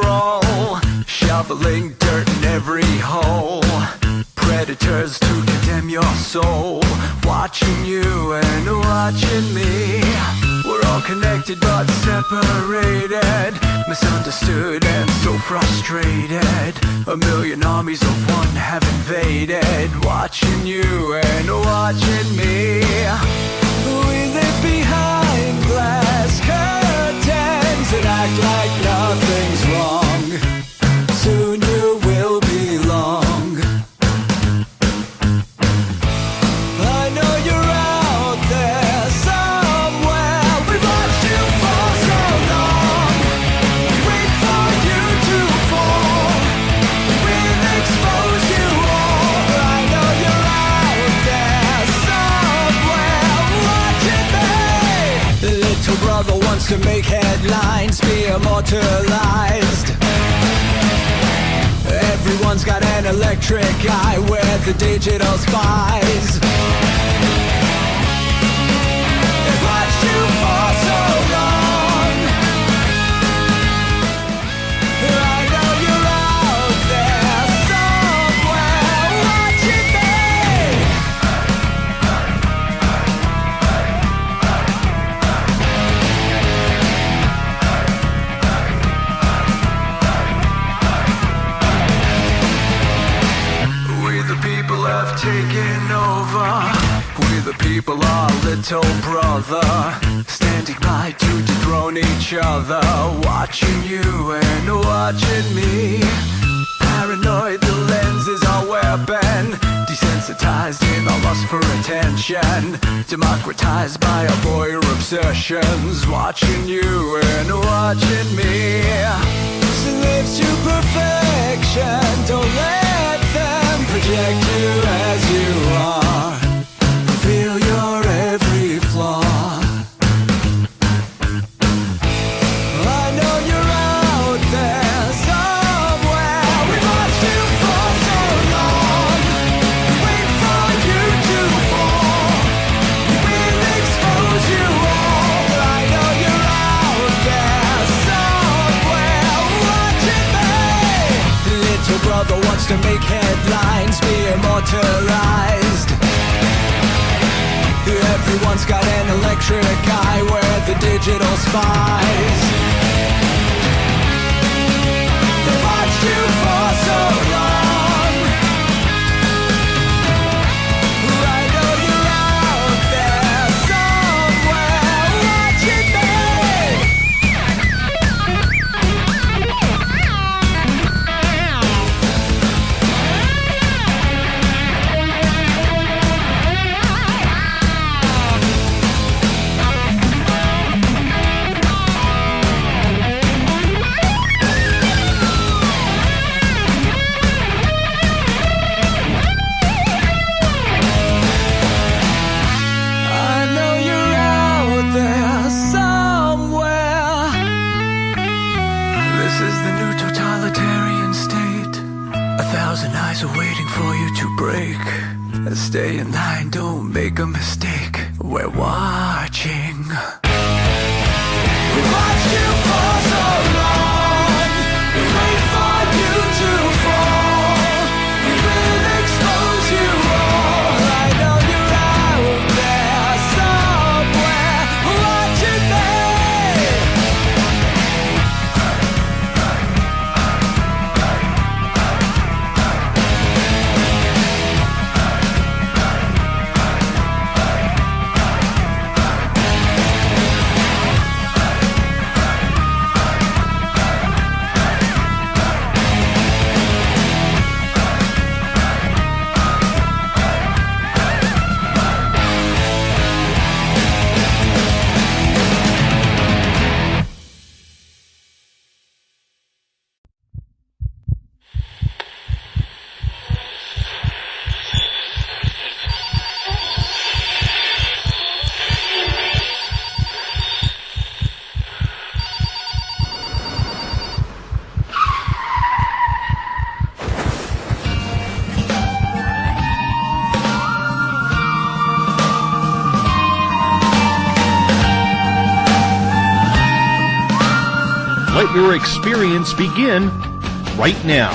roll, shoveling dirt in every hole. Predators to condemn your soul, watching you and watching me. We're all connected but separated, misunderstood and so frustrated. A million armies of one have invaded, watching you and watching me. We live behind glass curtains and act like nothing's wrong. Soon you will belong. I know you're out there somewhere. We've watched you for so long. Wait for you to fall. We'll expose you all. I know you're out there somewhere watching me. Little brother wants to make headlines, be immortalized. Everyone's got an electric eye, we're the digital spies. They've watched you for so long. I know you're out there somewhere watching me. We the people have taken over. We the people are little brother, standing by to dethrone each other, watching you and watching me. Paranoid, the lens is our weapon, desensitized in our lust for attention, democratized by our voyeur obsessions, watching you and watching me. Slaves to perfection, don't let them project you as you are. Reveal your every flaw. I know you're out there somewhere. We've watched you for so long. Wait for you to fall. We'll expose you all. I know you're out there somewhere watching me. Little brother wants to make headlines, be immortalized. Everyone's got an electric eye, we're the digital spies. They've watched you for so long. I know you're out there somewhere watching me. Stay in line, don't make a mistake. We're watching. We've watched you for so long. We wait for you to fall. We will expose you all. I know you're out there somewhere watching me. let your experience begin right now.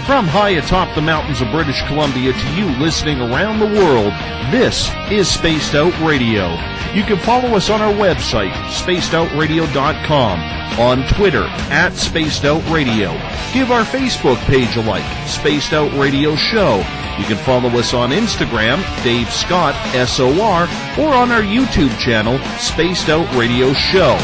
From high atop the mountains of British Columbia to you listening around the world, this is Spaced Out Radio. You can follow us on our website, spacedoutradio.com, on Twitter, @SpacedOutRadio. Give our Facebook page a like, Spaced Out Radio Show. You can follow us on Instagram, Dave Scott, SOR, or on our YouTube channel, Spaced Out Radio Show.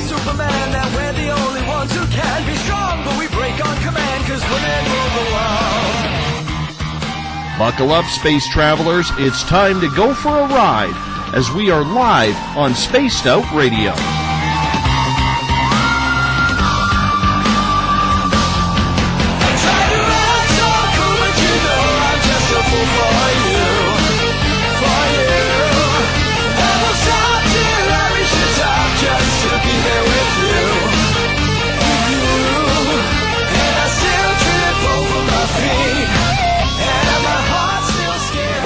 Superman, that we're the only ones who can be strong, but we break on command, 'cause women rule the world. Buckle up, space travelers. It's time to go for a ride as we are live on Spaced Out Radio.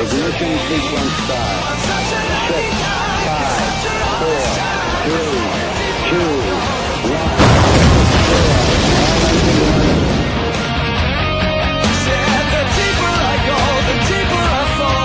Ignition sequence start. 6, 5, 4, 3, 2, 1. Said the deeper I go, the deeper I fall.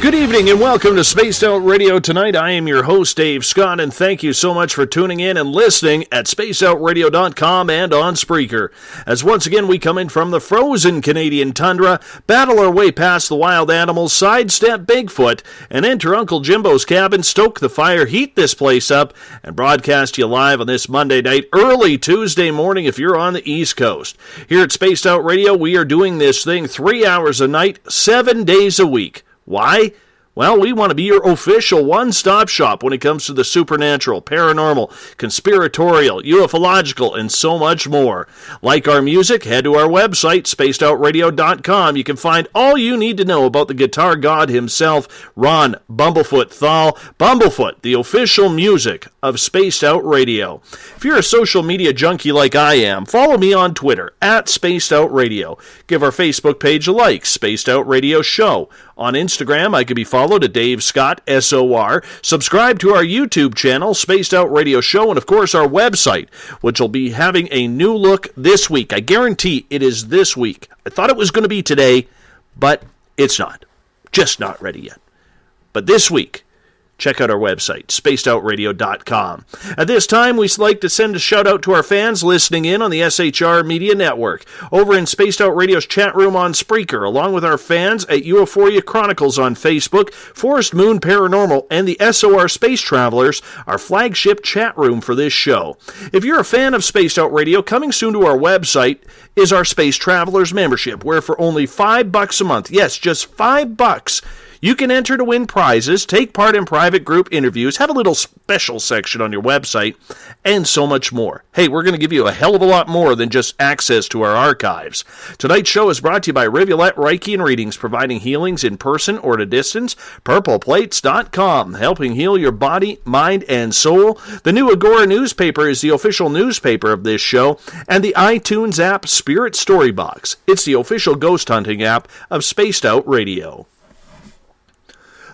Good evening and welcome to Spaced Out Radio tonight. I am your host, Dave Scott, and thank you so much for tuning in and listening at spacedoutradio.com and on Spreaker. As once again we come in from the frozen Canadian tundra, battle our way past the wild animals, sidestep Bigfoot, and enter Uncle Jimbo's cabin, stoke the fire, heat this place up, and broadcast you live on this Monday night, early Tuesday morning if you're on the East Coast. Here at Spaced Out Radio, we are doing this thing 3 hours a night, 7 days a week. Why? Well, we want to be your official one-stop shop when it comes to the supernatural, paranormal, conspiratorial, ufological, and so much more. Like our music, head to our website, spacedoutradio.com. You can find all you need to know about the guitar god himself, Ron Bumblefoot THAL. Bumblefoot, the official music of Spaced Out Radio. If you're a social media junkie like I am, follow me on Twitter, @SpacedOutRadio. Give our Facebook page a like, Spaced Out Radio Show. On Instagram, I can be followed at Dave Scott, SOR. Subscribe to our YouTube channel, Spaced Out Radio Show, and of course our website, which will be having a new look this week. I guarantee it is this week. I thought it was going to be today, but it's not. Just not ready yet. But this week, check out our website, spacedoutradio.com. At this time, we'd like to send a shout-out to our fans listening in on the SHR Media Network, over in Spaced Out Radio's chat room on Spreaker, along with our fans at Euphoria Chronicles on Facebook, Forest Moon Paranormal, and the SOR Space Travelers, our flagship chat room for this show. If you're a fan of Spaced Out Radio, coming soon to our website is our Space Travelers membership, where for only $5 a month, yes, just $5, you can enter to win prizes, take part in private group interviews, have a little special section on your website, and so much more. Hey, we're going to give you a hell of a lot more than just access to our archives. Tonight's show is brought to you by Rivulet Reiki and Readings, providing healings in person or at a distance. PurplePlates.com, helping heal your body, mind, and soul. The new Agora newspaper is the official newspaper of this show, and the iTunes app Spirit Storybox. It's the official ghost hunting app of Spaced Out Radio.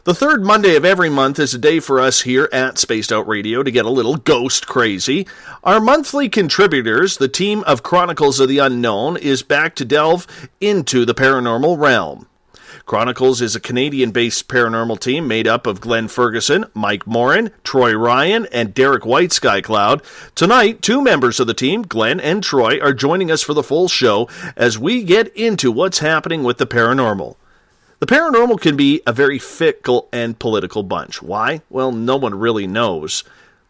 The third Monday of every month is a day for us here at Spaced Out Radio to get a little ghost crazy. Our monthly contributors, the team of Chronicles of the Unknown, is back to delve into the paranormal realm. Chronicles is a Canadian-based paranormal team made up of Glen Ferguson, Mike Morin, Troy Ryan, and Derek White Skycloud. Tonight, two members of the team, Glen and Troy, are joining us for the full show as we get into what's happening with the paranormal. The paranormal can be a very fickle and political bunch. Why? Well, no one really knows.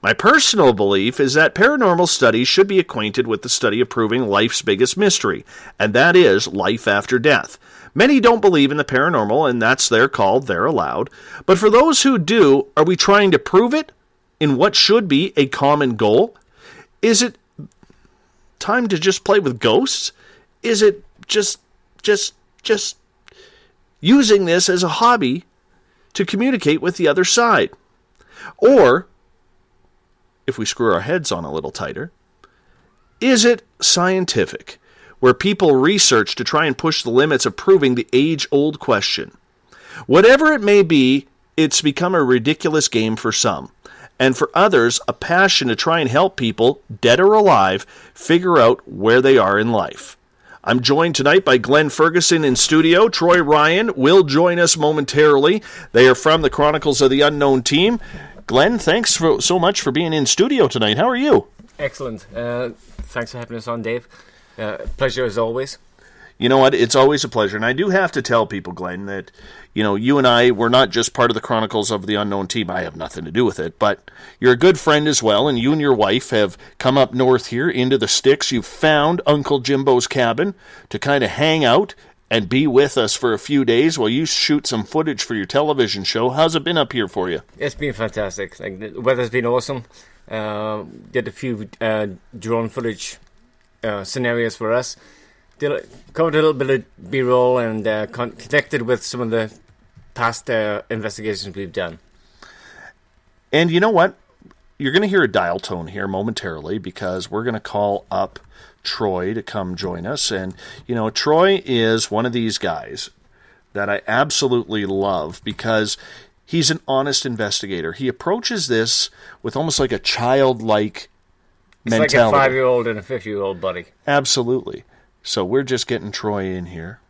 My personal belief is that paranormal studies should be acquainted with the study of proving life's biggest mystery, and that is life after death. Many don't believe in the paranormal, and that's their call, they're allowed. But for those who do, are we trying to prove it in what should be a common goal? Is it time to just play with ghosts? Is it just using this as a hobby to communicate with the other side? Or, if we screw our heads on a little tighter, is it scientific, where people research to try and push the limits of proving the age-old question? Whatever it may be, it's become a ridiculous game for some, and for others, a passion to try and help people, dead or alive, figure out where they are in life. I'm joined tonight by Glen Ferguson in studio. Troy Ryan will join us momentarily. They are from the Chronicles of the Unknown team. Glen, thanks so much for being in studio tonight. How are you? Excellent. Thanks for having us on, Dave. Pleasure as always. You know what? It's always a pleasure. And I do have to tell people, Glen, that, you and I, we're not just part of the Chronicles of the Unknown team. I have nothing to do with it. But you're a good friend as well, and you and your wife have come up north here into the sticks. You've found Uncle Jimbo's cabin to kind of hang out and be with us for a few days while you shoot some footage for your television show. How's it been up here for you? It's been fantastic. The weather's been awesome. Did a few drone footage scenarios for us. Covered a little bit of B-roll and connected with some of the past investigations we've done. And you know what? You're going to hear a dial tone here momentarily because we're going to call up Troy to come join us. And, Troy is one of these guys that I absolutely love because he's an honest investigator. He approaches this with almost like a childlike mentality. It's like a 5-year-old and a 50-year-old buddy. Absolutely. So we're just getting Troy in here.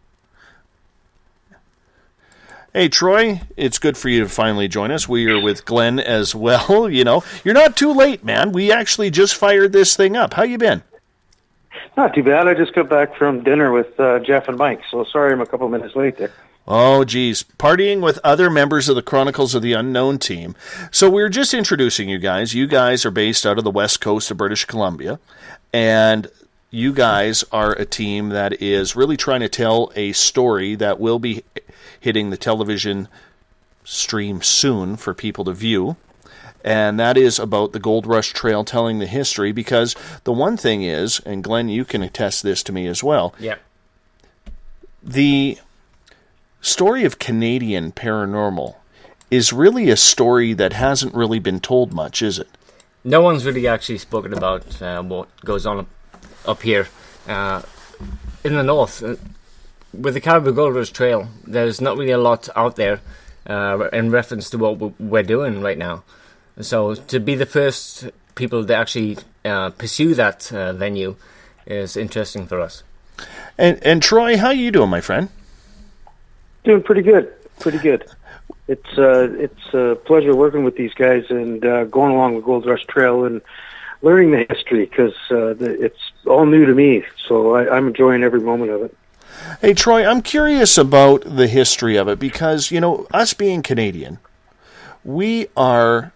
Hey, Troy, it's good for you to finally join us. We are with Glen as well. You're not too late, man. We actually just fired this thing up. How you been? Not too bad. I just got back from dinner with Jeff and Mike, so sorry I'm a couple minutes late there. Oh, geez. Partying with other members of the Chronicles of the Unknown team. So we're just introducing you guys. You guys are based out of the west coast of British Columbia, and you guys are a team that is really trying to tell a story that will be hitting the television stream soon for people to view. And that is about the Gold Rush Trail, telling the history, because the one thing is, and Glen, you can attest this to me as well, yeah, the story of Canadian paranormal is really a story that hasn't really been told much, is it? No one's really actually spoken about what goes on up here in the north. With the Caribou Gold Rush Trail, there's not really a lot out there in reference to what we're doing right now. So to be the first people to actually pursue that venue is interesting for us. And Troy, how you doing, my friend? Doing pretty good. It's a pleasure working with these guys and going along the Gold Rush Trail and learning the history because it's all new to me. So I'm enjoying every moment of it. Hey, Troy, I'm curious about the history of it because, us being Canadian, we are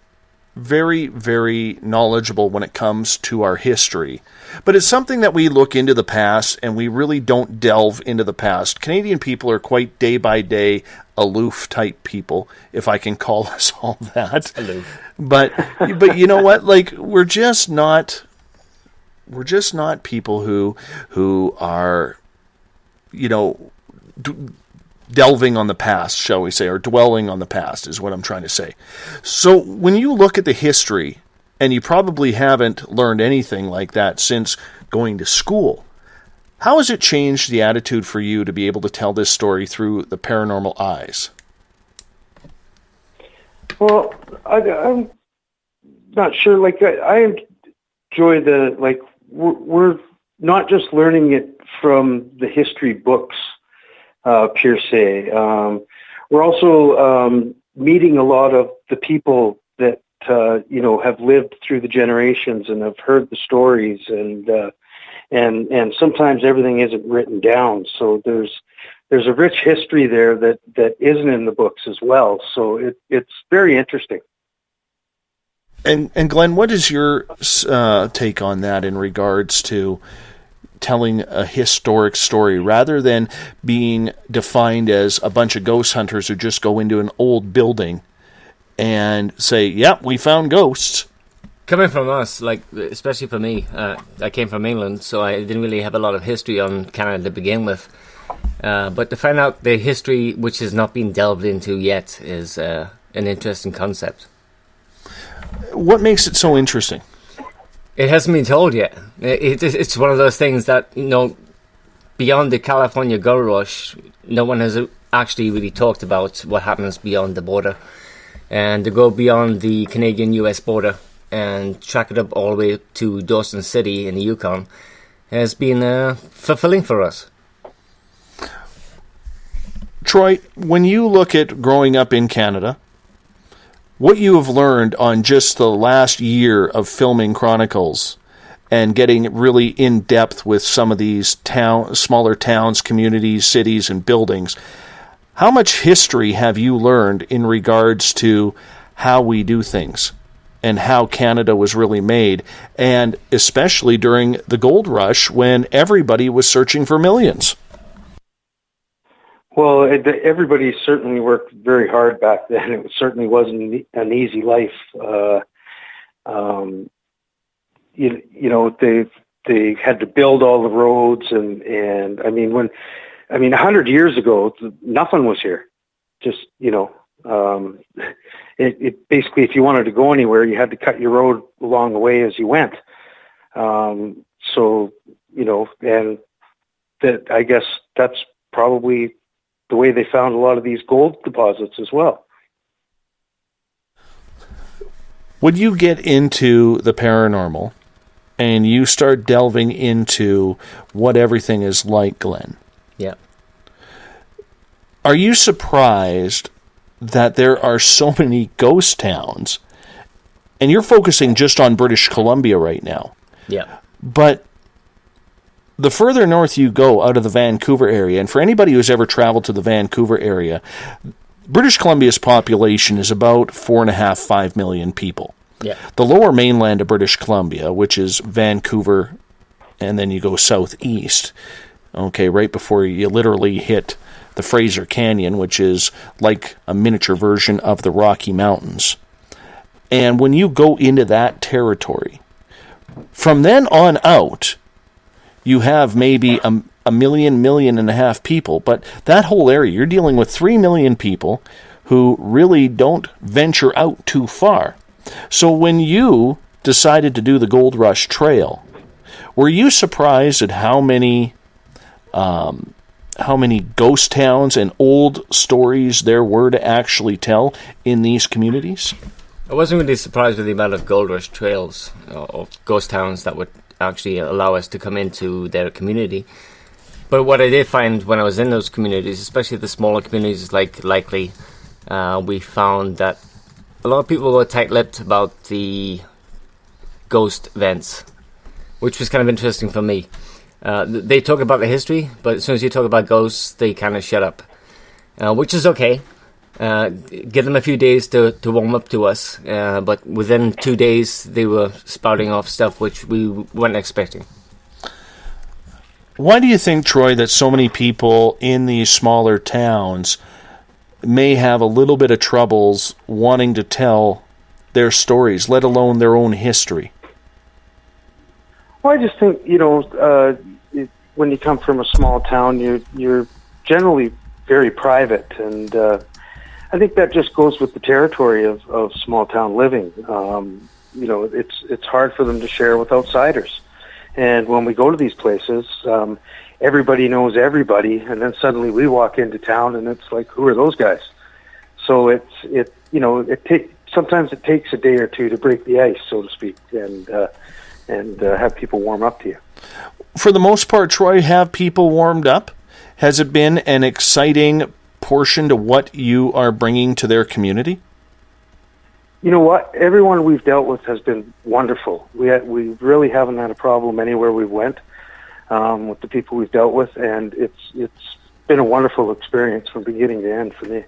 very, very knowledgeable when it comes to our history. But it's something that we look into the past and we really don't delve into the past. Canadian people are quite day-by-day aloof type people, if I can call us all that. Aloof. But you know what? Like, we're just not people who are, delving on the past, shall we say, or dwelling on the past is what I'm trying to say. So when you look at the history, and you probably haven't learned anything like that since going to school, how has it changed the attitude for you to be able to tell this story through the paranormal eyes? Well, I'm not sure. Like, I enjoy we're not just learning it from the history books, per se. We're also meeting a lot of the people that have lived through the generations and have heard the stories, and sometimes everything isn't written down. So there's a rich history there that isn't in the books as well. So it's very interesting. And Glen, what is your take on that in regards to telling a historic story rather than being defined as a bunch of ghost hunters who just go into an old building and say, "Yep, we found ghosts"? Coming from us, especially for me, I came from England, so I didn't really have a lot of history on Canada to begin with. But to find out the history, which has not been delved into yet, is an interesting concept. What makes it so interesting? It hasn't been told yet. It's one of those things that, beyond the California gold rush, no one has actually really talked about what happens beyond the border. And to go beyond the Canadian-US border and track it up all the way to Dawson City in the Yukon has been fulfilling for us. Troy, when you look at growing up in Canada, what you have learned on just the last year of filming Chronicles and getting really in depth with some of these smaller towns, communities, cities, and buildings, how much history have you learned in regards to how we do things and how Canada was really made, and especially during the gold rush when everybody was searching for millions? Well, everybody certainly worked very hard back then. It certainly wasn't an easy life. They had to build all the roads, and 100 years ago, nothing was here. Just it basically, if you wanted to go anywhere, you had to cut your road along the way as you went. And that, I guess that's probably the way they found a lot of these gold deposits as well. When you get into the paranormal and you start delving into what everything is like, Glen, yeah, are you surprised that there are so many ghost towns? And you're focusing just on British Columbia right now. Yeah. But the further north you go out of the Vancouver area, and for anybody who's ever traveled to the Vancouver area, British Columbia's population is about 4.5 million people. Yeah. The lower mainland of British Columbia, which is Vancouver, and then you go southeast, okay, right before you literally hit the Fraser Canyon, which is like a miniature version of the Rocky Mountains. And when you go into that territory, from then on out, you have maybe a million and a half people, but that whole area, you're dealing with 3 million people who really don't venture out too far. So when you decided to do the Gold Rush Trail, were you surprised at how many ghost towns and old stories there were to actually tell in these communities? I wasn't really surprised with the amount of Gold Rush trails or ghost towns that would actually allow us to come into their community. But what I did find when I was in those communities, especially the smaller communities like Likely, we found that a lot of people were tight-lipped about the ghost events, which was kind of interesting for me. They talk about the history, but as soon as you talk about ghosts, they kind of shut up, which is okay. Give them a few days to warm up to us, but within 2 days they were spouting off stuff which we weren't expecting. Why do you think, Troy, that so many people in these smaller towns may have a little bit of troubles wanting to tell their stories, let alone their own history? Well, I just think, when you come from a small town, you're generally very private, and I think that just goes with the territory of small town living. It's hard for them to share with outsiders. And when we go to these places, everybody knows everybody, and then suddenly we walk into town, and it's like, who are those guys? So sometimes it takes a day or two to break the ice, so to speak, and have people warm up to you. For the most part, Troy, have people warmed up? Has it been an exciting portion to what you are bringing to their community? You know what? Everyone we've dealt with has been wonderful. We really haven't had a problem anywhere we went with the people we've dealt with, and it's been a wonderful experience from beginning to end for me.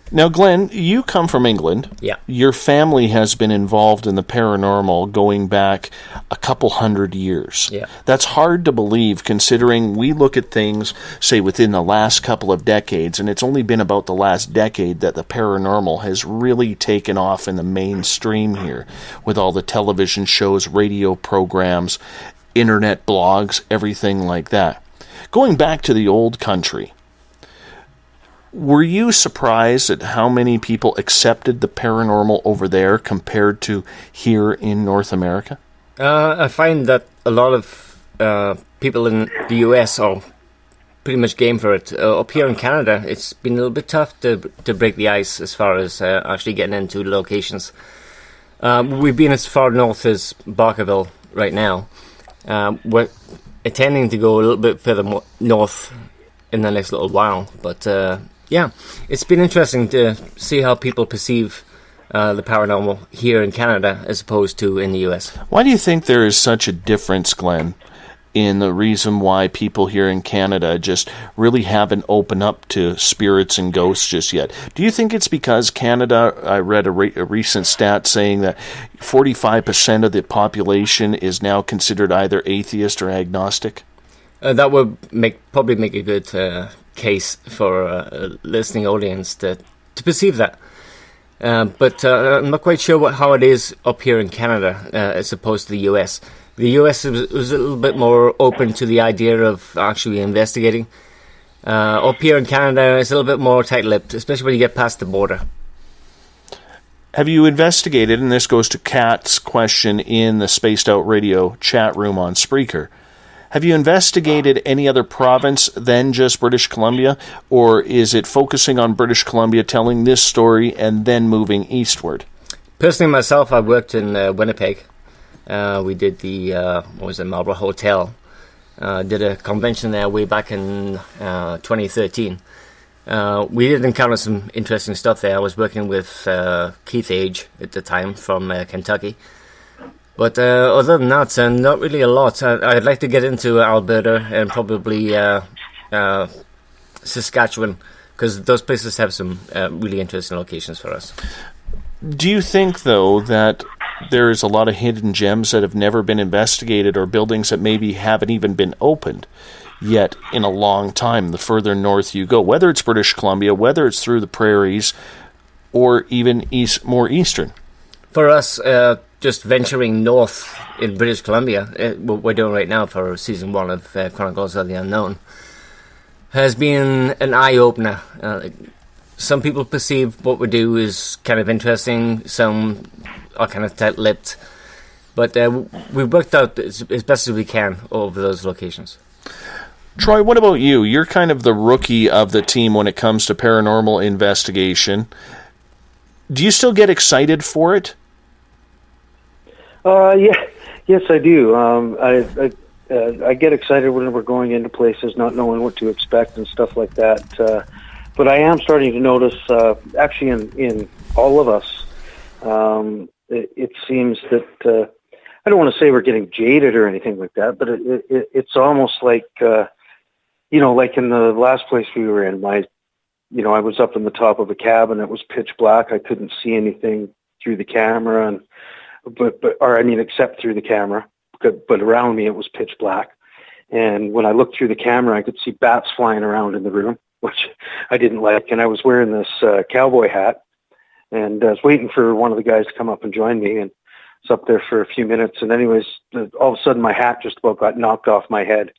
Now, Glen, you come from England. Yeah. Your family has been involved in the paranormal going back a couple hundred years. Yeah. That's hard to believe considering we look at things, say, within the last couple of decades, and it's only been about the last decade that the paranormal has really taken off in the mainstream here with all the television shows, radio programs, internet blogs, everything like that. Going back to the old country, were you surprised at how many people accepted the paranormal over there compared to here in North America? I find that a lot of people in the US are pretty much game for it. Up here in Canada, it's been a little bit tough to break the ice as far as actually getting into locations. We've been as far north as Barkerville right now. We're intending to go a little bit further north in the next little while. But yeah, it's been interesting to see how people perceive the paranormal here in Canada as opposed to in the US. Why do you think there is such a difference, Glen, in the reason why people here in Canada just really haven't opened up to spirits and ghosts just yet? Do you think it's because Canada, I read a recent stat saying that 45% of the population is now considered either atheist or agnostic? That would probably make a good case for a listening audience to perceive that. But I'm not quite sure how it is up here in Canada as opposed to the US. The US was a little bit more open to the idea of actually investigating. Up here in Canada, it's a little bit more tight-lipped, especially when you get past the border. Have you investigated, and this goes to Kat's question in the Spaced Out Radio chat room on Spreaker, have you investigated any other province than just British Columbia, or is it focusing on British Columbia, telling this story, and then moving eastward? Personally, myself, I worked in Winnipeg. We did the, Marlborough Hotel. Did a convention there way back in 2013. We did encounter some interesting stuff there. I was working with Keith Age at the time from Kentucky. But other than that, not really a lot. I'd like to get into Alberta and probably Saskatchewan, because those places have some really interesting locations for us. Do you think, though, that there's a lot of hidden gems that have never been investigated, or buildings that maybe haven't even been opened yet in a long time, the further north you go, whether it's British Columbia, whether it's through the prairies, or even more eastern? For us, just venturing north in British Columbia, what we're doing right now for season 1 of Chronicles of the Unknown, has been an eye-opener. Some people perceive what we do is kind of interesting, some are kind of tight-lipped, but we've worked out as best as we can over those locations. Troy, what about you? You're kind of the rookie of the team when it comes to paranormal investigation. Do you still get excited for it? Yes, I do. I get excited when we're going into places, not knowing what to expect and stuff like that. But I am starting to notice, actually, in all of us, it seems that I don't want to say we're getting jaded or anything like that, but it's almost like like in the last place we were in, I was up in the top of a cabin. It was pitch black. I couldn't see anything through the camera, except through the camera. But around me, it was pitch black. And when I looked through the camera, I could see bats flying around in the room, which I didn't like. And I was wearing this cowboy hat, and I was waiting for one of the guys to come up and join me. And I was up there for a few minutes. And anyways, all of a sudden, my hat just about got knocked off my head,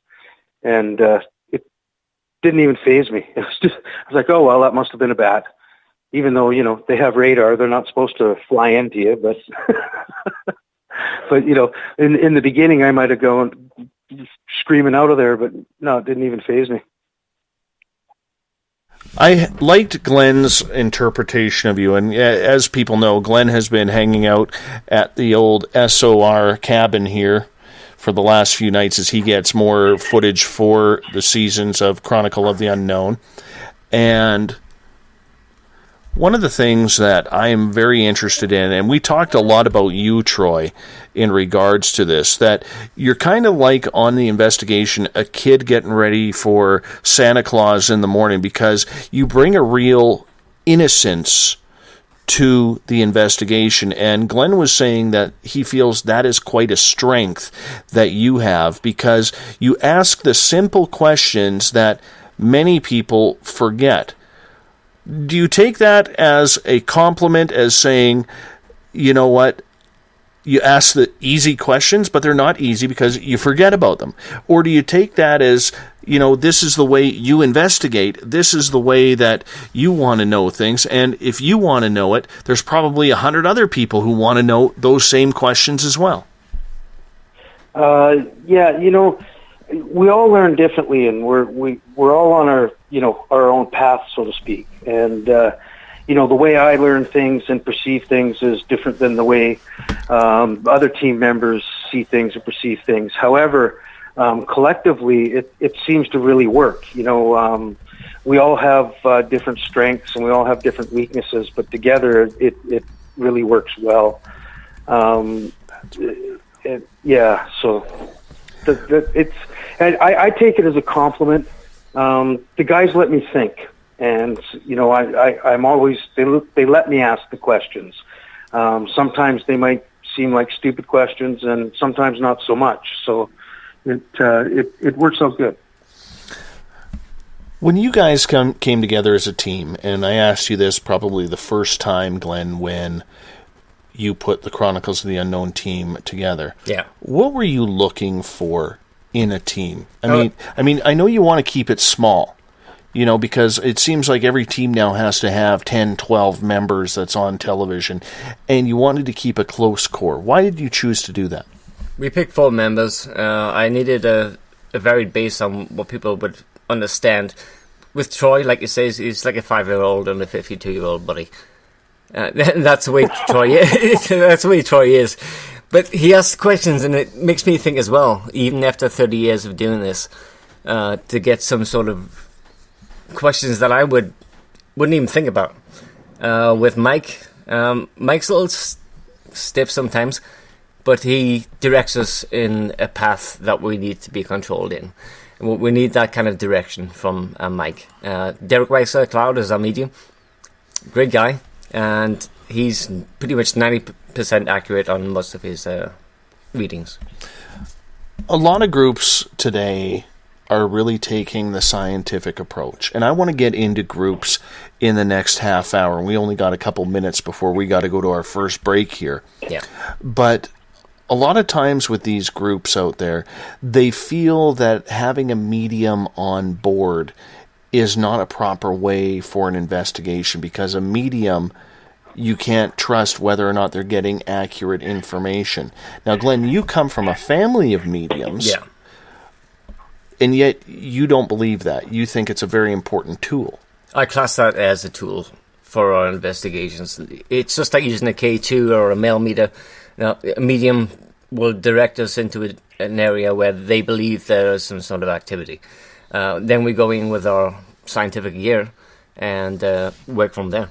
and it didn't even faze me. I was like, oh well, that must have been a bat. Even though they have radar, they're not supposed to fly into you. But but in the beginning, I might have gone screaming out of there, but no, it didn't even faze me. I liked Glen's interpretation of you, and as people know, Glen has been hanging out at the old SOR cabin here for the last few nights as he gets more footage for the seasons of Chronicle of the Unknown. And one of the things that I am very interested in, and we talked a lot about you, Troy, in regards to this, that you're kind of like on the investigation, a kid getting ready for Santa Claus in the morning, because you bring a real innocence to the investigation. And Glen was saying that he feels that is quite a strength that you have, because you ask the simple questions that many people forget. Do you take that as a compliment, as saying, you know what, you ask the easy questions, but they're not easy because you forget about them? Or do you take that as, this is the way you investigate, this is the way that you want to know things, and if you want to know it, there's probably 100 other people who want to know those same questions as well? We all learn differently, and we're all on our own path, so to speak. And the way I learn things and perceive things is different than the way other team members see things or perceive things. However, collectively, it seems to really work. We all have different strengths and we all have different weaknesses, but together it really works well. I take it as a compliment. The guys let me think, and I'm always they let me ask the questions. Sometimes they might seem like stupid questions, and sometimes not so much. So it works out good. When you guys came together as a team, and I asked you this probably the first time, Glenn, when you put the Chronicles of the Unknown team together. Yeah. What were you looking for in a team? I mean, I know you want to keep it small, because it seems like every team now has to have 10, 12 members that's on television, and you wanted to keep a close core. Why did you choose to do that? We picked 4 members. I needed a varied base on what people would understand. With Troy, like you say, he's like a 5-year-old and a 52-year-old buddy. That's the way Troy is. That's the way Troy is. But he asks questions, and it makes me think as well, even after 30 years of doing this, to get some sort of questions that I wouldn't even think about. With Mike, Mike's a little stiff sometimes, but he directs us in a path that we need to be controlled in. We need that kind of direction from Mike. Derek Weiser Cloud is our medium. Great guy. And he's pretty much 90% accurate on most of his readings. A lot of groups today are really taking the scientific approach. And I want to get into groups in the next half hour. We only got a couple minutes before we got to go to our first break here. Yeah. But a lot of times with these groups out there, they feel that having a medium on board is not a proper way for an investigation, because a medium, you can't trust whether or not they're getting accurate information. Now, Glenn, you come from a family of mediums. Yeah. And yet you don't believe that. You think it's a very important tool. I class that as a tool for our investigations. It's just like using a K2 or a male meter. Now, a medium will direct us into an area where they believe there is some sort of activity. Then we go in with our scientific gear and work from there.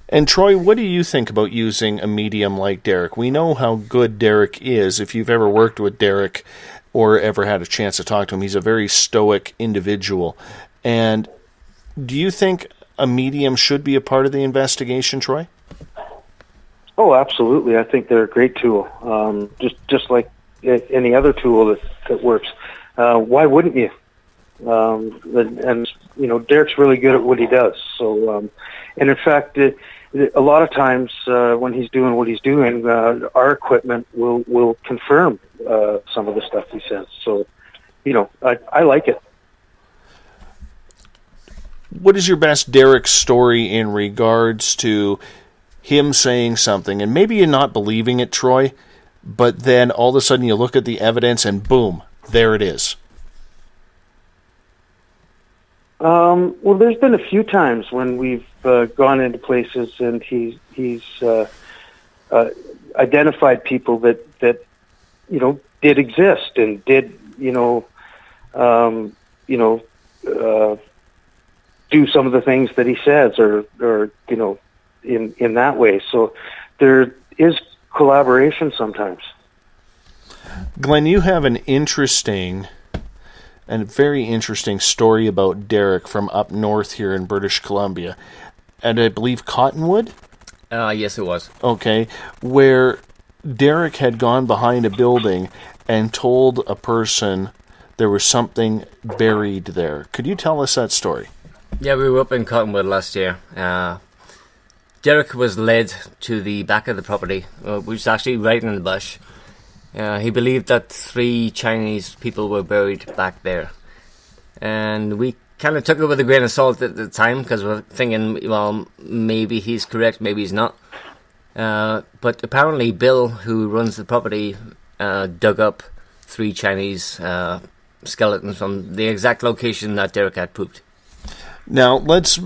And Troy, what do you think about using a medium like Derek? We know how good Derek is. If you've ever worked with Derek or ever had a chance to talk to him, he's a very stoic individual. And do you think a medium should be a part of the investigation, Troy? Oh, absolutely. I think they're a great tool. Just like any other tool that works. Why wouldn't you? And Derek's really good at what he does. So, and in fact, a lot of times when he's doing what he's doing, our equipment will confirm some of the stuff he says. So, I like it. What is your best Derek story in regards to him saying something, and maybe you're not believing it, Troy, but then all of a sudden you look at the evidence and boom, there it is? Well, there's been a few times when we've gone into places and he's identified people that did exist and did do some of the things that he says, or in that way. So there is collaboration sometimes. Glenn, you have an interesting and very interesting story about Derek from up north here in British Columbia, and I believe Cottonwood? Yes, it was. Okay, where Derek had gone behind a building and told a person there was something buried there. Could you tell us that story? Yeah, we were up in Cottonwood last year. Derek was led to the back of the property, which was actually right in the bush. He believed that 3 Chinese people were buried back there. And we kind of took it with a grain of salt at the time, because we're thinking, well, maybe he's correct, maybe he's not. But apparently Bill, who runs the property, dug up 3 Chinese skeletons from the exact location that Derek had pooped. Now, let's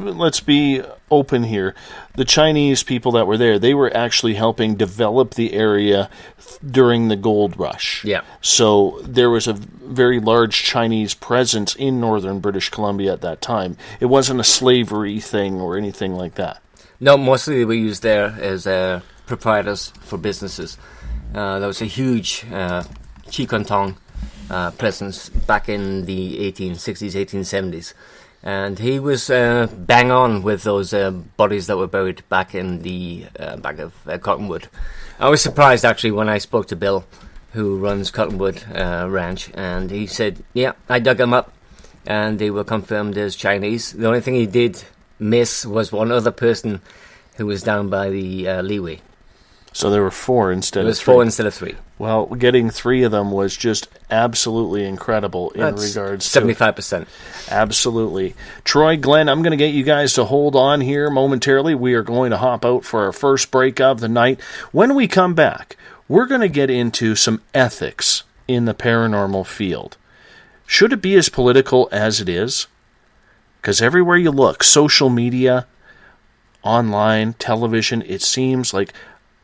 be open here. The Chinese people that were there, they were actually helping develop the area during the gold rush. Yeah. So there was a very large Chinese presence in northern British Columbia at that time. It wasn't a slavery thing or anything like that. No, mostly they were used there as proprietors for businesses. There was a huge Qikontong presence back in the 1860s, 1870s. And he was bang on with those bodies that were buried back in the back of Cottonwood. I was surprised, actually, when I spoke to Bill, who runs Cottonwood Ranch, and he said, yeah, I dug them up, and they were confirmed as Chinese. The only thing he did miss was one other person who was down by the leeway. So there were 4 instead of 3. It was 4 instead of 3. Well, getting 3 of them was just absolutely incredible in regards to 75%. Absolutely. Troy, Glenn, I'm going to get you guys to hold on here momentarily. We are going to hop out for our first break of the night. When we come back, we're going to get into some ethics in the paranormal field. Should it be as political as it is? Because everywhere you look, social media, online, television, it seems like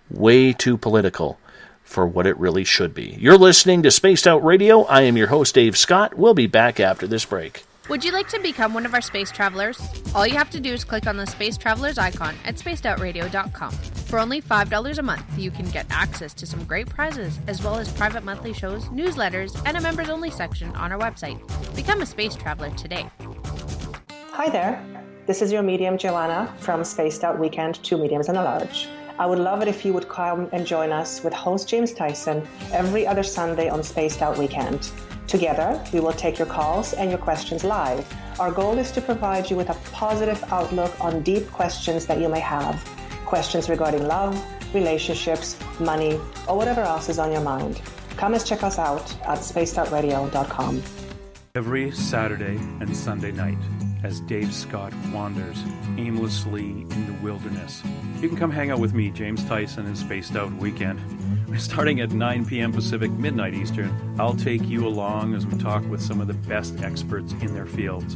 way too political for what it really should be. You're listening to Spaced Out Radio. I am your host, Dave Scott. We'll be back after this break. Would you like to become one of our space travelers? All you have to do is click on the Space Travelers icon at spacedoutradio.com. For only $5 a month, you can get access to some great prizes, as well as private monthly shows, newsletters, and a members-only section on our website. Become a space traveler today. Hi there. This is your medium, Joanna, from Spaced Out Weekend, 2 Mediums and a Large. I would love it if you would come and join us with host James Tyson every other Sunday on Spaced Out Weekend. Together, we will take your calls and your questions live. Our goal is to provide you with a positive outlook on deep questions that you may have. Questions regarding love, relationships, money, or whatever else is on your mind. Come and check us out at spacedoutradio.com. Every Saturday and Sunday night, as Dave Scott wanders aimlessly in the wilderness, you can come hang out with me, James Tyson, in Spaced Out Weekend. Starting at 9 p.m. Pacific, midnight Eastern, I'll take you along as we talk with some of the best experts in their fields.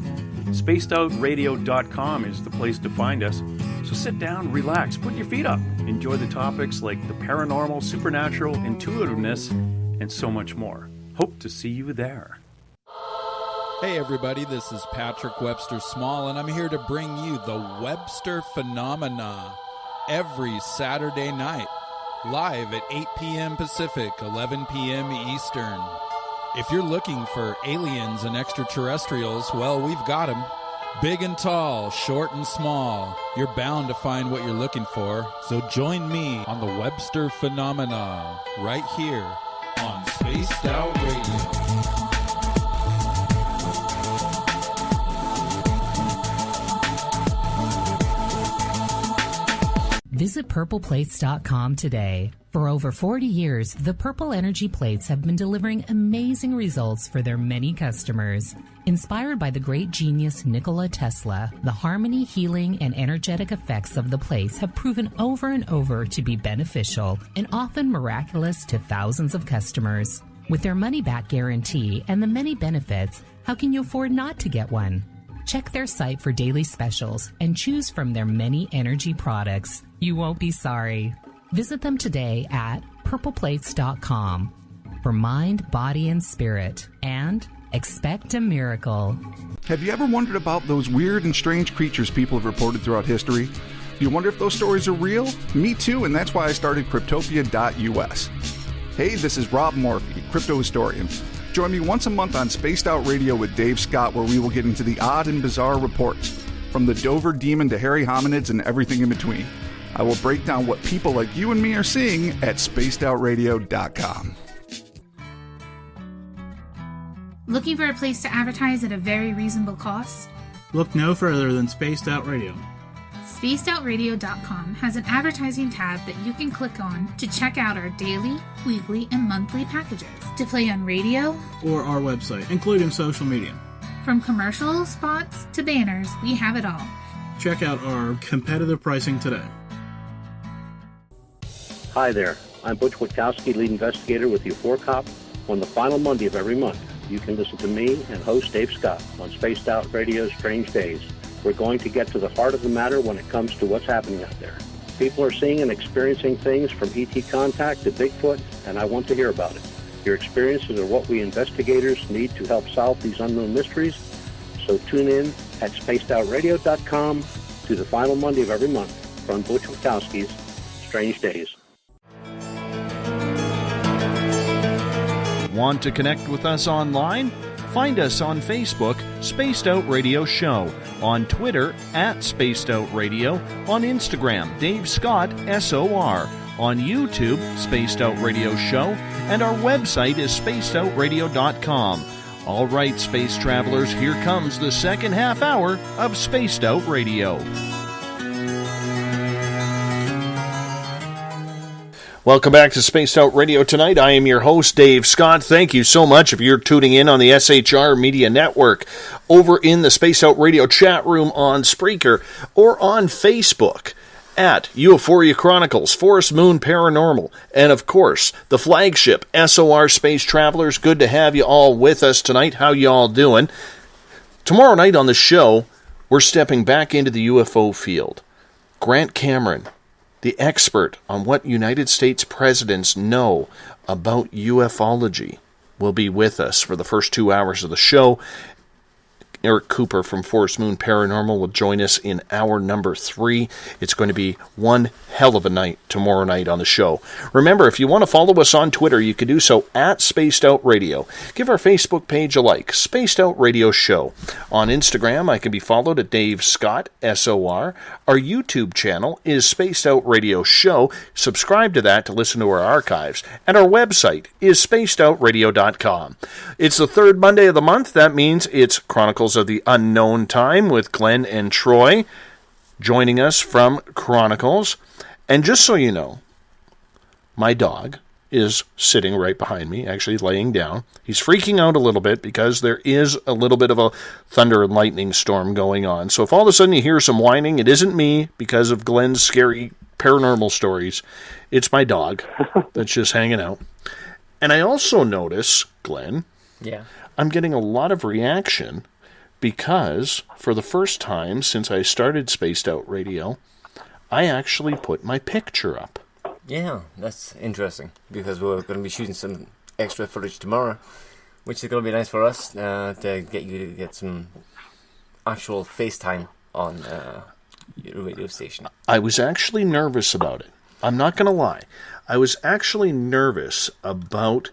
SpacedOutRadio.com is the place to find us. So sit down, relax, put your feet up. Enjoy the topics like the paranormal, supernatural, intuitiveness, and so much more. Hope to see you there. Hey everybody, this is Patrick Webster Small, and I'm here to bring you the Webster Phenomena every Saturday night, live at 8 p.m. Pacific, 11 p.m. Eastern. If you're looking for aliens and extraterrestrials, well, we've got them. Big and tall, short and small. You're bound to find what you're looking for, so join me on the Webster Phenomena right here on Spaced Out Radio. Visit purpleplates.com today. For over 40 years, the Purple Energy Plates have been delivering amazing results for their many customers. Inspired by the great genius Nikola Tesla, the harmony, healing, and energetic effects of the plates have proven over and over to be beneficial and often miraculous to thousands of customers. With their money-back guarantee and the many benefits, how can you afford not to get one? Check their site for daily specials and choose from their many energy products. You won't be sorry. Visit them today at purpleplates.com for mind, body, and spirit. And expect a miracle. Have you ever wondered about those weird and strange creatures people have reported throughout history? Do you wonder if those stories are real? Me too, and that's why I started Cryptopia.us. Hey, this is Rob Morphy, crypto historian. Join me once a month on Spaced Out Radio with Dave Scott, where we will get into the odd and bizarre reports, from the Dover demon to hairy hominids and everything in between. I will break down what people like you and me are seeing at spacedoutradio.com. Looking for a place to advertise at a very reasonable cost? Look no further than Spaced Out Radio. SpacedOutRadio.com has an advertising tab that you can click on to check out our daily, weekly, and monthly packages to play on radio or our website, including social media. From commercial spots to banners, we have it all. Check out our competitive pricing today. Hi there. I'm Butch Witkowski, lead investigator with U4Cop. On the final Monday of every month, you can listen to me and host Dave Scott on Spaced Out Radio's Strange Days. We're going to get to the heart of the matter when it comes to what's happening out there. People are seeing and experiencing things from ET contact to Bigfoot, and I want to hear about it. Your experiences are what we investigators need to help solve these unknown mysteries. So tune in at spacedoutradio.com to the final Monday of every month from Butch Witkowski's Strange Days. Want to connect with us online? Find us on Facebook, Spaced Out Radio Show, on Twitter at Spaced Out Radio, on Instagram, Dave Scott SOR, on YouTube, Spaced Out Radio Show, and our website is spacedoutradio.com. All right, space travelers, here comes the second half hour of Spaced Out Radio. Welcome back to Spaced Out Radio tonight. I am your host, Dave Scott. Thank you so much if you're tuning in on the SHR Media Network, over in the Spaced Out Radio chat room on Spreaker, or on Facebook at Euphoria Chronicles, Forest Moon Paranormal, and of course, the flagship SOR Space Travelers. Good to have you all with us tonight. How you all doing? Tomorrow night on the show, we're stepping back into the UFO field. Grant Cameron, the expert on what United States presidents know about ufology, will be with us for the first 2 hours of the show. Eric Cooper from Forest Moon Paranormal will join us in hour number 3. It's going to be one hell of a night tomorrow night on the show. Remember, if you want to follow us on Twitter, you can do so at Spaced Out Radio. Give our Facebook page a like, Spaced Out Radio Show. On Instagram, I can be followed at Dave Scott SOR. Our YouTube channel is Spaced Out Radio Show. Subscribe to that to listen to our archives. And our website is spacedoutradio.com. It's the third Monday of the month. That means it's Chronicles of the Unknown Time with Glen and Troy joining us from Chronicles. And just so you know, my dog is sitting right behind me, actually laying down. He's freaking out a little bit because there is a little bit of a thunder and lightning storm going on. So if all of a sudden you hear some whining, it isn't me because of Glen's scary paranormal stories. It's my dog that's just hanging out. And I also notice, Glen, I'm getting a lot of reaction because for the first time since I started Spaced Out Radio, I actually put my picture up. Yeah, that's interesting, because we're going to be shooting some extra footage tomorrow, which is going to be nice for us to get you to get some actual FaceTime on your radio station. I was actually nervous about it. I'm not going to lie. I was actually nervous about,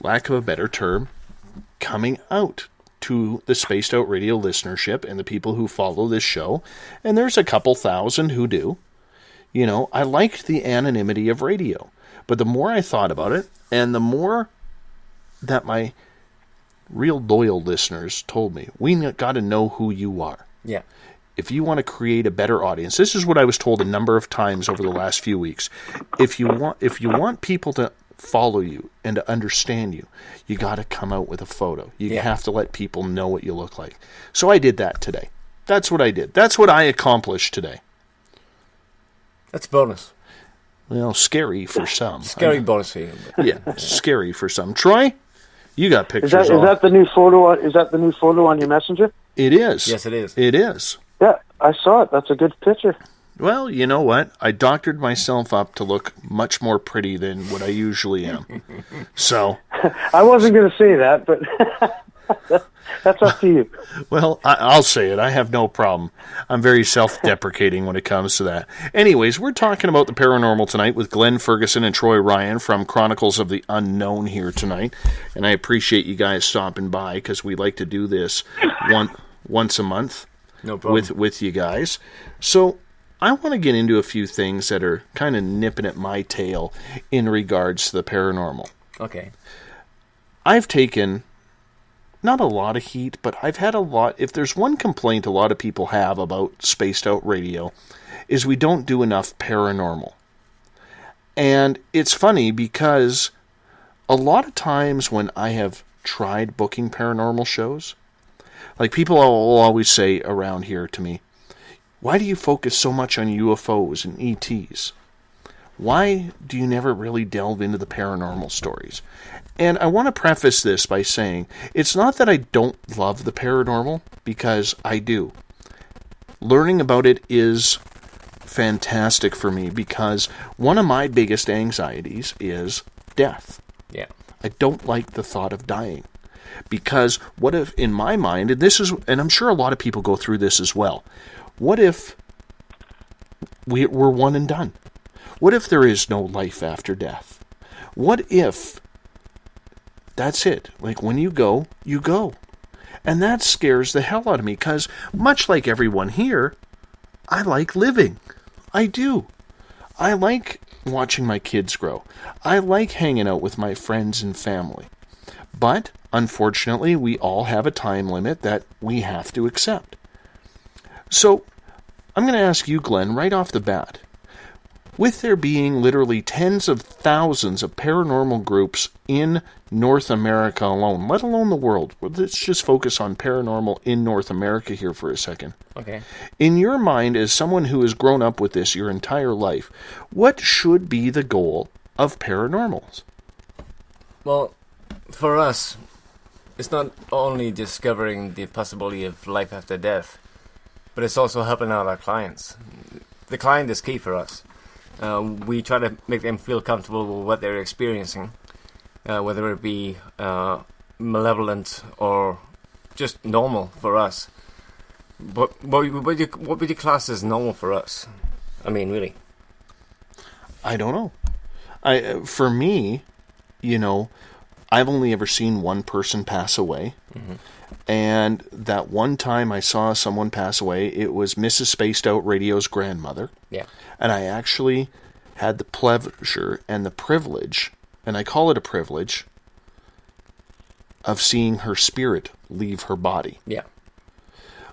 lack of a better term, coming out to the Spaced Out Radio listenership and the people who follow this show. And there's a couple thousand who do. You know, I liked the anonymity of radio. But the more I thought about it, and the more that my real loyal listeners told me, we got to know who you are. Yeah. If you want to create a better audience, this is what I was told a number of times over the last few weeks. If you want people to follow you and to understand you, you got to come out with a photo. You have to let people know what you look like. So I did that today. That's what I did. That's what I accomplished today. That's a bonus. Well, scary for some. Scary bonus for you. Yeah, scary for some. Troy, you got pictures. Is that the new photo? Is that the new photo on your messenger? It is. Yes, it is. It is. Yeah, I saw it. That's a good picture. Well, you know what? I doctored myself up to look much more pretty than what I usually am. So I wasn't going to say that, but that's up to you. Well, I'll say it. I have no problem. I'm very self-deprecating when it comes to that. Anyways, we're talking about the paranormal tonight with Glen Ferguson and Troy Ryan from Chronicles of the Unknown here tonight. And I appreciate you guys stopping by because we like to do this once a month. No problem. With you guys. So I want to get into a few things that are kind of nipping at my tail in regards to the paranormal. Okay. I've taken not a lot of heat, but I've had a lot. If there's one complaint a lot of people have about Spaced Out Radio, is we don't do enough paranormal. And it's funny because a lot of times when I have tried booking paranormal shows, like people will always say around here to me, why do you focus so much on UFOs and ETs? Why do you never really delve into the paranormal stories? And I want to preface this by saying, it's not that I don't love the paranormal, because I do. Learning about it is fantastic for me, because one of my biggest anxieties is death. Yeah. I don't like the thought of dying. Because what if, in my mind, and I'm sure a lot of people go through this as well, what if we're one and done? What if there is no life after death? What if that's it? Like, when you go, you go. And that scares the hell out of me, because much like everyone here, I like living. I do. I like watching my kids grow. I like hanging out with my friends and family. But, unfortunately, we all have a time limit that we have to accept. So, I'm going to ask you, Glenn, right off the bat. With there being literally tens of thousands of paranormal groups in North America alone, let alone the world, let's just focus on paranormal in North America here for a second. Okay. In your mind, as someone who has grown up with this your entire life, what should be the goal of paranormals? Well, for us, it's not only discovering the possibility of life after death, but it's also helping out our clients. The client is key for us. We try to make them feel comfortable with what they're experiencing, whether it be malevolent or just normal for us. But what would you class as normal for us? I mean, really? I don't know. For me, I've only ever seen one person pass away. Mm-hmm. And that one time I saw someone pass away, it was Mrs. Spaced Out Radio's grandmother. Yeah. And I actually had the pleasure and the privilege, and I call it a privilege, of seeing her spirit leave her body. Yeah.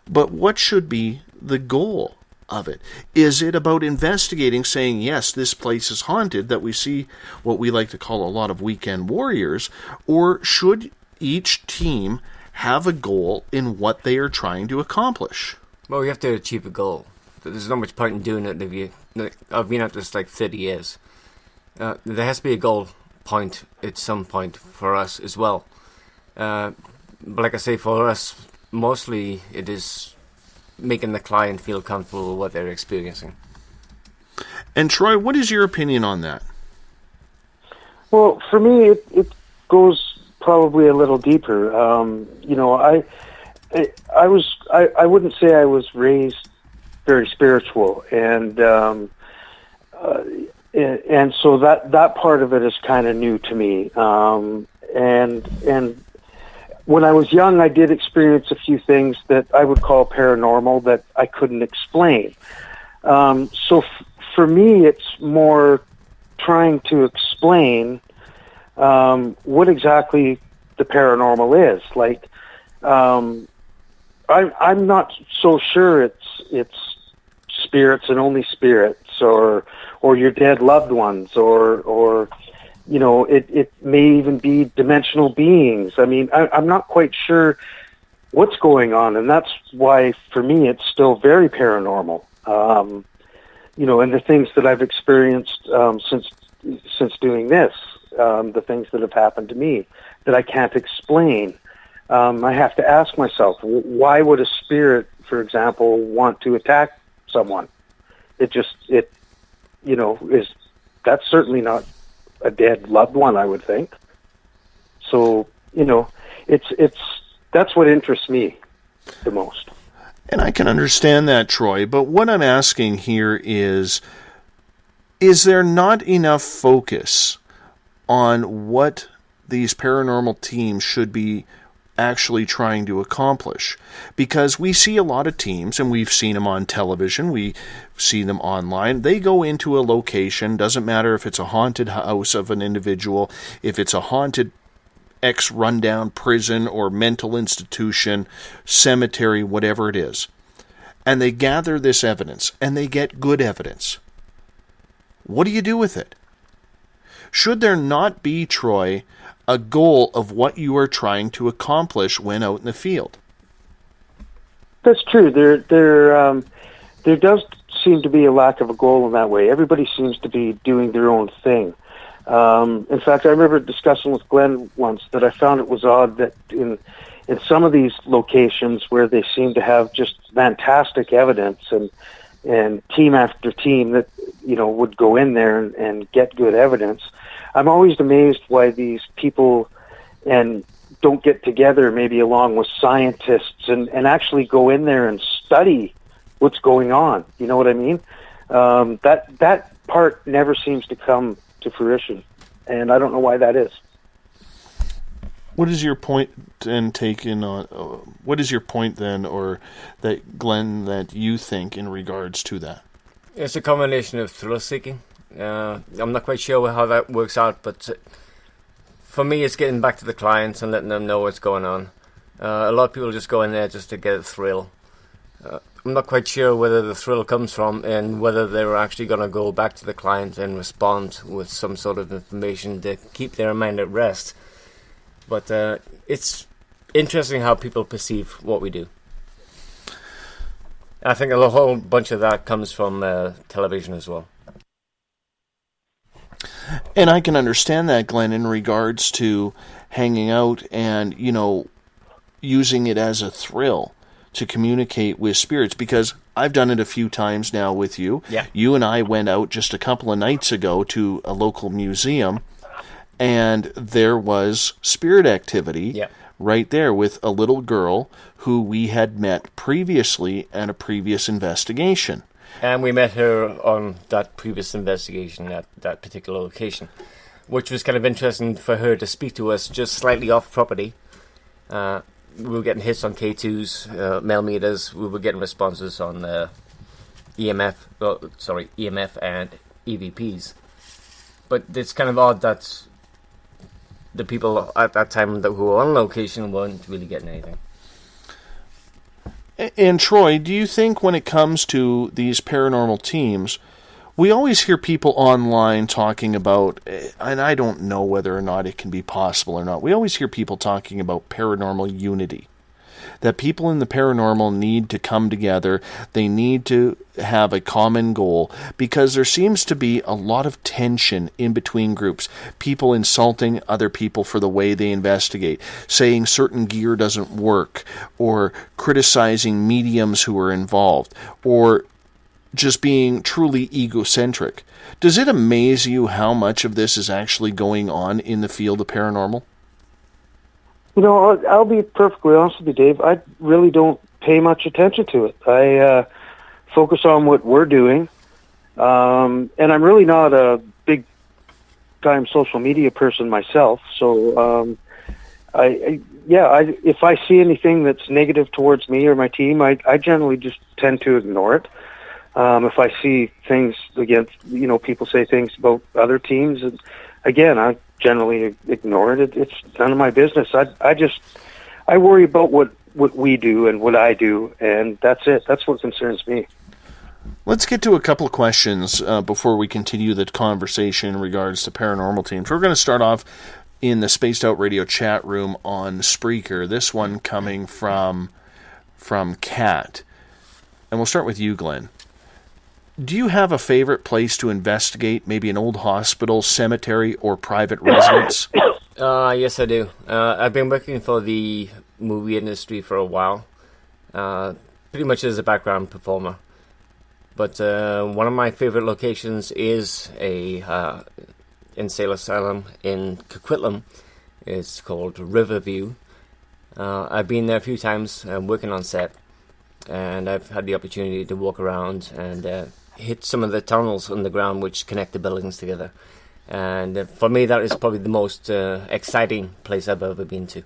But what should be the goal of it? Is it about investigating, saying, yes, this place is haunted, that we see what we like to call a lot of weekend warriors, or should each team have a goal in what they are trying to accomplish? Well, we have to achieve a goal. There's not much point in doing it if I've been at this like 30 years. There has to be a goal point at some point for us as well. But like I say, for us, mostly it is making the client feel comfortable with what they're experiencing. And Troy, what is your opinion on that? Well, for me, it goes probably a little deeper. I wouldn't say I was raised very spiritual, and so that part of it is kind of new to me. And when I was young, I did experience a few things that I would call paranormal that I couldn't explain. So for me, it's more trying to explain what exactly the paranormal is. Like, I'm not so sure it's spirits and only spirits, or your dead loved ones, or it may even be dimensional beings. I mean, I'm not quite sure what's going on, and that's why for me it's still very paranormal. And the things that I've experienced since doing this, the things that have happened to me that I can't explain. I have to ask myself, why would a spirit, for example, want to attack someone? That's certainly not a dead loved one, I would think. So, that's what interests me the most. And I can understand that, Troy, but what I'm asking here is there not enough focus on what these paranormal teams should be actually trying to accomplish? Because we see a lot of teams, and we've seen them on television, we see them online. They go into a location, doesn't matter if it's a haunted house of an individual, if it's a haunted ex-rundown prison or mental institution, cemetery, whatever it is. And they gather this evidence, and they get good evidence. What do you do with it? Should there not be, Troy, a goal of what you are trying to accomplish when out in the field? That's true. There does seem to be a lack of a goal in that way. Everybody seems to be doing their own thing. In fact, I remember discussing with Glen once that I found it was odd that in some of these locations where they seem to have just fantastic evidence and team after team that, would go in there and get good evidence, I'm always amazed why these people don't get together maybe along with scientists and actually go in there and study what's going on. You know what I mean? That part never seems to come to fruition, and I don't know why that is. What is your point and take in on? What is your point then, or that Glenn, that you think in regards to that? It's a combination of thrill seeking. I'm not quite sure how that works out, but for me, it's getting back to the clients and letting them know what's going on. A lot of people just go in there just to get a thrill. I'm not quite sure whether the thrill comes from and whether they're actually going to go back to the client and respond with some sort of information to keep their mind at rest. But it's interesting how people perceive what we do. I think a whole bunch of that comes from television as well. And I can understand that, Glenn, in regards to hanging out and, using it as a thrill to communicate with spirits, because I've done it a few times now with you. Yeah. You and I went out just a couple of nights ago to a local museum, and there was spirit activity right there with a little girl who we had met previously at a previous investigation. And we met her on that previous investigation at that particular location, which was kind of interesting for her to speak to us just slightly off property. We were getting hits on K2s, millimeters. We were getting responses on EMF and EVPs. But it's kind of odd that the people at that time who were on location weren't really getting anything. And Troy, do you think when it comes to these paranormal teams, we always hear people online talking about, and I don't know whether or not it can be possible or not, we always hear people talking about paranormal unity. That people in the paranormal need to come together, they need to have a common goal, because there seems to be a lot of tension in between groups. People insulting other people for the way they investigate, saying certain gear doesn't work, or criticizing mediums who are involved, or just being truly egocentric. Does it amaze you how much of this is actually going on in the field of paranormal? I'll be perfectly honest with you, Dave. I really don't pay much attention to it. I focus on what we're doing, and I'm really not a big-time social media person myself. So, if I see anything that's negative towards me or my team, I generally just tend to ignore it. If I see things against, people say things about other teams, and again, I generally ignore it. It's none of my business. I worry about what we do and what I do, and that's it. That's what concerns me. Let's get to a couple of questions before we continue the conversation in regards to paranormal teams. We're going to start off in the Spaced Out Radio chat room on Spreaker. This one coming from Kat. And we'll start with you, Glenn. Do you have a favorite place to investigate? Maybe an old hospital, cemetery, or private residence? Yes, I do. I've been working for the movie industry for a while, pretty much as a background performer. But one of my favorite locations is a insane asylum in Coquitlam. It's called Riverview. I've been there a few times working on set, and I've had the opportunity to walk around and hit some of the tunnels underground which connect the buildings together. And for me, that is probably the most exciting place I've ever been to.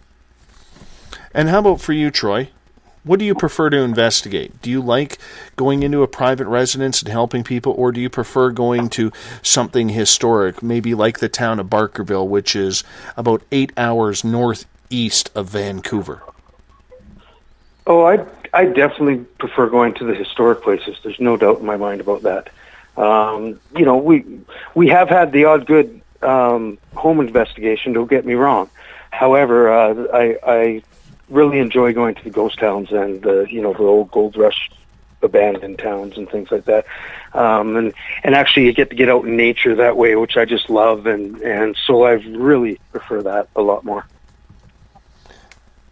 And how about for you, Troy? What do you prefer to investigate? Do you like going into a private residence and helping people, or do you prefer going to something historic, maybe like the town of Barkerville, which is about 8 hours northeast of Vancouver? Oh, I definitely prefer going to the historic places. There's no doubt in my mind about that. We have had the odd good home investigation, don't get me wrong. However, I really enjoy going to the ghost towns and the old gold rush abandoned towns and things like that. And actually you get to get out in nature that way, which I just love, and so I really prefer that a lot more.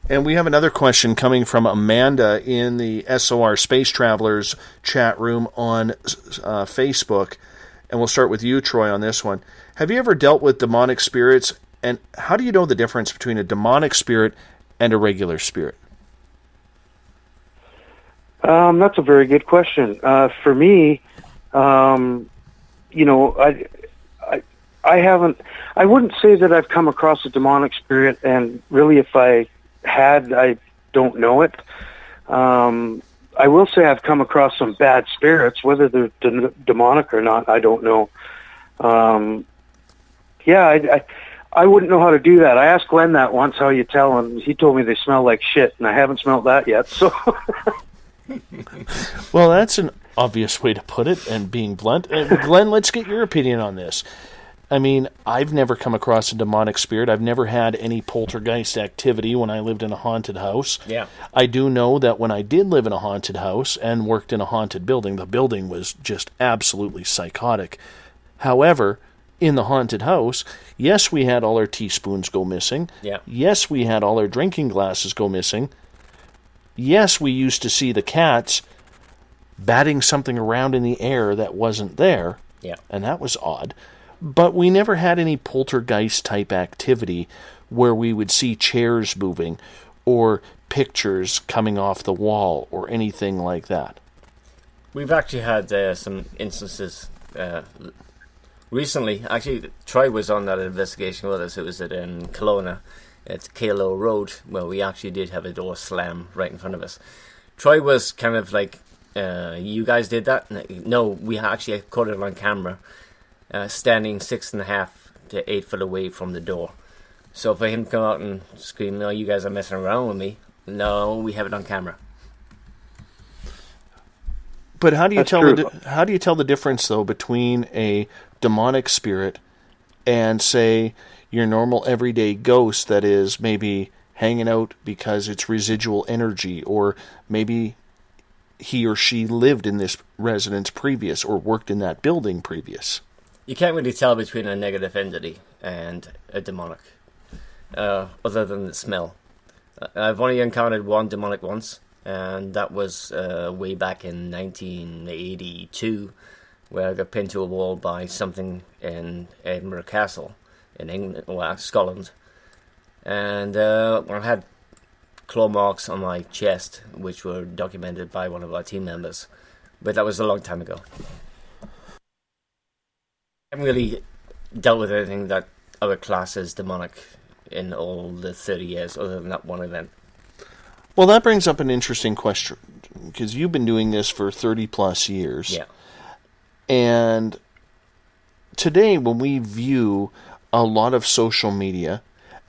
And we have another question coming from Amanda in the SOR Space Travelers chat room on Facebook. And we'll start with you, Troy, on this one. Have you ever dealt with demonic spirits, and how do you know the difference between a demonic spirit and a regular spirit? That's a very good question. For me, I wouldn't say that I've come across a demonic spirit, and really if I had, I don't know it. I will say I've come across some bad spirits, whether they're demonic or not, I don't know. I wouldn't know how to do that. I asked Glen that once, how you tell, and he told me they smell like shit, and I haven't smelled that yet. So, well, that's an obvious way to put it, and being blunt. Glen, let's get your opinion on this. I mean, I've never come across a demonic spirit. I've never had any poltergeist activity when I lived in a haunted house. Yeah. I do know that when I did live in a haunted house and worked in a haunted building, the building was just absolutely psychotic. However, in the haunted house, yes, we had all our teaspoons go missing. Yeah. Yes, we had all our drinking glasses go missing. Yes, we used to see the cats batting something around in the air that wasn't there. Yeah. And that was odd. But we never had any poltergeist-type activity where we would see chairs moving or pictures coming off the wall or anything like that. We've actually had some instances recently. Actually, Troy was on that investigation with us. It was in Kelowna at Kalo Road, where we actually did have a door slam right in front of us. Troy was kind of like, you guys did that? No, we actually caught it on camera. Standing 6.5 to 8 foot away from the door. So for him to come out and scream, "No, you guys are messing around with me," no, we have it on camera. But how do you tell the difference though between a demonic spirit and, say, your normal everyday ghost that is maybe hanging out because it's residual energy, or maybe he or she lived in this residence previous or worked in that building previous? You can't really tell between a negative entity and a demonic, other than the smell. I've only encountered one demonic once, and that was way back in 1982, where I got pinned to a wall by something in Edinburgh Castle in England, Scotland. And I had claw marks on my chest, which were documented by one of our team members. But that was a long time ago. I haven't really dealt with anything that I would class as demonic in all the 30 years, other than that one event. Well, that brings up an interesting question, because you've been doing this for 30 plus years. Yeah. And today, when we view a lot of social media,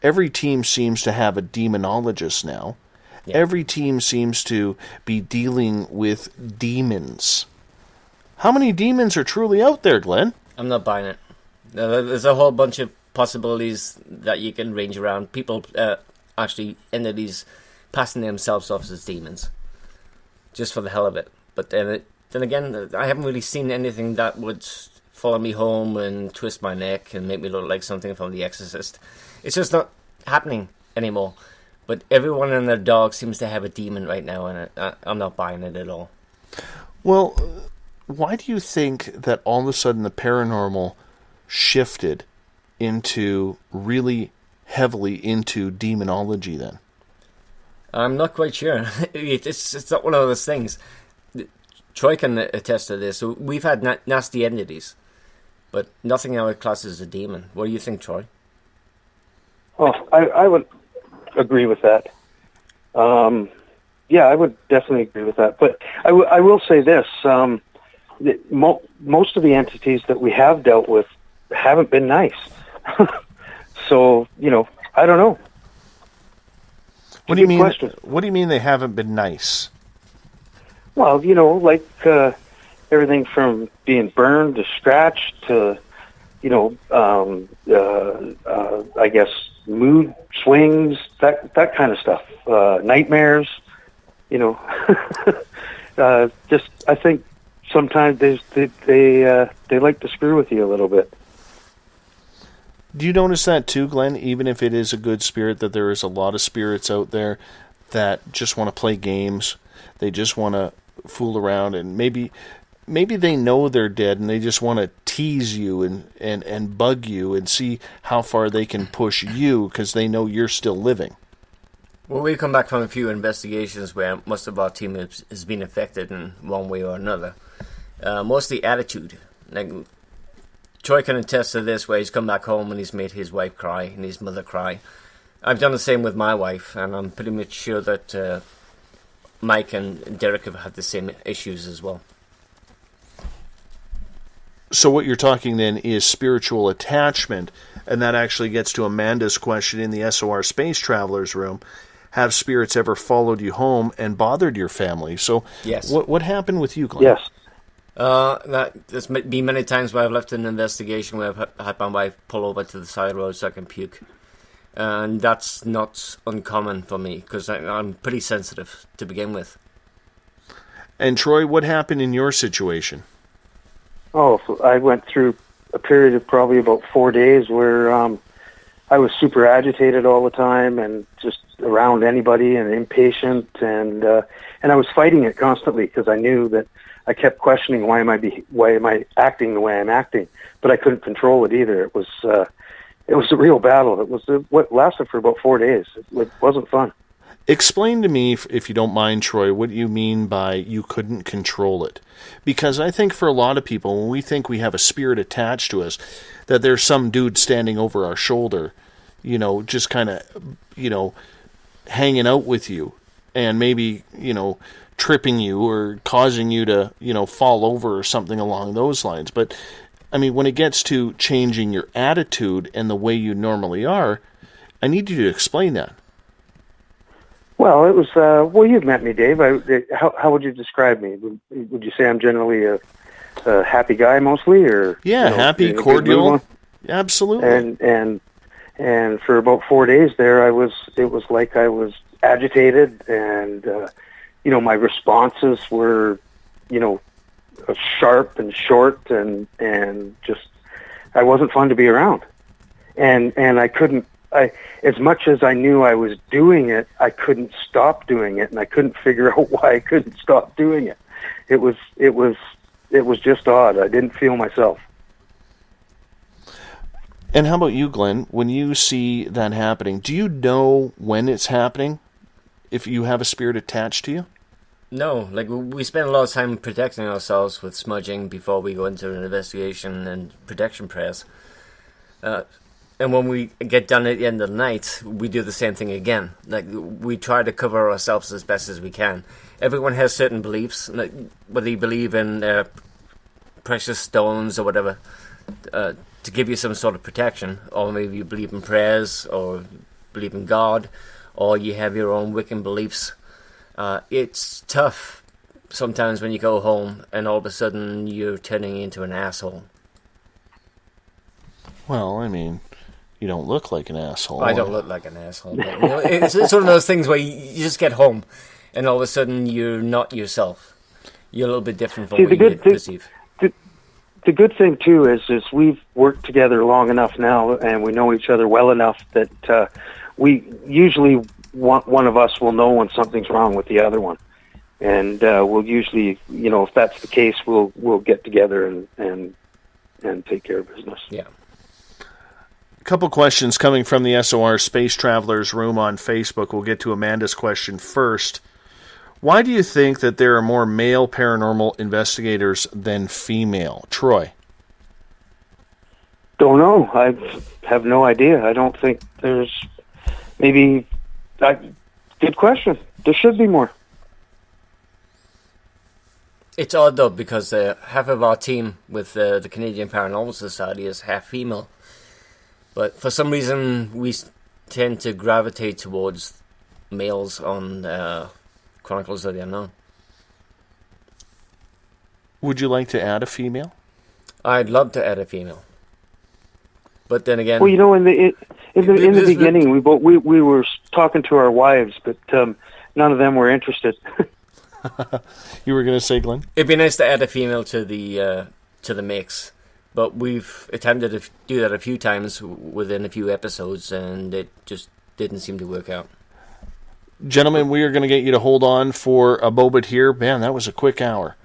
every team seems to have a demonologist now. Yeah. Every team seems to be dealing with demons. How many demons are truly out there, Glen? I'm not buying it. There's a whole bunch of possibilities that you can range around. People, actually, entities passing themselves off as demons, just for the hell of it. But then again, I haven't really seen anything that would follow me home and twist my neck and make me look like something from The Exorcist. It's just not happening anymore. But everyone and their dog seems to have a demon right now, and I'm not buying it at all. Well, why do you think that all of a sudden the paranormal shifted into really heavily into demonology then? I'm not quite sure. It's not one of those things. Troy can attest to this. We've had nasty entities, but nothing I would class as a demon. What do you think, Troy? Oh, I would agree with that. yeah, I would definitely agree with that. But I will say this: most of the entities that we have dealt with haven't been nice. So, I don't know. What do you mean? Question. What do you mean they haven't been nice? Well, like everything from being burned to scratched to, I guess mood swings, that kind of stuff, nightmares. Just I think sometimes they like to screw with you a little bit. Do you notice that too, Glenn? Even if it is a good spirit, that there is a lot of spirits out there that just want to play games. They just want to fool around, and maybe they know they're dead, and they just want to tease you and bug you and see how far they can push you because they know you're still living. Well, we come back from a few investigations where most of our team has been affected in one way or another. Mostly attitude. Like, Troy can attest to this, where he's come back home and he's made his wife cry and his mother cry. I've done the same with my wife, and I'm pretty much sure that Mike and Derek have had the same issues as well. So what you're talking then is spiritual attachment, and that actually gets to Amanda's question in the SOR Space Travelers room. Have spirits ever followed you home and bothered your family? So yes. What happened with you, Glenn? Yes. There's been many times where I've left an investigation where I've had my wife pull over to the side of the road so I can puke. And that's not uncommon for me, because I'm pretty sensitive to begin with. And Troy, what happened in your situation? Oh, I went through a period of probably about 4 days where I was super agitated all the time and just around anybody and impatient, and I was fighting it constantly because I knew that I kept questioning why am I acting the way I'm acting, but I couldn't control it either. It was a real battle. What lasted for about 4 days. It wasn't fun. Explain to me, if you don't mind, Troy, what you mean by you couldn't control it. Because I think for a lot of people, when we think we have a spirit attached to us, that there's some dude standing over our shoulder, just kind of, hanging out with you and maybe, tripping you or causing you to, fall over or something along those lines. But, I mean, when it gets to changing your attitude and the way you normally are, I need you to explain that. Well, it was, you've met me, Dave. How would you describe me? Would you say I'm generally a happy guy mostly, or? Yeah, happy, cordial. Absolutely. And for about 4 days there, it was like I was agitated, and, my responses were, sharp and short, and just, I wasn't fun to be around. And I couldn't, as much as I knew I was doing it, I couldn't stop doing it, and I couldn't figure out why I couldn't stop doing it. It was just odd. I didn't feel myself. And how about you, Glenn? When you see that happening, do you know when it's happening? If you have a spirit attached to you? No, we spend a lot of time protecting ourselves with smudging before we go into an investigation and protection prayers. And when we get done at the end of the night, we do the same thing again. We try to cover ourselves as best as we can. Everyone has certain beliefs, whether you believe in precious stones or whatever, to give you some sort of protection, or maybe you believe in prayers, or believe in God, or you have your own Wiccan beliefs. It's tough sometimes when you go home and all of a sudden you're turning into an asshole. Well, I mean, you don't look like an asshole. I don't look like an asshole. But, it's one of those things where you just get home and all of a sudden you're not yourself. You're a little bit different from what you perceive. The good thing, too, is we've worked together long enough now, and we know each other well enough that we usually, one of us will know when something's wrong with the other one. And we'll usually, if that's the case, we'll get together and take care of business. Yeah. A couple questions coming from the SOR Space Travelers room on Facebook. We'll get to Amanda's question first. Why do you think that there are more male paranormal investigators than female? Troy? Don't know. I have no idea. I don't think there's... Maybe... Good question. There should be more. It's odd though, because half of our team with the Canadian Paranormal Society is half female. But for some reason, we tend to gravitate towards males on Chronicles of the Unknown. Would you like to add a female? I'd love to add a female. But then again... Well, you know, in the beginning, we were talking to our wives, but none of them were interested. You were going to say, Glenn? It'd be nice to add a female to the mix, but we've attempted to do that a few times within a few episodes, and it just didn't seem to work out. Gentlemen, we are going to get you to hold on for a moment here. Man, that was a quick hour.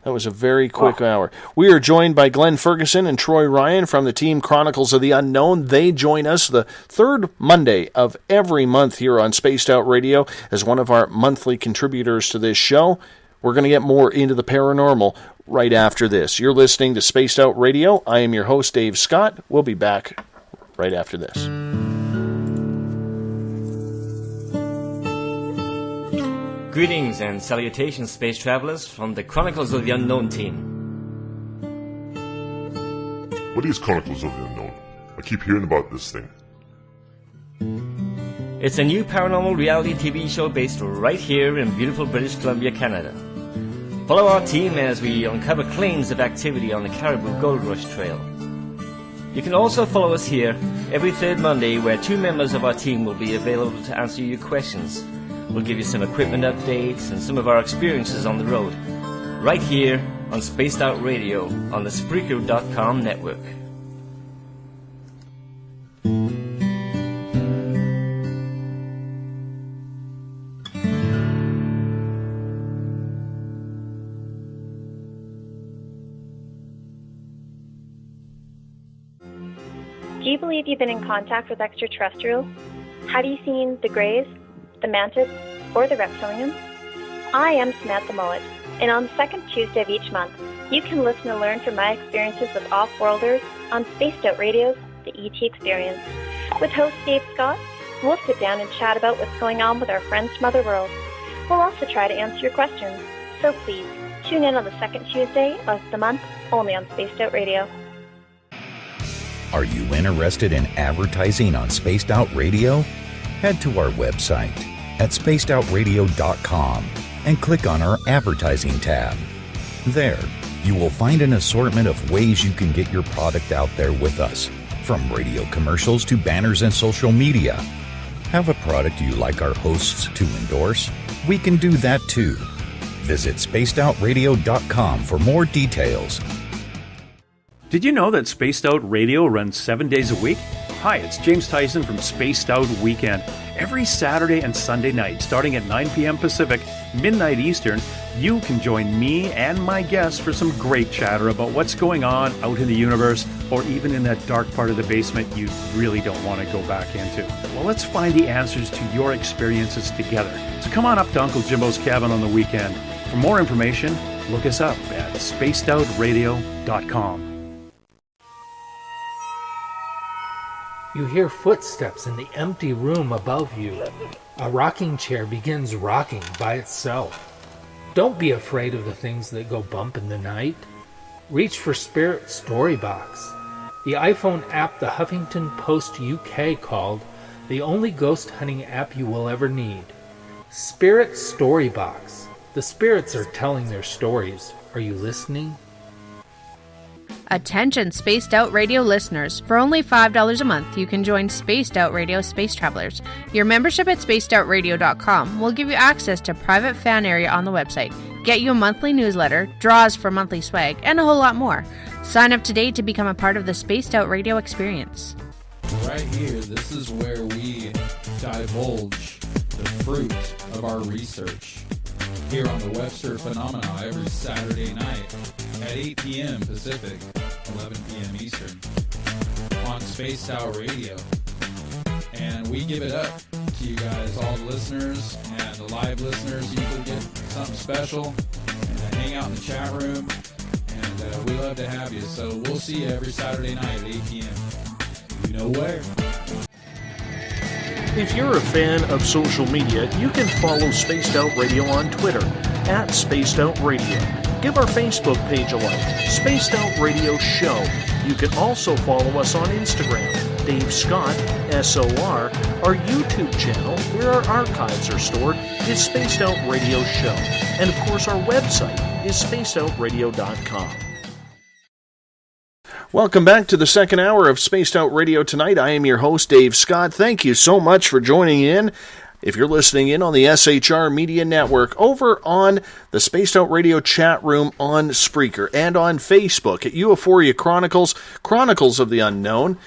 That was a very quick hour. We are joined by Glen Ferguson and Troy Ryan from the team Chronicles of the Unknown. They join us the third Monday of every month here on Spaced Out Radio as one of our monthly contributors to this show. We're going to get more into the paranormal right after this. You're listening to Spaced Out Radio. I am your host, Dave Scott. We'll be back right after this. Greetings and salutations, space travelers, from the Chronicles of the Unknown team. What is Chronicles of the Unknown? I keep hearing about this thing. It's a new paranormal reality TV show based right here in beautiful British Columbia, Canada. Follow our team as we uncover claims of activity on the Caribou Gold Rush Trail. You can also follow us here every third Monday, where 2 members of our team will be available to answer your questions. We'll give you some equipment updates and some of our experiences on the road, right here on Spaced Out Radio on the Spreaker.com network. Do you believe you've been in contact with extraterrestrials? Have you seen the Greys, the Mantis, or the Reptilians? I am Samantha Mullet, and on the second Tuesday of each month, you can listen and learn from my experiences with off-worlders on Spaced Out Radio's The ET Experience. With host Dave Scott, we'll sit down and chat about what's going on with our friends from other worlds. We'll also try to answer your questions, so please tune in on the second Tuesday of the month, only on Spaced Out Radio. Are you interested in advertising on Spaced Out Radio? Head to our website at spacedoutradio.com and click on our advertising tab. There, you will find an assortment of ways you can get your product out there with us, from radio commercials to banners and social media. Have a product you like our hosts to endorse? We can do that too. Visit spacedoutradio.com for more details. Did you know that Spaced Out Radio runs 7 days a week? Hi, it's James Tyson from Spaced Out Weekend. Every Saturday and Sunday night, starting at 9 p.m. Pacific, midnight Eastern, you can join me and my guests for some great chatter about what's going on out in the universe, or even in that dark part of the basement you really don't want to go back into. Well, let's find the answers to your experiences together. So come on up to Uncle Jimbo's cabin on the weekend. For more information, look us up at spacedoutradio.com. You hear footsteps in the empty room above you. A rocking chair begins rocking by itself. Don't be afraid of the things that go bump in the night. Reach for Spirit Storybox, the iPhone app the Huffington Post UK called the only ghost hunting app you will ever need. Spirit Storybox. The spirits are telling their stories. Are you listening? Attention Spaced Out Radio listeners. For only $5 a month, you can join Spaced Out Radio Space Travelers. Your membership at spacedoutradio.com will give you access to private fan area on the website, get you a monthly newsletter, draws for monthly swag, and a whole lot more. Sign up today to become a part of the Spaced Out Radio experience. Right here, this is where we divulge the fruit of our research. Here on the Webster Phenomena every Saturday night at 8 p.m. Pacific, 11 p.m. Eastern on Spaced Out Radio. And we give it up to you guys, all the listeners, and the live listeners usually get something special and hang out in the chat room. And we love to have you. So we'll see you every Saturday night at 8 p.m. You know where. If you're a fan of social media, you can follow Spaced Out Radio on Twitter at Spaced Out Radio. Give our Facebook page a like, Spaced Out Radio Show. You can also follow us on Instagram, Dave Scott, SOR. Our YouTube channel, where our archives are stored, is Spaced Out Radio Show. And of course, our website is spacedoutradio.com. Welcome back to the second hour of Spaced Out Radio tonight. I am your host, Dave Scott. Thank you so much for joining in. If you're listening in on the SHR Media Network, over on the Spaced Out Radio chat room on Spreaker and on Facebook at Euphoria Chronicles, Chronicles of the Unknown,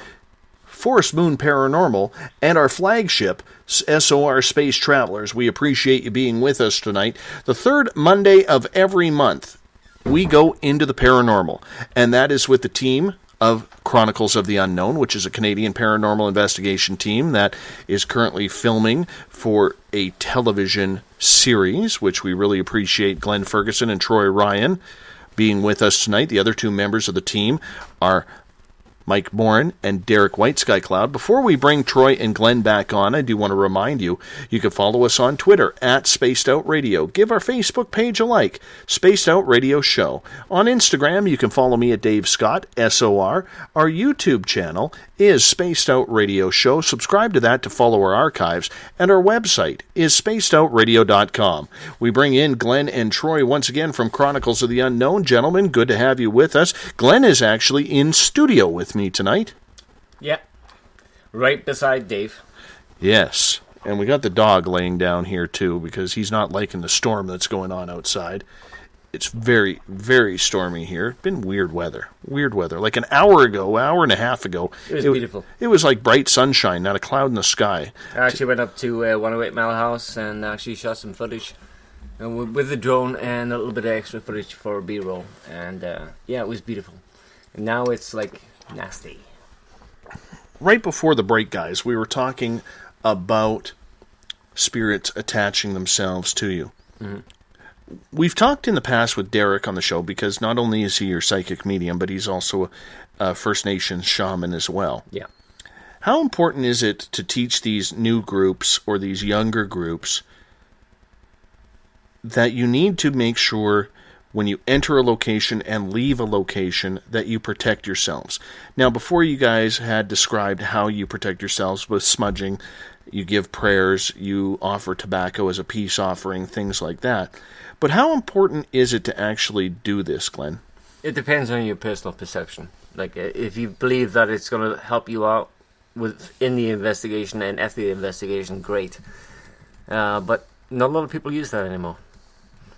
Forest Moon Paranormal, and our flagship, SOR Space Travelers. We appreciate you being with us tonight. The third Monday of every month, we go into the paranormal, and that is with the team of Chronicles of the Unknown, which is a Canadian paranormal investigation team that is currently filming for a television series, which we really appreciate Glen Ferguson and Troy Ryan being with us tonight. The other two members of the team are Mike Morin and Derek White Sky Cloud. Before we bring Troy and Glenn back on, I do want to remind you, you can follow us on Twitter at Spaced Out Radio. Give our Facebook page a like, Spaced Out Radio Show. On Instagram, you can follow me at Dave Scott, SOR. Our YouTube channel is Spaced Out Radio Show. Subscribe to that to follow our archives. And our website is spacedoutradio.com. We bring in Glenn and Troy once again from Chronicles of the Unknown. Gentlemen, good to have you with us. Glenn is actually in studio with me tonight. Yeah, right beside Dave. Yes, and we got the dog laying down here too because he's not liking the storm that's going on outside. It's very, very stormy here. Been weird weather. Like an hour and a half ago. It was beautiful. It was like bright sunshine, not a cloud in the sky. I actually went up to 108 Mile House and actually shot some footage with the drone and a little bit of extra footage for B-roll. And yeah, it was beautiful. And now it's like nasty. Right before the break, guys, we were talking about spirits attaching themselves to you. Mm-hmm. We've talked in the past with Derek on the show because not only is he your psychic medium, but he's also a First Nations shaman as well. Yeah. How important is it to teach these new groups or these younger groups that you need to make sure when you enter a location and leave a location that you protect yourselves? Now, before you guys had described how you protect yourselves with smudging, you give prayers, you offer tobacco as a peace offering, things like that. But how important is it to actually do this, Glenn? It depends on your personal perception. Like, if you believe that it's going to help you out in the investigation and after the investigation, great. But not a lot of people use that anymore.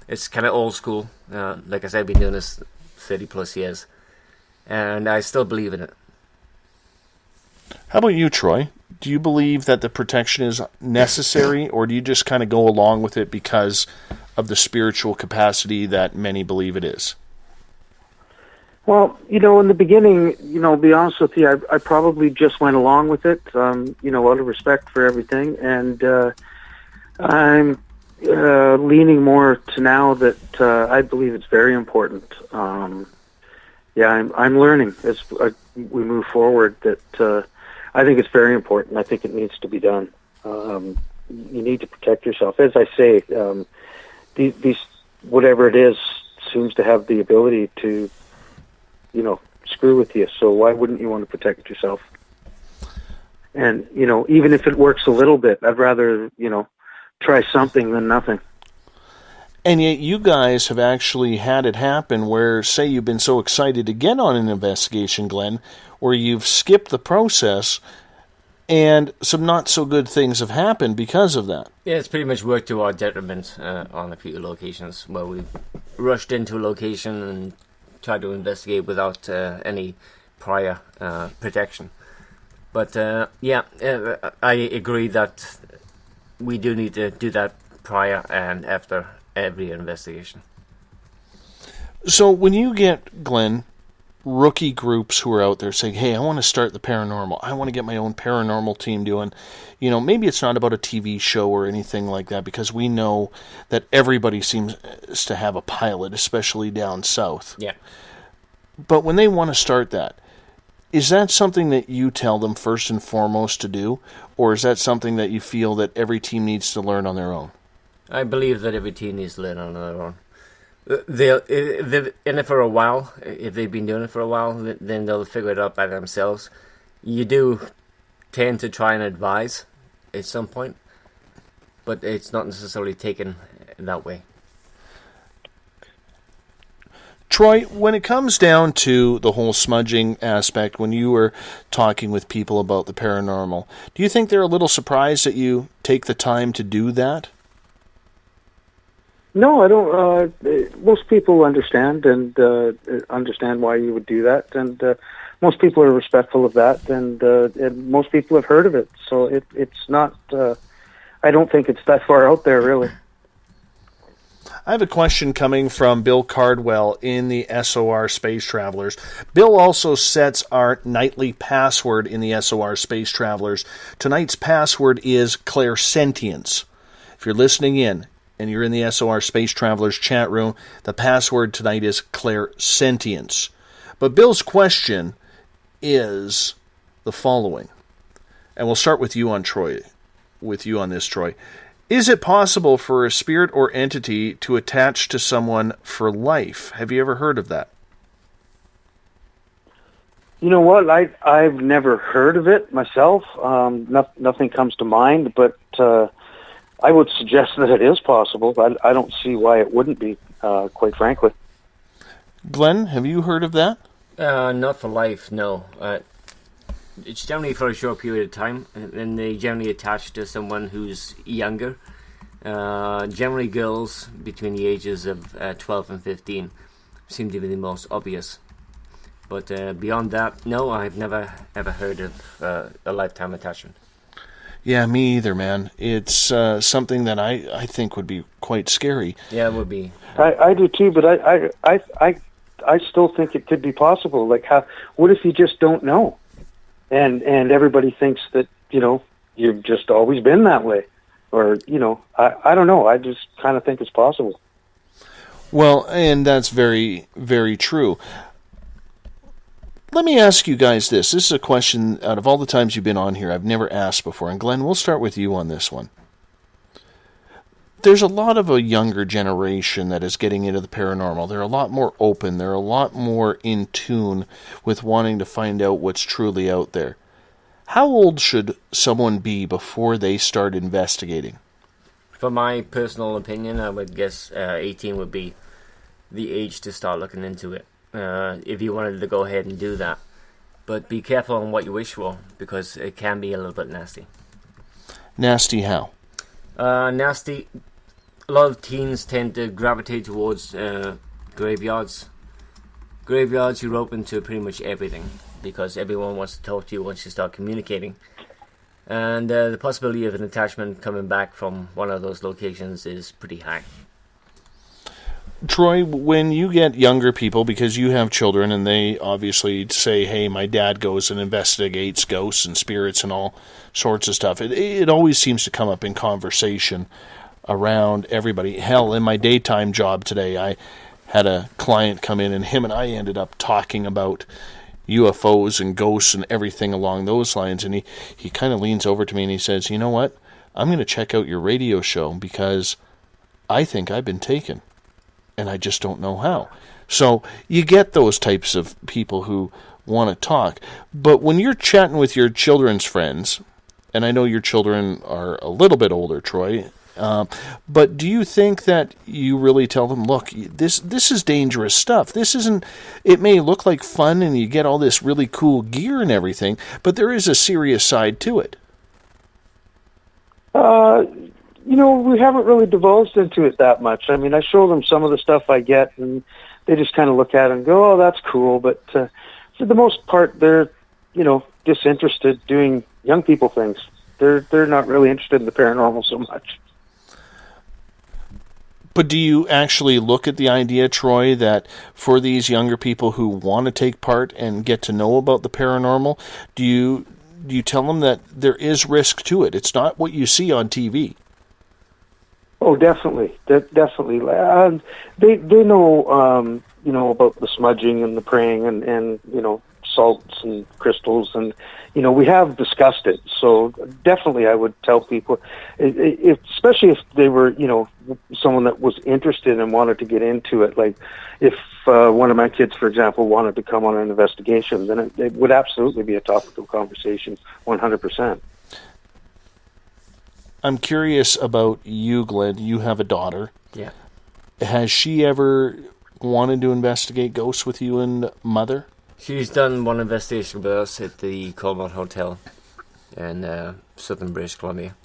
It's kind of old school. Like I said, I've been doing this 30 plus years. And I still believe in it. How about you, Troy? Do you believe that the protection is necessary, or do you just kind of go along with it because of the spiritual capacity that many believe it is? Well, in the beginning, to be honest with you, I probably just went along with it, out of respect for everything. And I'm leaning more to now that I believe it's very important. I'm learning as we move forward that I think it's very important. I think it needs to be done. You need to protect yourself. As I say, these whatever it is seems to have the ability to, screw with you. So why wouldn't you want to protect yourself? And, even if it works a little bit, I'd rather, try something than nothing. And yet you guys have actually had it happen where, say you've been so excited to get on an investigation, Glenn, where you've skipped the process and some not so good things have happened because of that. Yeah, it's pretty much worked to our detriment on a few locations where we rushed into a location and tried to investigate without any prior protection. But I agree that we do need to do that prior and after every investigation. So when you get, Glenn, rookie groups who are out there saying, hey, I want to start the paranormal, I want to get my own paranormal team doing, maybe it's not about a TV show or anything like that, because we know that everybody seems to have a pilot, especially down south. Yeah. But when they want to start that, is that something that you tell them first and foremost to do, or is that something that you feel that every team needs to learn on their own? I believe that every team needs to learn on their own. If they're in it for a while, if they've been doing it for a while, then they'll figure it out by themselves. You do tend to try and advise at some point, but it's not necessarily taken that way. Troy, when it comes down to the whole smudging aspect, when you were talking with people about the paranormal, do you think they're a little surprised that you take the time to do that? No, I don't. Most people understand and understand why you would do that, and most people are respectful of that, and most people have heard of it. So it's not. I don't think it's that far out there, really. I have a question coming from Bill Cardwell in the SOR Space Travelers. Bill also sets our nightly password in the SOR Space Travelers. Tonight's password is clairsentience. If you're listening in and you're in the SOR Space Travelers chat room, the password tonight is clairsentience. But Bill's question is the following, and we'll start with you on Troy. With you on this, Troy. Is it possible for a spirit or entity to attach to someone for life? Have you ever heard of that? You know what? I've never heard of it myself. Nothing comes to mind, but I would suggest that it is possible. I don't see why it wouldn't be, quite frankly. Glenn, have you heard of that? Not for life, no. It's generally for a short period of time, and they generally attach to someone who's younger. Generally girls between the ages of 12 and 15 seem to be the most obvious. But beyond that, no, I've never ever heard of a lifetime attachment. Yeah, me either, man. It's something that I think would be quite scary. Yeah, it would be. I do too, but I still think it could be possible. Like, what if you just don't know? And everybody thinks that, you've just always been that way. Or, I don't know. I just kind of think it's possible. Well, and that's very, very true. Let me ask you guys this. This is a question, out of all the times you've been on here, I've never asked before. And Glenn, we'll start with you on this one. There's a lot of a younger generation that is getting into the paranormal. They're a lot more open. They're a lot more in tune with wanting to find out what's truly out there. How old should someone be before they start investigating? For my personal opinion, I would guess 18 would be the age to start looking into it, if you wanted to go ahead and do that. But be careful on what you wish for, because it can be a little bit nasty. Nasty how? Nasty. A lot of teens tend to gravitate towards graveyards. Graveyards, you're open to pretty much everything, because everyone wants to talk to you once you start communicating. And the possibility of an attachment coming back from one of those locations is pretty high. Troy, when you get younger people, because you have children, and they obviously say, hey, my dad goes and investigates ghosts and spirits and all sorts of stuff, it always seems to come up in conversation around everybody. Hell, in my daytime job today, I had a client come in, and him and I ended up talking about UFOs and ghosts and everything along those lines, and he kind of leans over to me and he says, you know what, I'm going to check out your radio show because I think I've been taken, and I just don't know how. So you get those types of people who want to talk, but when you're chatting with your children's friends, and I know your children are a little bit older, Troy, but do you think that you really tell them, look, this is dangerous stuff. This isn't, it may look like fun and you get all this really cool gear and everything, but there is a serious side to it. We haven't really divulged into it that much. I mean, I show them some of the stuff I get, and they just kind of look at it and go, oh, that's cool. But for the most part, they're, disinterested doing young people things. They're not really interested in the paranormal so much. But do you actually look at the idea, Troy, that for these younger people who want to take part and get to know about the paranormal, do you tell them that there is risk to it? It's not what you see on TV. Oh, definitely, definitely. They know, about the smudging and the praying and salts and crystals, and we have discussed it. So definitely, I would tell people, especially if they were someone that was interested and wanted to get into it. Like if one of my kids, for example, wanted to come on an investigation, then it would absolutely be a topic of conversation, 100%. I'm curious about you, Glenn. You have a daughter. Yeah. Has she ever wanted to investigate ghosts with you and Mother? She's done one investigation with us at the Coleman Hotel in southern British Columbia.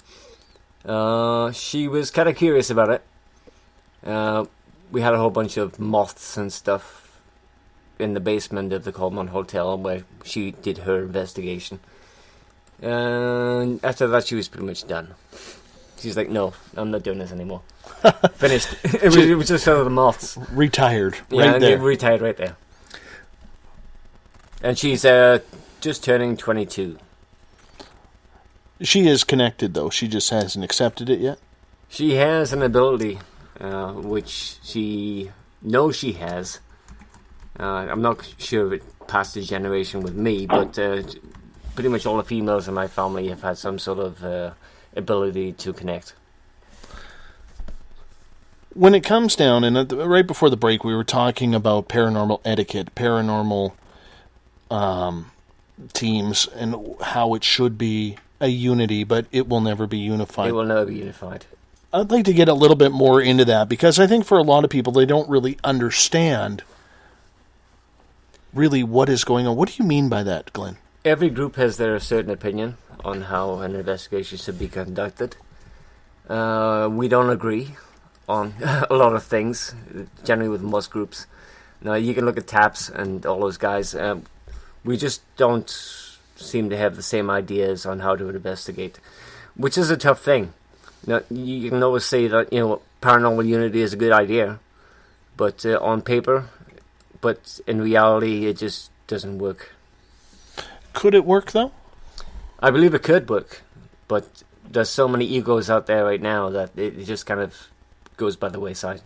She was kind of curious about it. We had a whole bunch of moths and stuff in the basement of the Coleman Hotel where she did her investigation. And after that, she was pretty much done. She's like, no, I'm not doing this anymore. Finished. It was just sort of the moths. Retired. Yeah, right there. Retired right there. And she's just turning 22. She is connected, though. She just hasn't accepted it yet? She has an ability, which she knows she has. I'm not sure if it passed the generation with me, but pretty much all the females in my family have had some sort of ability to connect. When it comes down, and right before the break, we were talking about paranormal etiquette, paranormal teams, and how it should be a unity, but it will never be unified. It will never be unified. I'd like to get a little bit more into that, because I think for a lot of people, they don't really understand really what is going on. What do you mean by that, Glenn? Every group has their certain opinion on how an investigation should be conducted. We don't agree on a lot of things, generally with most groups. Now, you can look at TAPS and all those guys. We just don't seem to have the same ideas on how to investigate, which is a tough thing. Now, you can always say that, paranormal unity is a good idea, but on paper, but in reality, it just doesn't work. Could it work, though? I believe it could work, but there's so many egos out there right now that it just kind of goes by the wayside.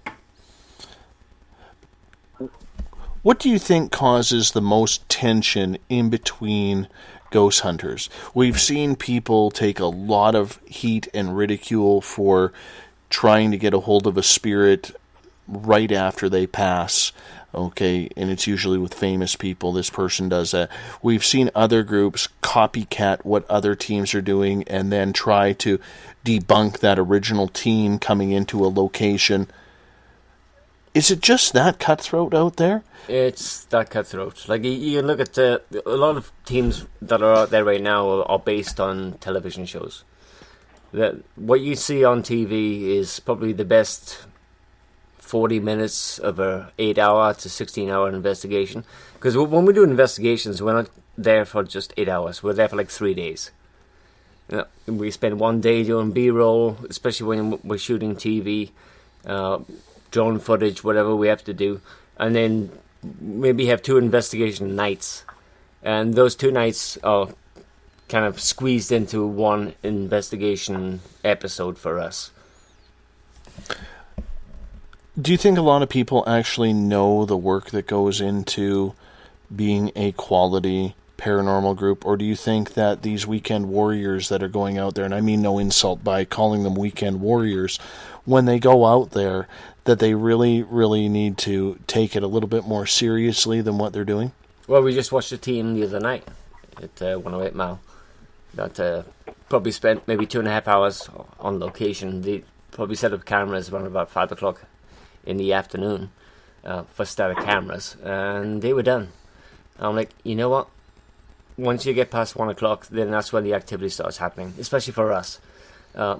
What do you think causes the most tension in between ghost hunters? We've seen people take a lot of heat and ridicule for trying to get a hold of a spirit right after they pass. Okay, and it's usually with famous people. This person does that. We've seen other groups copycat what other teams are doing and then try to debunk that original team coming into a location. Is it just that cutthroat out there? It's that cutthroat. Like, you look at a lot of teams that are out there right now are based on television shows. That what you see on TV is probably the best 40 minutes of a 8-hour to 16-hour investigation. Because when we do investigations, we're not there for just 8 hours. We're there for like 3 days. We spend 1 day doing B-roll, especially when we're shooting TV, drone footage, whatever we have to do. And then maybe have 2 investigation nights. And those 2 nights are kind of squeezed into 1 investigation episode for us. Do you think a lot of people actually know the work that goes into being a quality paranormal group, or do you think that these weekend warriors that are going out there, and I mean no insult by calling them weekend warriors, when they go out there, that they really, really need to take it a little bit more seriously than what they're doing? Well, we just watched a team the other night at 108 Mile that probably spent maybe 2.5 hours on location. They probably set up cameras around about 5 o'clock in the afternoon for static cameras, and they were done. I'm like, you know what? Once you get past 1 o'clock, then that's when the activity starts happening, especially for us.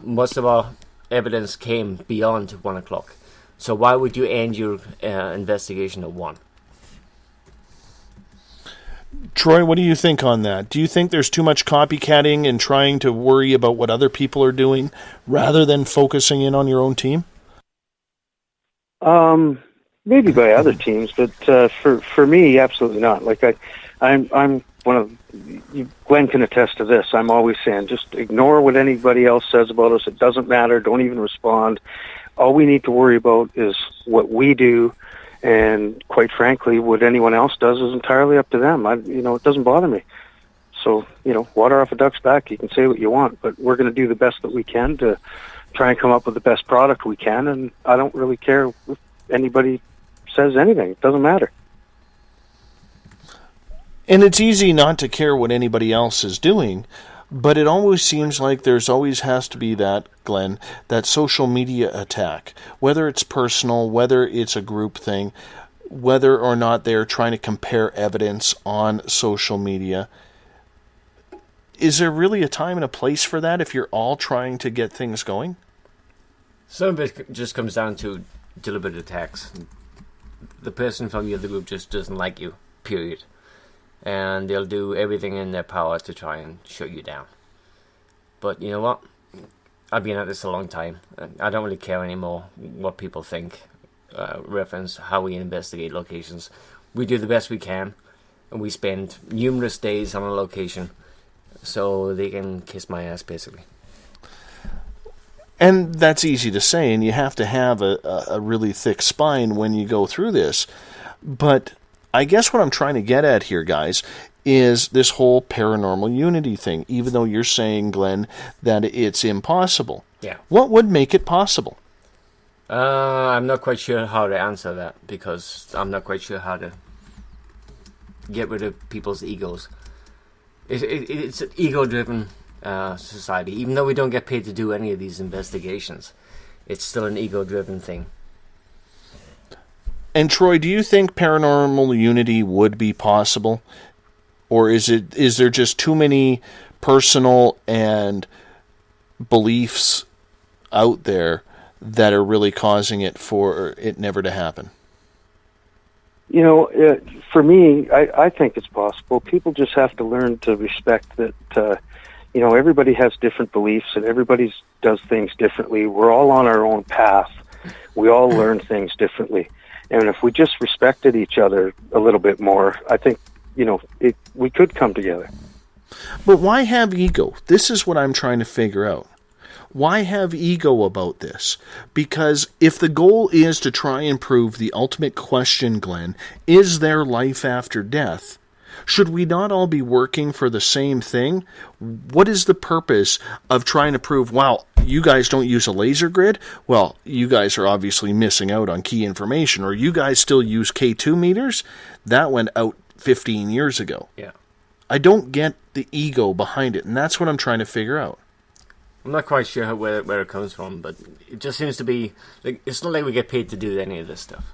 Most of our evidence came beyond 1 o'clock. So why would you end your investigation at 1? Troy, what do you think on that? Do you think there's too much copycatting and trying to worry about what other people are doing rather than focusing in on your own team? Maybe by other teams, but for me, absolutely not. Like I'm one of Glenn can attest to this. I'm always saying, just ignore what anybody else says about us. It doesn't matter. Don't even respond. All we need to worry about is what we do, And quite frankly, what anyone else does is entirely up to them. It doesn't bother me. So, water off a duck's back. You can say what you want, but we're going to do the best that we can to try and come up with the best product we can. And I don't really care if anybody says anything. It doesn't matter. And it's easy not to care what anybody else is doing, but it always seems like there's always has to be that, Glenn, that social media attack, whether it's personal, whether it's a group thing, whether or not they're trying to compare evidence on social media. Is there really a time and a place for that if you're all trying to get things going? Some of it just comes down to deliberate attacks. The person from the other group just doesn't like you, period. And they'll do everything in their power to try and shut you down. But you know what? I've been at this a long time. I don't really care anymore what people think, reference how we investigate locations. We do the best we can, and we spend numerous days on a location so they can kiss my ass, basically. And that's easy to say, and you have to have a really thick spine when you go through this. But I guess what I'm trying to get at here, guys, is this whole paranormal unity thing, even though you're saying, Glenn, that it's impossible. Yeah. What would make it possible? I'm not quite sure how to answer that, because I'm not quite sure how to get rid of people's egos. It's an ego-driven society. Even though we don't get paid to do any of these investigations, it's still an ego-driven thing. And Troy, do you think paranormal unity would be possible? Or is there just too many personal and beliefs out there that are really causing it for it never to happen? For me, I think it's possible. People just have to learn to respect that, everybody has different beliefs and everybody does things differently. We're all on our own path. We all learn things differently. And if we just respected each other a little bit more, I think, we could come together. But why have ego? This is what I'm trying to figure out. Why have ego about this? Because if the goal is to try and prove the ultimate question, Glenn, is there life after death? Should we not all be working for the same thing? What is the purpose of trying to prove, wow, you guys don't use a laser grid? Well, you guys are obviously missing out on key information. Or you guys still use K2 meters? That went out 15 years ago. Yeah. I don't get the ego behind it, and that's what I'm trying to figure out. I'm not quite sure where it comes from, but it just seems to be like it's not like we get paid to do any of this stuff.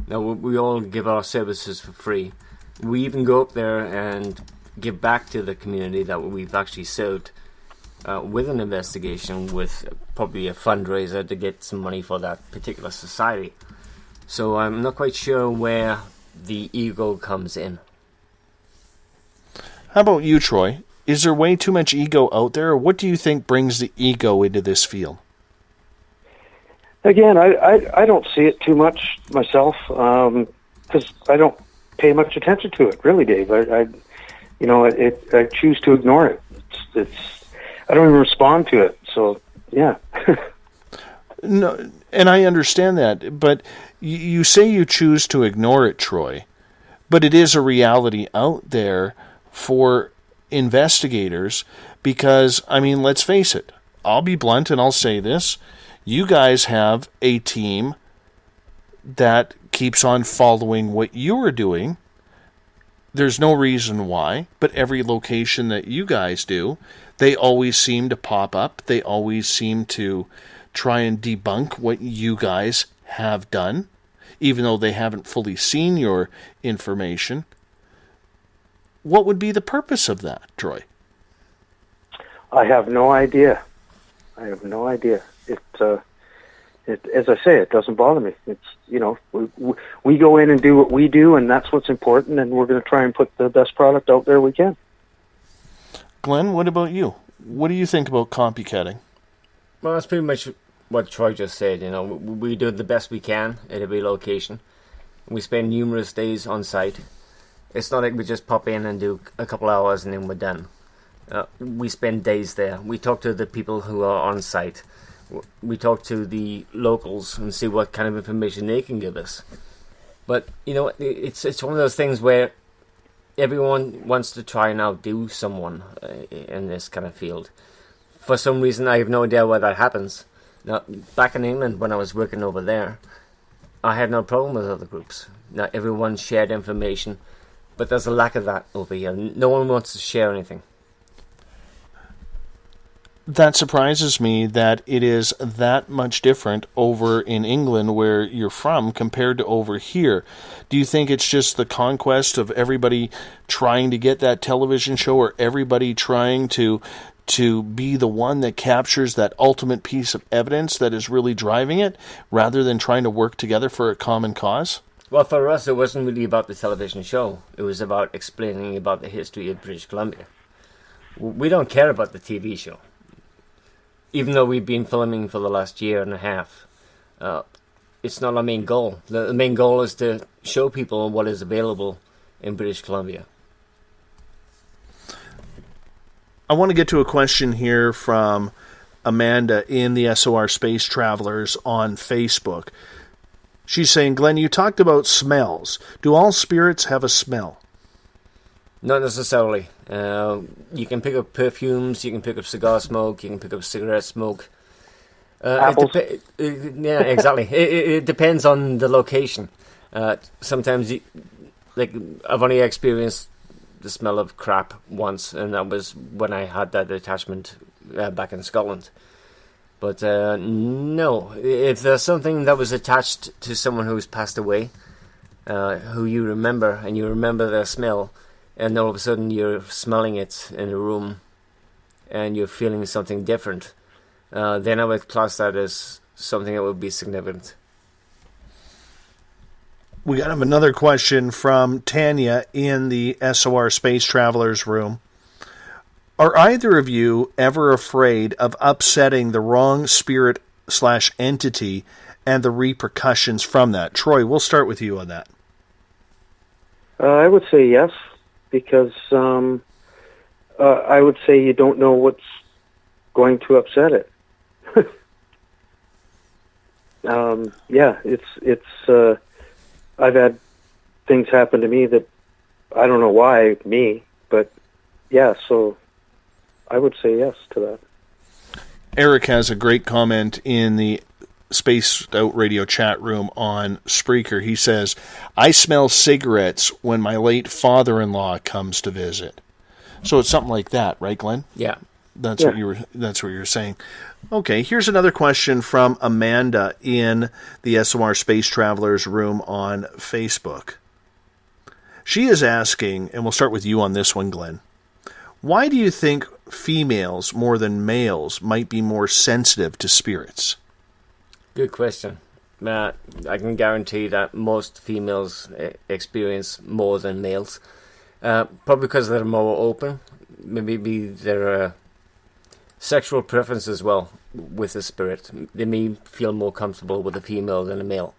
Now we all give our services for free. We even go up there and give back to the community that we've actually served with an investigation, with probably a fundraiser to get some money for that particular society. So I'm not quite sure where the ego comes in. How about you, Troy? Is there way too much ego out there, or what do you think brings the ego into this field? Again, I don't see it too much myself, because I don't pay much attention to it, really, Dave. I choose to ignore it. I don't even respond to it. So, yeah. No, and I understand that, but you say you choose to ignore it, Troy, but it is a reality out there for investigators, because, let's face it, I'll be blunt and I'll say this, you guys have a team that keeps on following what you are doing. There's no reason why, but every location that you guys do, they always seem to pop up, they always seem to try and debunk what you guys have done, even though they haven't fully seen your information. What would be the purpose of that, Troy? I have no idea. It, as I say, it doesn't bother me. It's, we go in and do what we do, and that's what's important, and we're going to try and put the best product out there we can. Glenn, what about you? What do you think about copycatting? Well, that's pretty much what Troy just said. We do the best we can at every location. We spend numerous days on site. It's not like we just pop in and do a couple hours and then we're done. We spend days there. We talk to the people who are on site. We talk to the locals and see what kind of information they can give us. But it's one of those things where everyone wants to try and outdo someone in this kind of field. For some reason, I have no idea why that happens. Now, back in England, when I was working over there, I had no problem with other groups. Not everyone shared information, but there's a lack of that over here. No one wants to share anything. That surprises me that it is that much different over in England where you're from compared to over here. Do you think it's just the conquest of everybody trying to get that television show, or everybody trying to be the one that captures that ultimate piece of evidence that is really driving it, rather than trying to work together for a common cause? Well, for us, it wasn't really about the television show. It was about explaining about the history of British Columbia. We don't care about the TV show. Even though we've been filming for the last year and a half, it's not our main goal. The main goal is to show people what is available in British Columbia. I want to get to a question here from Amanda in the SOR Space Travelers on Facebook. She's saying, Glenn, you talked about smells. Do all spirits have a smell? Not necessarily. You can pick up perfumes, you can pick up cigar smoke, you can pick up cigarette smoke. Apples. Yeah, exactly. It depends on the location. Sometimes, I've only experienced the smell of crap once, and that was when I had that attachment back in Scotland. But no, if there's something that was attached to someone who's passed away, who you remember, and you remember their smell, and all of a sudden you're smelling it in a room and you're feeling something different, then I would class that as something that would be significant. We got another question from Tanya in the SOR Space Travelers room. Are either of you ever afraid of upsetting the wrong spirit/entity and the repercussions from that? Troy, we'll start with you on that. I would say yes, because I would say you don't know what's going to upset it. It's I've had things happen to me that I don't know why me, but yeah, so I would say yes to that. Eric has a great comment in the Spaced Out Radio chat room on Spreaker. He says, I smell cigarettes when my late father-in-law comes to visit. So it's something like that, right, Glenn? Yeah. That's what you were saying. Okay, here's another question from Amanda in the SOR Space Travelers room on Facebook. She is asking, and we'll start with you on this one, Glenn. Why do you think females more than males might be more sensitive to spirits? Good question. I can guarantee that most females experience more than males. Probably because they're more open. Maybe their sexual preference as well with the spirit. They may feel more comfortable with a female than a male.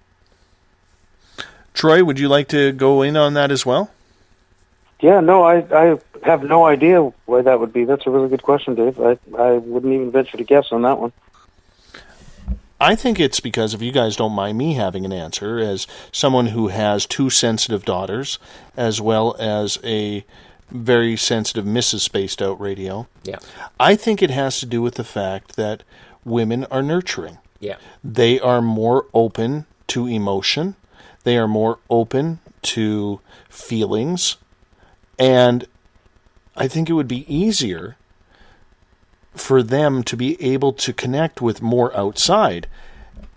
Troy, would you like to go in on that as well? Yeah, no, I have no idea why that would be. That's a really good question, Dave. I wouldn't even venture to guess on that one. I think it's because, if you guys don't mind me having an answer, as someone who has two sensitive daughters, as well as a very sensitive Mrs. Spaced Out Radio, yeah, I think it has to do with the fact that women are nurturing. Yeah. They are more open to emotion. They are more open to feelings. And I think it would be easier for them to be able to connect with more outside,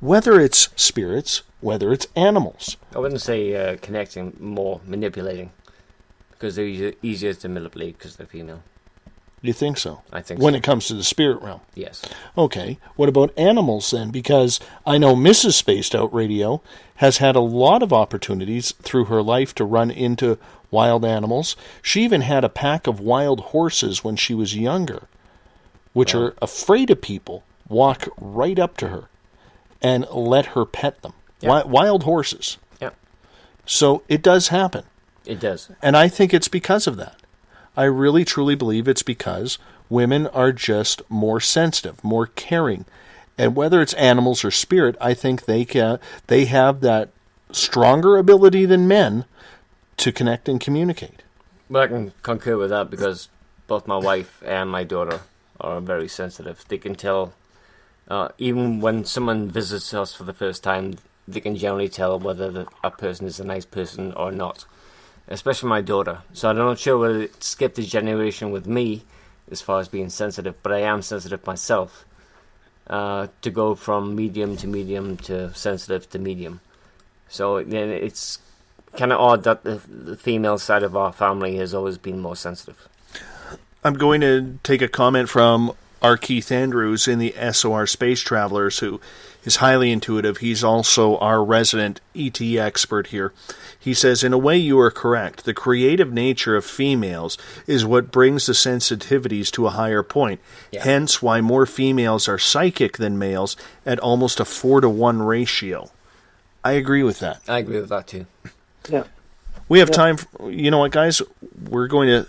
whether it's spirits, whether it's animals. I wouldn't say connecting, more manipulating, because they're easier to manipulate because they're female. You think so? I think when so. it comes to the spirit realm? Yes. Okay. What about animals then? Because I know Mrs. Spaced Out Radio has had a lot of opportunities through her life to run into wild animals. She even had a pack of wild horses when she was younger, which are afraid of people, walk right up to her and let her pet them. Yeah. Wild horses. Yeah. So it does happen. It does. And I think it's because of that. I really, truly believe it's because women are just more sensitive, more caring. And whether it's animals or spirit, I think they have that stronger ability than men to connect and communicate. Well, I can concur with that because both my wife and my daughter are very sensitive. They can tell, even when someone visits us for the first time, they can generally tell whether a person is a nice person or not, especially my daughter. So I'm not sure whether it skipped a generation with me as far as being sensitive, but I am sensitive myself, to go from medium to sensitive to medium. So then it's kind of odd that the female side of our family has always been more sensitive. I'm going to take a comment from our Keith Andrews in the SOR Space Travelers, who is highly intuitive. He's also our resident ET expert here. He says, in a way you are correct. The creative nature of females is what brings the sensitivities to a higher point. Yeah. Hence why more females are psychic than males at almost a 4-to-1 ratio. I agree with that. I agree with that too. Yeah. We have time. You know what, guys? We're going to...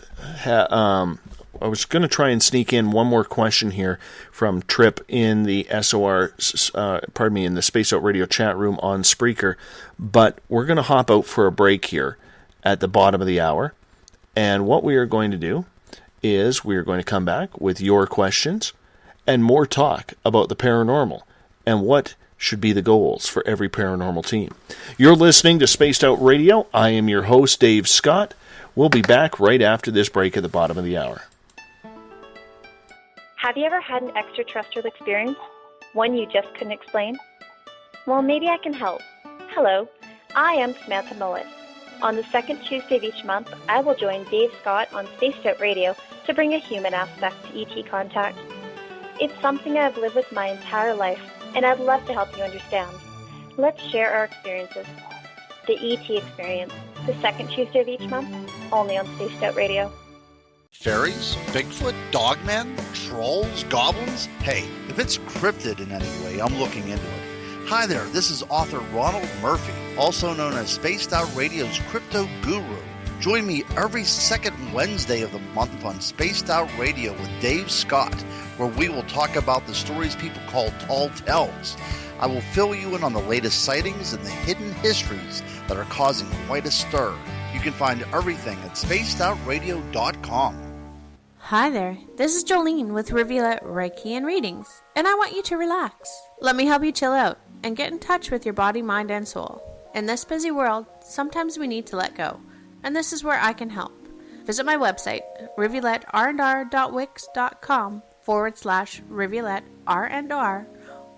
I was going to try and sneak in one more question here from Trip in the SOR, in the Space Out Radio chat room on Spreaker, but we're going to hop out for a break here at the bottom of the hour, and what we are going to do is we are going to come back with your questions and more talk about the paranormal and what should be the goals for every paranormal team. You're listening to Spaced Out Radio. I am your host, Dave Scott. We'll be back right after this break at the bottom of the hour. Have you ever had an extraterrestrial experience? One you just couldn't explain? Well, maybe I can help. Hello, I am Samantha Mullet. On the second Tuesday of each month, I will join Dave Scott on Spaced Out Radio to bring a human aspect to ET contact. It's something I've lived with my entire life, and I'd love to help you understand. Let's share our experiences. The ET Experience, the second Tuesday of each month, only on Spaced Out Radio. Fairies, Bigfoot, dogmen, trolls, goblins? Hey, if it's cryptid in any way, I'm looking into it. Hi there, this is author Ronald Murphy, also known as Spaced Out Radio's Crypto Guru. Join me every second Wednesday of the month on Spaced Out Radio with Dave Scott, where we will talk about the stories people call tall tales. I will fill you in on the latest sightings and the hidden histories that are causing quite a stir. You can find everything at spacedoutradio.com. Hi there, this is Jolene with Rivulet Reiki and Readings, and I want you to relax. Let me help you chill out and get in touch with your body, mind, and soul. In this busy world, sometimes we need to let go, and this is where I can help. Visit my website, rivuletrndr.wix.com/rivuletrndr,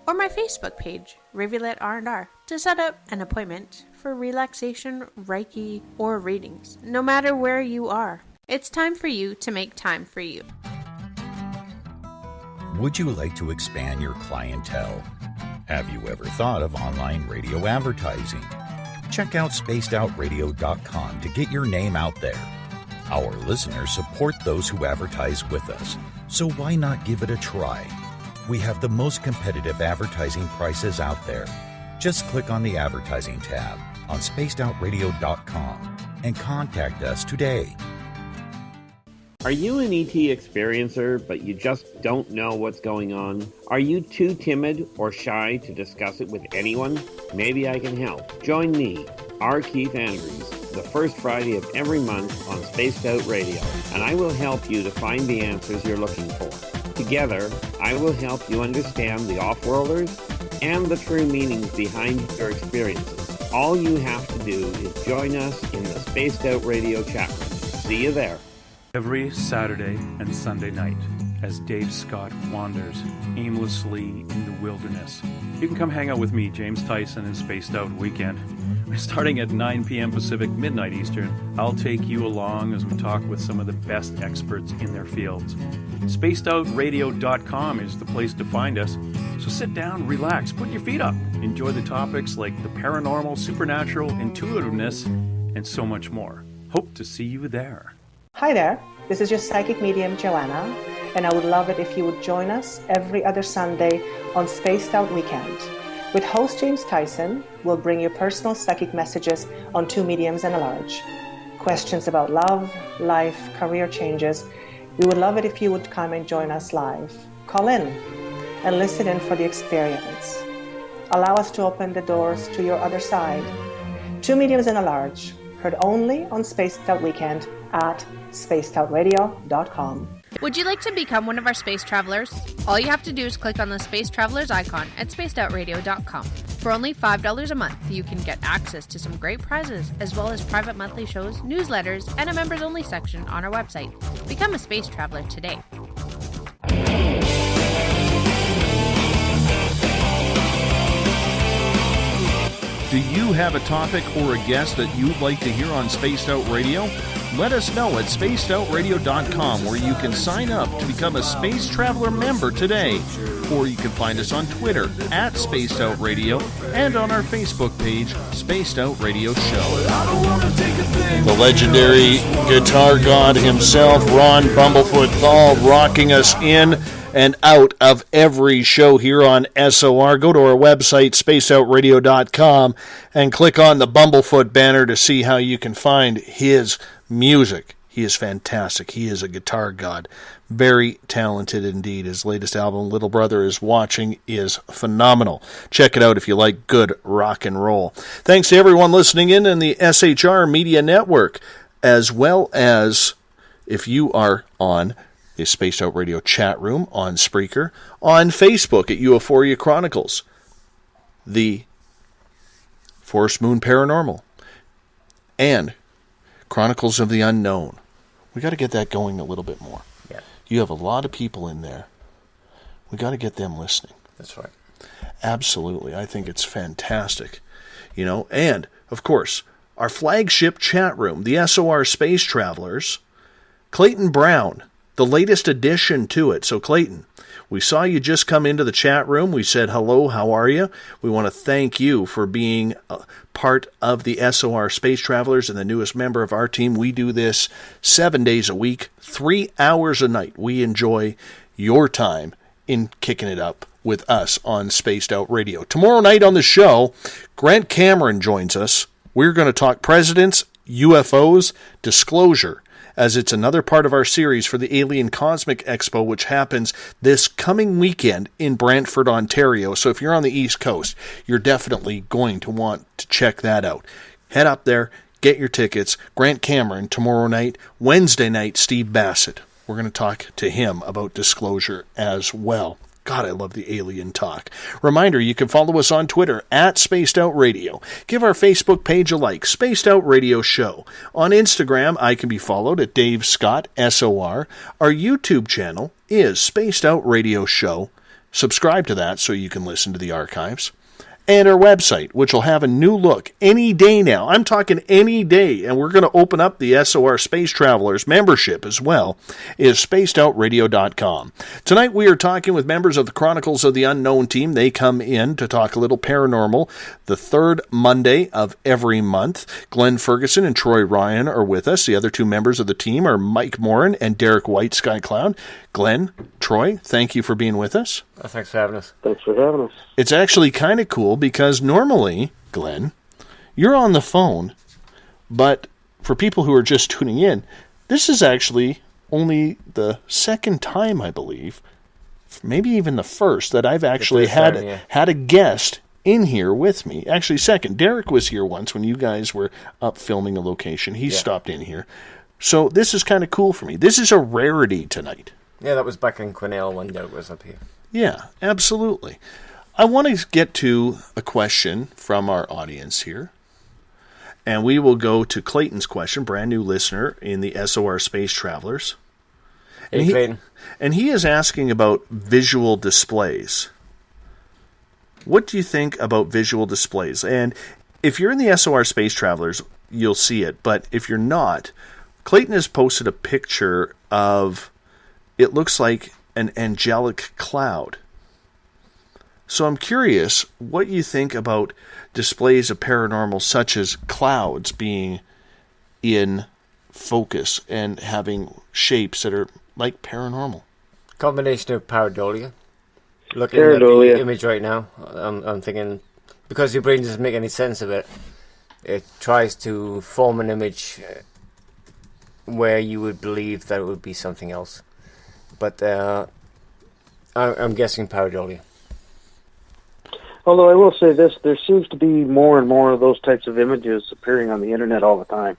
or my Facebook page, Rivulet R&R, to set up an appointment for relaxation, Reiki, or readings. No matter where you are, it's time for you to make time for you. Would you like to expand your clientele? Have you ever thought of online radio advertising? Check out spacedoutradio.com to get your name out there. Our listeners support those who advertise with us, so why not give it a try? We have the most competitive advertising prices out there. Just click on the advertising tab on spacedoutradio.com and contact us today. Are you an ET experiencer, but you just don't know what's going on? Are you too timid or shy to discuss it with anyone? Maybe I can help. Join me, R. Keith Andrews, the first Friday of every month on Spaced Out Radio, and I will help you to find the answers you're looking for. Together, I will help you understand the off-worlders and the true meanings behind your experiences. All you have to do is join us in the Spaced Out Radio chat room. See you there. Every Saturday and Sunday night, as Dave Scott wanders aimlessly in the wilderness, you can come hang out with me, James Tyson, in Spaced Out Weekend. Starting at 9 p.m. Pacific, midnight Eastern, I'll take you along as we talk with some of the best experts in their fields. SpacedOutRadio.com is the place to find us. So sit down, relax, put your feet up. Enjoy the topics like the paranormal, supernatural, intuitiveness, and so much more. Hope to see you there. Hi there, this is your psychic medium Joanna, and I would love it if you would join us every other Sunday on Spaced Out Weekend. With host James Tyson, we'll bring you personal psychic messages on 2 mediums and a large. Questions about love, life, career changes. We would love it if you would come and join us live. Call in and listen in for the experience. Allow us to open the doors to your other side. Two Mediums and a Large, heard only on Spaced Out Weekend at spacedoutradio.com. Would you like to become one of our space travelers? All you have to do is click on the Space Travelers icon at spacedoutradio.com. For only $5 a month, you can get access to some great prizes, as well as private monthly shows, newsletters, and a members-only section on our website. Become a space traveler today. Do you have a topic or a guest that you'd like to hear on Spaced Out Radio? Let us know at spacedoutradio.com, where you can sign up to become a Space Traveler member today. Or you can find us on Twitter at Spaced Out Radio and on our Facebook page, Spaced Out Radio Show. The legendary guitar god himself, Ron Bumblefoot THAL, rocking us in and out of every show here on SOR. Go to our website, spacedoutradio.com, and click on the Bumblefoot banner to see how you can find his music. He is fantastic. He is a guitar god. Very talented indeed. His latest album, Little Brother Is Watching, is phenomenal. Check it out if you like good rock and roll. Thanks to everyone listening in the SHR Media Network, as well as if you are on the Spaced Out Radio chat room on Spreaker, on Facebook at Euphoria Chronicles, the Forest Moon Paranormal, and Chronicles of the Unknown. We got to get that going a little bit more. Yeah. You have a lot of people in there. We got to get them listening. That's right. Absolutely. I think it's fantastic. And, of course, our flagship chat room, the SOR Space Travelers, Clayton Brown, the latest addition to it. So, Clayton, we saw you just come into the chat room. We said, hello, how are you? We want to thank you for being part of the SOR Space Travelers and the newest member of our team. We do this 7 days a week, 3 hours a night. We enjoy your time in kicking it up with us on Spaced Out Radio. Tomorrow night on the show, Grant Cameron joins us. We're going to talk presidents, UFOs, disclosure, as it's another part of our series for the Alien Cosmic Expo, which happens this coming weekend in Brantford, Ontario. So if you're on the East Coast, you're definitely going to want to check that out. Head up there, get your tickets. Grant Cameron tomorrow night. Wednesday night, Steve Bassett. We're going to talk to him about disclosure as well. God, I love the alien talk. Reminder, you can follow us on Twitter at Spaced Out Radio. Give our Facebook page a like, Spaced Out Radio Show. On Instagram, I can be followed at Dave Scott SOR. Our YouTube channel is Spaced Out Radio Show. Subscribe to that so you can listen to the archives. And our website, which will have a new look any day now. I'm talking any day, and we're going to open up the SOR Space Travelers membership as well, is spacedoutradio.com. Tonight we are talking with members of the Chronicles of the Unknown team. They come in to talk a little paranormal the third Monday of every month. Glen Ferguson and Troy Ryan are with us. The other two members of the team are Mike Morin and Derek White, Sky Cloud. Glen, Troy, thank you for being with us. Thanks for having us. Thanks for having us. It's actually kind of cool because normally, Glen, you're on the phone, but for people who are just tuning in, this is actually only the second time, I believe, maybe even the first, that I've actually had a guest in here with me. Actually, second. Derek was here once when you guys were up filming a location. He stopped in here. So this is kind of cool for me. This is a rarity tonight. Yeah, that was back in Quesnel when Derek was up here. Yeah, absolutely. I want to get to a question from our audience here. And we will go to Clayton's question, brand new listener in the SOR Space Travelers. Hey, Clayton. And he is asking about visual displays. What do you think about visual displays? And if you're in the SOR Space Travelers, you'll see it. But if you're not, Clayton has posted a picture of, it looks like an angelic cloud. So I'm curious what you think about displays of paranormal such as clouds being in focus and having shapes that are like paranormal. Combination of pareidolia. Looking at the image right now, I'm thinking, because your brain doesn't make any sense of it, it tries to form an image where you would believe that it would be something else. But I'm guessing pareidolia. Although I will say this, there seems to be more and more of those types of images appearing on the internet all the time.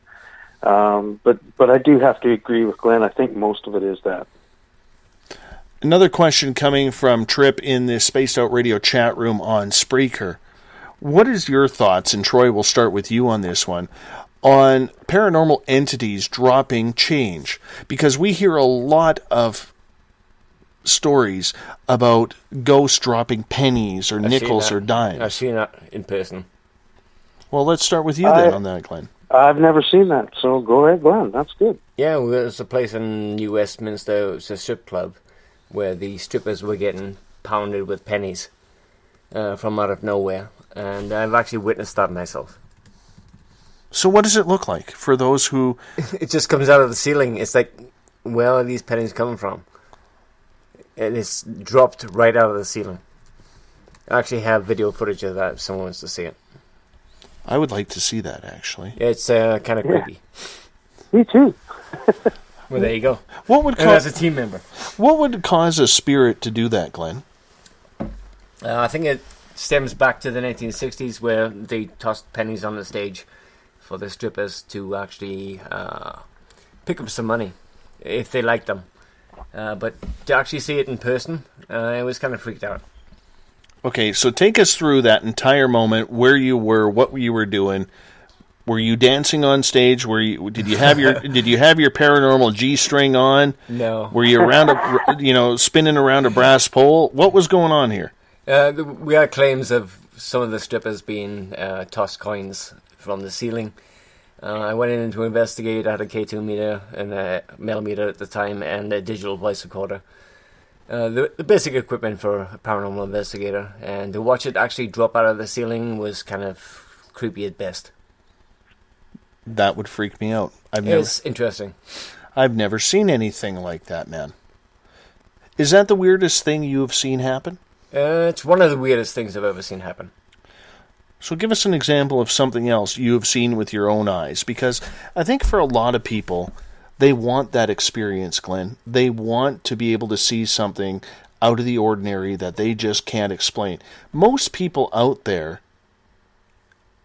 But I do have to agree with Glenn. I think most of it is that. Another question coming from Trip in the Spaced Out Radio chat room on Spreaker. What is your thoughts, and Troy, we'll start with you on this one, on paranormal entities dropping change? Because we hear a lot of stories about ghosts dropping pennies or nickels or dimes. I've seen that in person. Well, let's start with you then on that, Glenn. I've never seen that, so go ahead, Glenn. That's good. Yeah, well, there's a place in New Westminster, it's a strip club, where the strippers were getting pounded with pennies from out of nowhere. And I've actually witnessed that myself. So what does it look like for those who... It just comes out of the ceiling. It's like, where are these pennies coming from? And it's dropped right out of the ceiling. I actually have video footage of that if someone wants to see it. I would like to see that, actually. It's kind of creepy. Me too. Well, there you go. What would as a team member. What would cause a spirit to do that, Glenn? I think it stems back to the 1960s, where they tossed pennies on the stage for the strippers to actually pick up some money if they liked them. But to actually see it in person, I was kind of freaked out. Okay, so take us through that entire moment, where you were, what you were doing. Were you dancing on stage? Did you have your paranormal G-string on? No. Were you around spinning around a brass pole? What was going on here? We had claims of some of the strippers being tossed coins from the ceiling. I went in to investigate. I had a K2 meter and a millimeter at the time and a digital voice recorder. The basic equipment for a paranormal investigator. And to watch it actually drop out of the ceiling was kind of creepy at best. That would freak me out. It's interesting. I've never seen anything like that, man. Is that the weirdest thing you have seen happen? It's one of the weirdest things I've ever seen happen. So give us an example of something else you have seen with your own eyes, because I think for a lot of people, they want that experience, Glenn. They want to be able to see something out of the ordinary that they just can't explain. Most people out there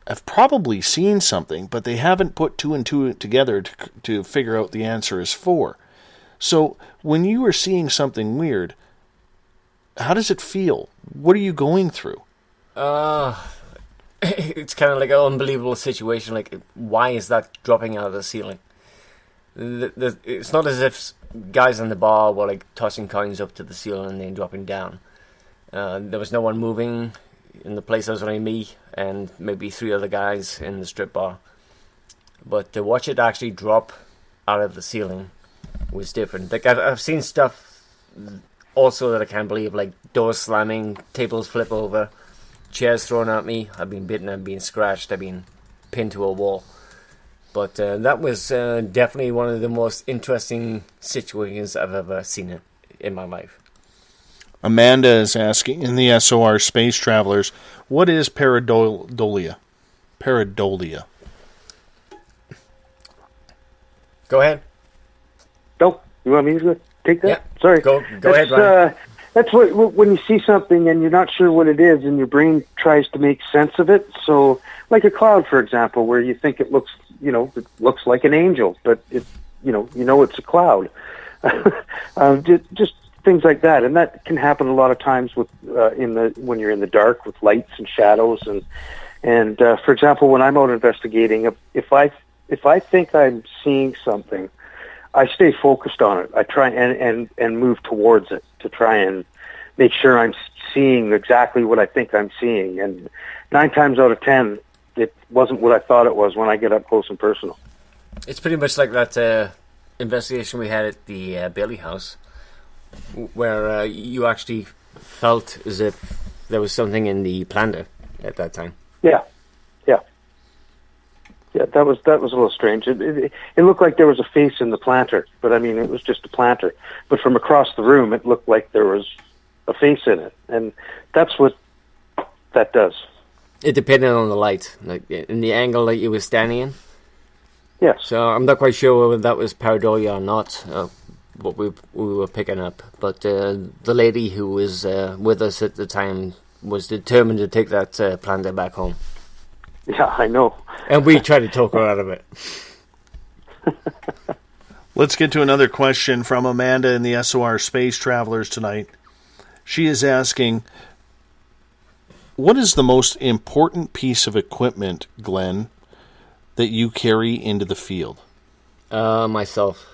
have probably seen something, but they haven't put two and two together to figure out the answer is 4. So when you are seeing something weird, how does it feel? What are you going through? It's kind of like an unbelievable situation. Like, why is that dropping out of the ceiling? It's not as if guys in the bar were like tossing coins up to the ceiling and then dropping down. There was no one moving in the place. There was only me and maybe 3 other guys in the strip bar. But to watch it actually drop out of the ceiling was different. Like, I've seen stuff also that I can't believe, like doors slamming, tables flip over, chairs thrown at me. I've been bitten, I've been scratched, I've been pinned to a wall. But that was definitely one of the most interesting situations I've ever seen in my life. Amanda is asking in the SOR Space Travelers, what is pareidolia? Pareidolia. Go ahead. No, you want me to take that? Yeah. Sorry. Go ahead, Ryan. That's what when you see something and you're not sure what it is, and your brain tries to make sense of it. So, like a cloud, for example, where you think it looks like an angel, but it's a cloud. Just things like that, and that can happen a lot of times with when you're in the dark with lights and shadows, and for example, when I'm out investigating, if I think I'm seeing something, I stay focused on it. I try and move towards it to try and make sure I'm seeing exactly what I think I'm seeing. And 9 times out of 10, it wasn't what I thought it was when I get up close and personal. It's pretty much like that investigation we had at the Bailey House, where you actually felt as if there was something in the planter at that time. Yeah, that was a little strange. It looked like there was a face in the planter, but I mean, it was just a planter. But from across the room, it looked like there was a face in it, and that's what that does. It depended on the light, like in the angle that you were standing in. Yes. So I'm not quite sure whether that was pareidolia or not, what we were picking up. But the lady who was with us at the time was determined to take that planter back home. Yeah, I know. And we tried to talk her out of it. Let's get to another question from Amanda in the SOR Space Travelers tonight. She is asking, what is the most important piece of equipment, Glenn, that you carry into the field? Myself.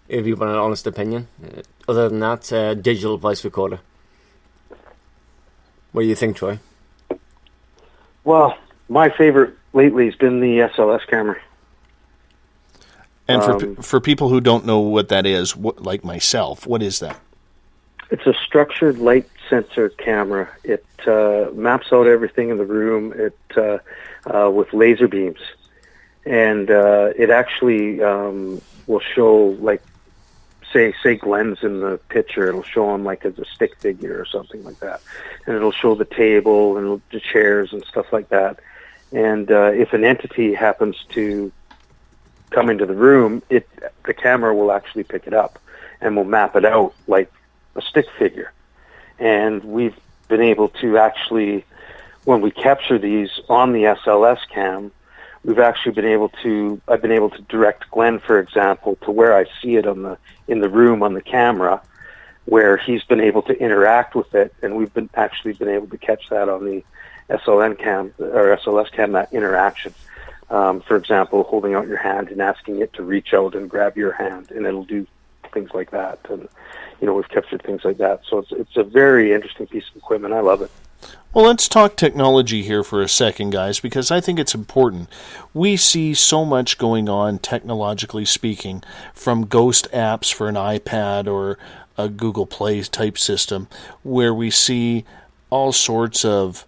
If you want an honest opinion. Other than that, digital voice recorder. What do you think, Troy? Well, my favorite lately has been the SLS camera. And for people who don't know what that is, like myself, what is that? It's a structured light sensor camera. It maps out everything in the room with laser beams. And it actually will show, like, say Glen's in the picture, it'll show him like as a stick figure or something like that. And it'll show the table and the chairs and stuff like that. And if an entity happens to come into the room, the camera will actually pick it up and will map it out like a stick figure. And we've been able to actually, when we capture these on the SLS cam, we've actually I've been able to direct Glen, for example, to where I see it in the room on the camera, where he's been able to interact with it, and we've been able to catch that on the SLN cam or SLS cam, that interaction. For example, holding out your hand and asking it to reach out and grab your hand, and it'll do things like that. And we've captured things like that. So it's a very interesting piece of equipment. I love it. Well, let's talk technology here for a second, guys, because I think it's important. We see so much going on, technologically speaking, from ghost apps for an iPad or a Google Play type system, where we see all sorts of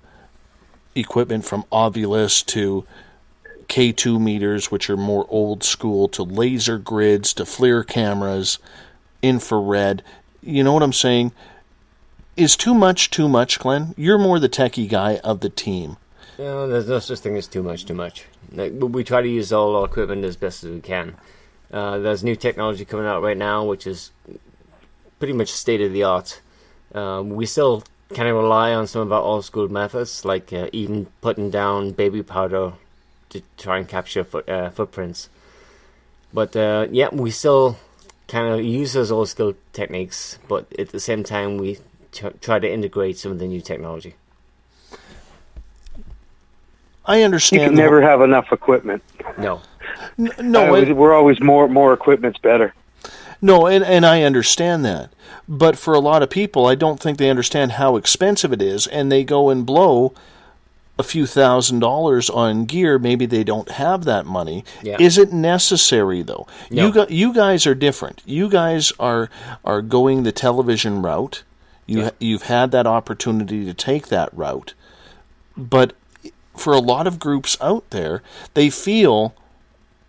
equipment from Ovilus to K2 meters, which are more old school, to laser grids, to FLIR cameras, infrared. You know what I'm saying? Is too much, Glenn? You're more the techie guy of the team. There's no such thing as too much. Like, we try to use all our equipment as best as we can. There's new technology coming out right now, which is pretty much state-of-the-art. We still kind of rely on some of our old-school methods, like even putting down baby powder to try and capture footprints. But, we still kind of use those old-school techniques, but at the same time, we try to integrate some of the new technology. I understand. You can never have enough equipment. No. We're always more equipment's better. No, and I understand that. But for a lot of people, I don't think they understand how expensive it is, and they go and blow a few $1,000s on gear. Maybe they don't have that money. Yeah. Is it necessary, though? No. You guys are different. You guys are going the television route. You've had that opportunity to take that route. But for a lot of groups out there, they feel,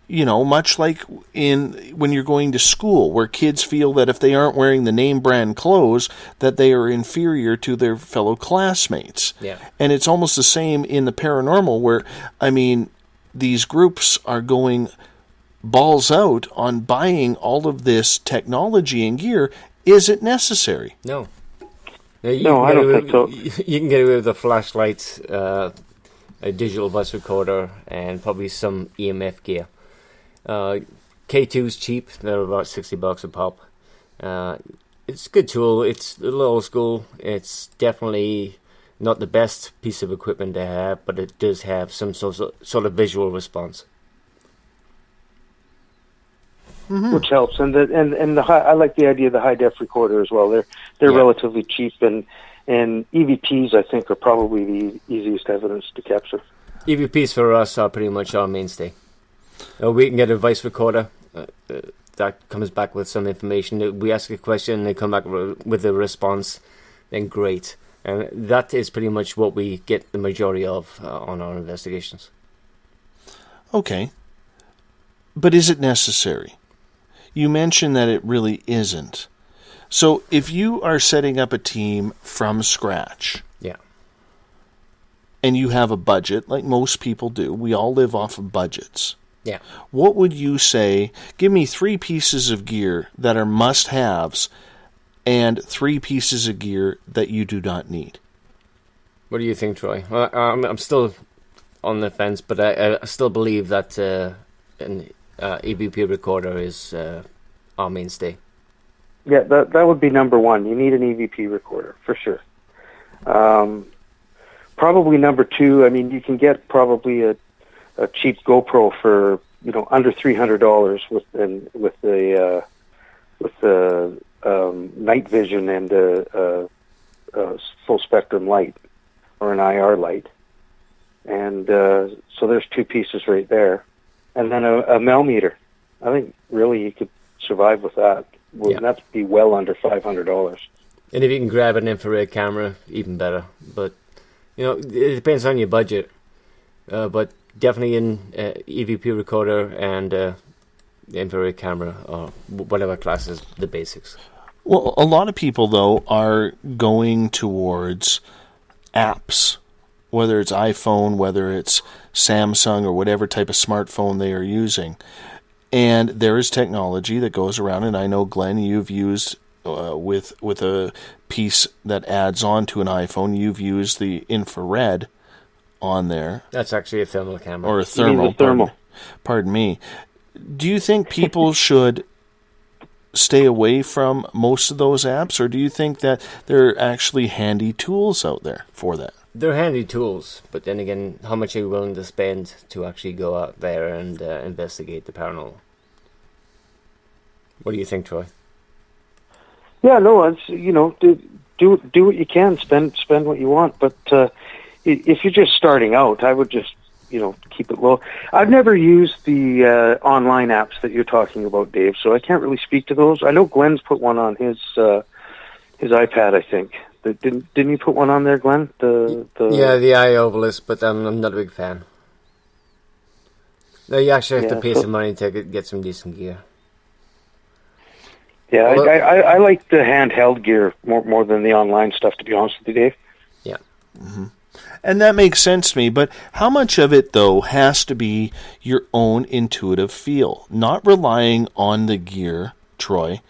much like when you're going to school, where kids feel that if they aren't wearing the name brand clothes, that they are inferior to their fellow classmates. Yeah. And it's almost the same in the paranormal, where, these groups are going balls out on buying all of this technology and gear. Is it necessary? No. No, I don't think so. You can get away with a flashlight, a digital voice recorder, and probably some EMF gear. K2's cheap. They're about $60 a pop. It's a good tool. It's a little old school. It's definitely not the best piece of equipment to have, but it does have some sort of visual response. Mm-hmm. Which helps, and the high, I like the idea of the high def recorder as well. They're relatively cheap, and EVPs I think are probably the easiest evidence to capture. EVPs for us are pretty much our mainstay. We can get a voice recorder that comes back with some information. We ask a question, they come back with a response. Then great, and that is pretty much what we get the majority of on our investigations. Okay, but is it necessary? You mentioned that it really isn't. So if you are setting up a team from scratch, and you have a budget, like most people do, we all live off of budgets. Yeah. What would you say? Give me 3 pieces of gear that are must-haves and 3 pieces of gear that you do not need. What do you think, Troy? Well, I'm still on the fence, but I still believe that an EVP recorder is our mainstay. Yeah, that would be number one. You need an EVP recorder, for sure. Probably number two, I mean, you can get probably a cheap GoPro for, under $300 with the night vision and a full spectrum light or an IR light. And so there's two pieces right there. And then a Mel meter. I think really you could survive with that. That'd be well under $500. And if you can grab an infrared camera, even better. But, it depends on your budget. But definitely an EVP recorder and infrared camera, or whatever class is the basics. Well, a lot of people, though, are going towards apps, whether it's iPhone, whether it's Samsung, or whatever type of smartphone they are using. And there is technology that goes around, and I know, Glenn, you've used with a piece that adds on to an iPhone, you've used the infrared on there. That's actually a thermal camera. Or a thermal. Pardon me. Do you think people should stay away from most of those apps, or do you think that there are actually handy tools out there for that? They're handy tools, but then again, how much are you willing to spend to actually go out there and investigate the paranormal? What do you think, Troy? Yeah, no, it's do what you can, spend what you want. But if you're just starting out, I would just keep it low. I've never used the online apps that you're talking about, Dave, so I can't really speak to those. I know Glen's put one on his iPad, I think. Didn't you put one on there, Glenn? Yeah, the iOvalist, but I'm not a big fan. No, you actually have to pay some money to get some decent gear. Yeah, I like the handheld gear more than the online stuff, to be honest with you, Dave. Yeah. Mm-hmm. And that makes sense to me, but how much of it, though, has to be your own intuitive feel? Not relying on the gear, Troy,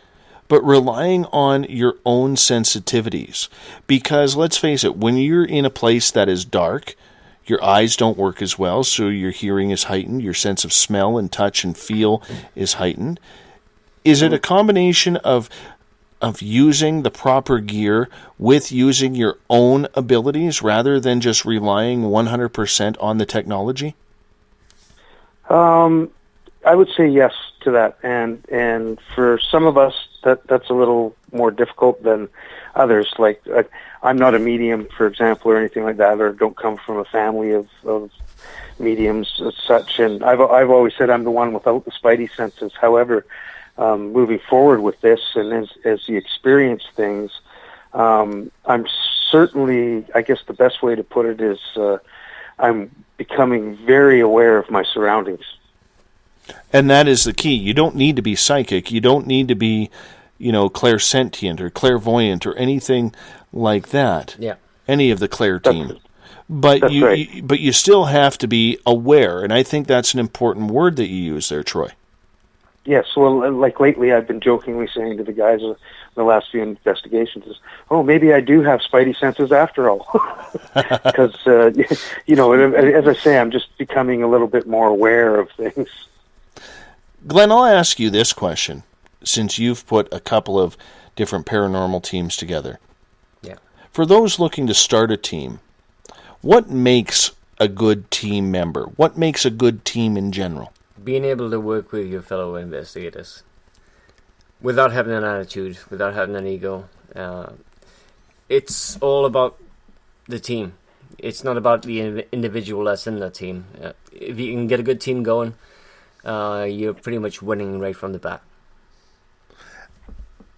but relying on your own sensitivities. Because, let's face it, when you're in a place that is dark, your eyes don't work as well, so your hearing is heightened, your sense of smell and touch and feel is heightened. Is it a combination of using the proper gear with using your own abilities rather than just relying 100% on the technology? I would say yes to that, and for some of us, that's a little more difficult than others. Like I'm not a medium, for example, or anything like that, or don't come from a family of mediums as such. And I've always said I'm the one without the spidey senses. However, moving forward with this, and as you experience things, I'm certainly, I guess the best way to put it is, I'm becoming very aware of my surroundings. And that is the key. You don't need to be psychic. You don't need to be, clairsentient or clairvoyant or anything like that. Yeah. Any of the Claire team. But right. But you still have to be aware, and I think that's an important word that you use there, Troy. Yes, well, like lately I've been jokingly saying to the guys in the last few investigations is, maybe I do have spidey senses after all. Because, as I say, I'm just becoming a little bit more aware of things. Glenn, I'll ask you this question, since you've put a couple of different paranormal teams together. Yeah. For those looking to start a team, what makes a good team member? What makes a good team in general? Being able to work with your fellow investigators without having an attitude, without having an ego. It's all about the team. It's not about the individual that's in the team. If you can get a good team going, you're pretty much winning right from the bat.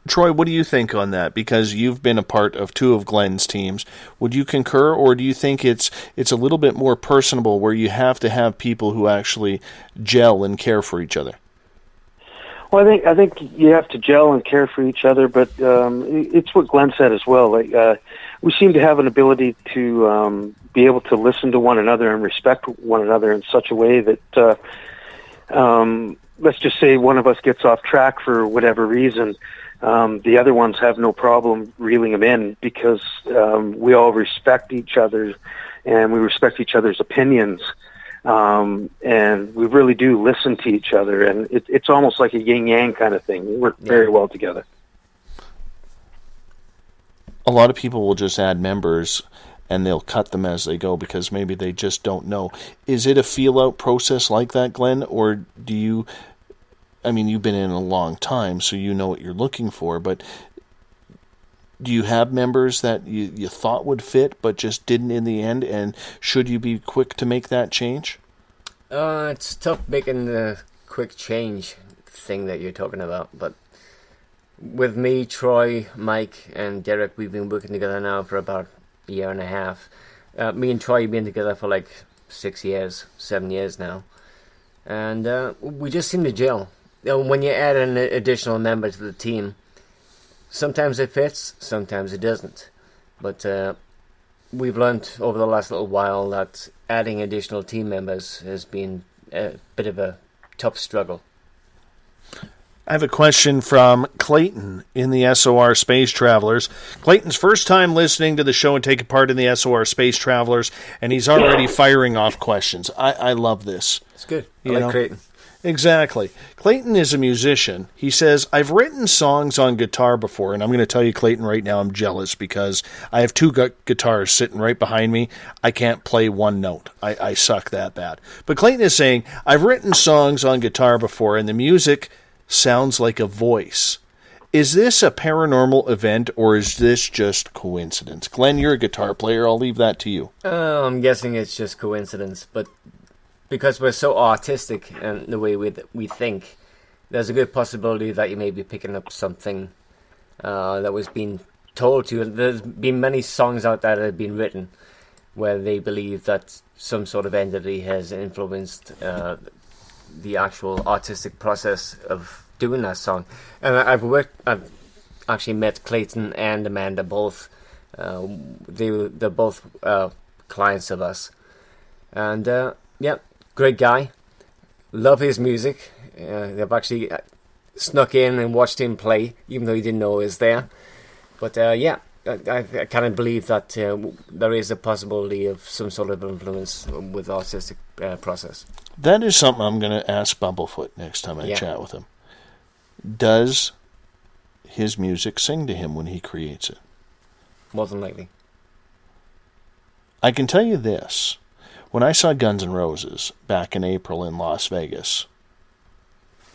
Troy, what do you think on that? Because you've been a part of two of Glen's teams. Would you concur, or do you think it's a little bit more personable where you have to have people who actually gel and care for each other? Well, I think you have to gel and care for each other, but it's what Glen said as well. We seem to have an ability to be able to listen to one another and respect one another in such a way that let's just say one of us gets off track for whatever reason, the other ones have no problem reeling them in, because we all respect each other and we respect each other's opinions. And we really do listen to each other, and it's almost like a yin-yang kind of thing. We work very well together. A lot of people will just add members and they'll cut them as they go because maybe they just don't know. Is it a feel-out process like that, Glenn, or do you... I mean, you've been in a long time, so you know what you're looking for, but do you have members that you thought would fit but just didn't in the end, and should you be quick to make that change? It's tough making the quick change thing that you're talking about, but with me, Troy, Mike, and Derek, we've been working together now for about a year and a half. Me and Troy have been together for like 6 years, 7 years now, and we just seem to gel. When you add an additional member to the team, sometimes it fits, sometimes it doesn't. But we've learned over the last little while that adding additional team members has been a bit of a tough struggle. I have a question from Clayton in the SOR Space Travelers. Clayton's first time listening to the show and taking part in the SOR Space Travelers, and he's already firing off questions. I love this. It's good. I like Clayton. Exactly. Clayton is a musician. He says, I've written songs on guitar before, and I'm going to tell you, Clayton, right now I'm jealous because I have two guitars sitting right behind me. I can't play one note. I suck that bad. But Clayton is saying, I've written songs on guitar before, and the music sounds like a voice. Is this a paranormal event, or is this just coincidence? Glenn, you're a guitar player. I'll leave that to you. I'm guessing it's just coincidence, but because we're so artistic in the way we think, there's a good possibility that you may be picking up something that was being told to you. There's been many songs out there that have been written where they believe that some sort of entity has influenced the actual artistic process of doing that song. And I've actually met Clayton and Amanda both. They're both clients of us. And yeah, great guy. Love his music. They've actually snuck in and watched him play, even though he didn't know he was there. But yeah, I kind believe that there is a possibility of some sort of influence with the artistic process. That is something I'm going to ask Bumblefoot next time I chat with him. Does his music sing to him when he creates it? More than likely. I can tell you this. When I saw Guns N' Roses back in April in Las Vegas,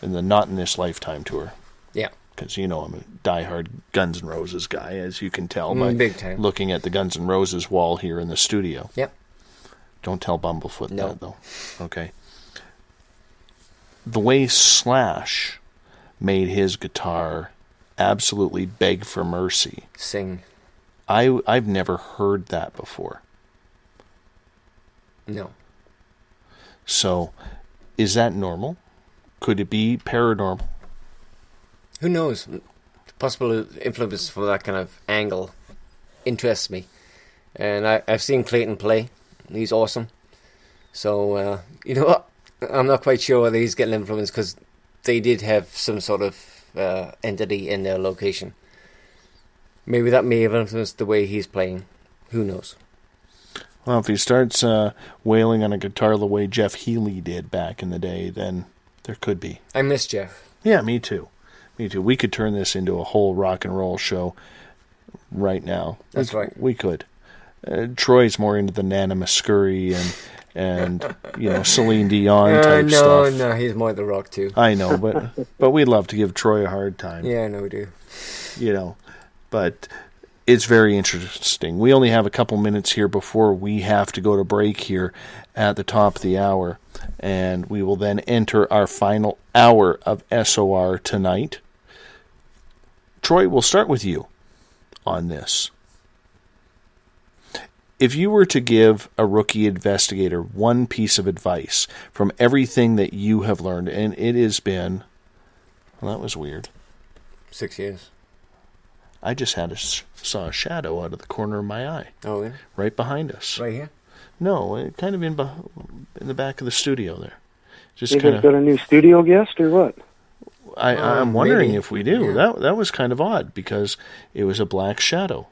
in the Not in This Lifetime tour. Yeah. Because, you know, I'm a diehard Guns N' Roses guy, as you can tell by big time. Looking at the Guns N' Roses wall here in the studio. Yep. Don't tell Bumblefoot that, though. Okay. The way Slash made his guitar absolutely beg for mercy. Sing. I've never heard that before. No. So, is that normal? Could it be paranormal? Who knows? The possible influence from that kind of angle interests me. And I've seen Clayton play. He's awesome. So, you know what? I'm not quite sure whether he's getting influence because they did have some sort of entity in their location. Maybe that may have influenced the way he's playing. Who knows? Well, if he starts wailing on a guitar the way Jeff Healey did back in the day, then there could be. I miss Jeff. Yeah, me too. Me too. We could turn this into a whole rock and roll show right now. That's right. We could. Troy's more into the Nana Muscuri and you know, Celine Dion type stuff. No, he's more the rock too. I know, but we love to give Troy a hard time. Yeah, I know we do. You know, but it's very interesting. We only have a couple minutes here before we have to go to break here at the top of the hour, and we will then enter our final hour of SOR tonight. Troy, we'll start with you on this. If you were to give a rookie investigator one piece of advice from everything that you have learned, and it has been, well, that was weird. 6 years. I just saw a shadow out of the corner of my eye. Oh, yeah? Right behind us. Right here? No, kind of in the back of the studio there. Just you kind guys got a new studio guest or what? I'm wondering maybe. if we do. Yeah. That was kind of odd because it was a black shadow.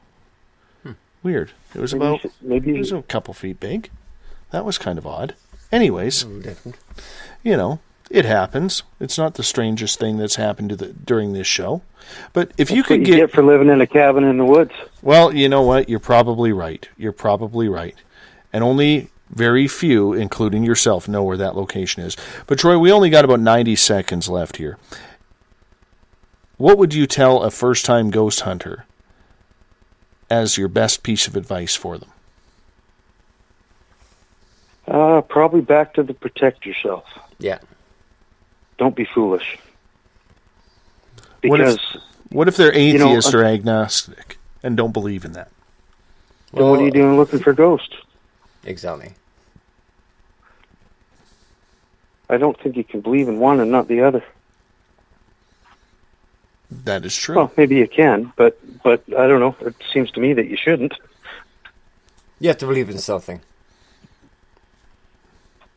Weird. It was Maybe it was a couple feet big. That was kind of odd. Anyways, it happens. It's not the strangest thing that's happened during this show. But if you could get for living in a cabin in the woods. Well, you know what? You're probably right. And only very few, including yourself, know where that location is. But Troy, we only got about 90 seconds left here. What would you tell a first-time ghost hunter as your best piece of advice for them? Probably back to the protect yourself. Yeah. Don't be foolish. Because what if they're atheist or agnostic and don't believe in that? Then what are you doing looking for ghosts? Exactly. I don't think you can believe in one and not the other. That is true. Well, maybe you can, but I don't know. It seems to me that you shouldn't. You have to believe in something.